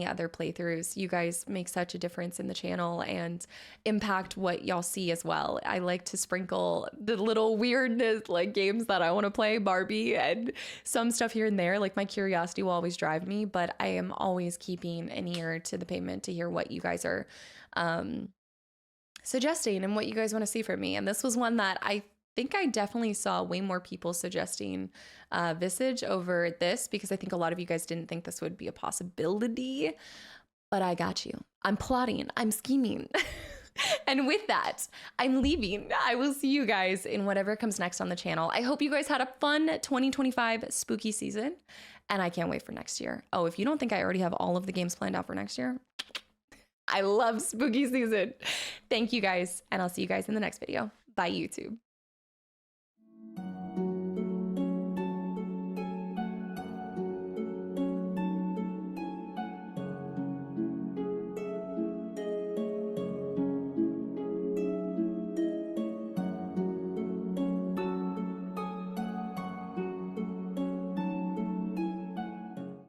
A: other playthroughs. You guys make such a difference in the channel and impact what y'all see as well. I like to sprinkle the little weirdness, like games that I want to play, Barbie, and some stuff here and there. Like, my curiosity will always drive me, but I am always keeping an ear to the pavement to hear what you guys are suggesting and what you guys want to see from me. And this was one that I think I definitely saw way more people suggesting Visage over this, because I think a lot of you guys didn't think this would be a possibility, but I got you. I'm plotting, I'm scheming. And with that, I'm leaving. I will see you guys in whatever comes next on the channel. I hope you guys had a fun 2025 spooky season, and I can't wait for next year. Oh, if you don't think I already have all of the games planned out for next year, I love spooky season. Thank you guys, and I'll see you guys in the next video. Bye, YouTube.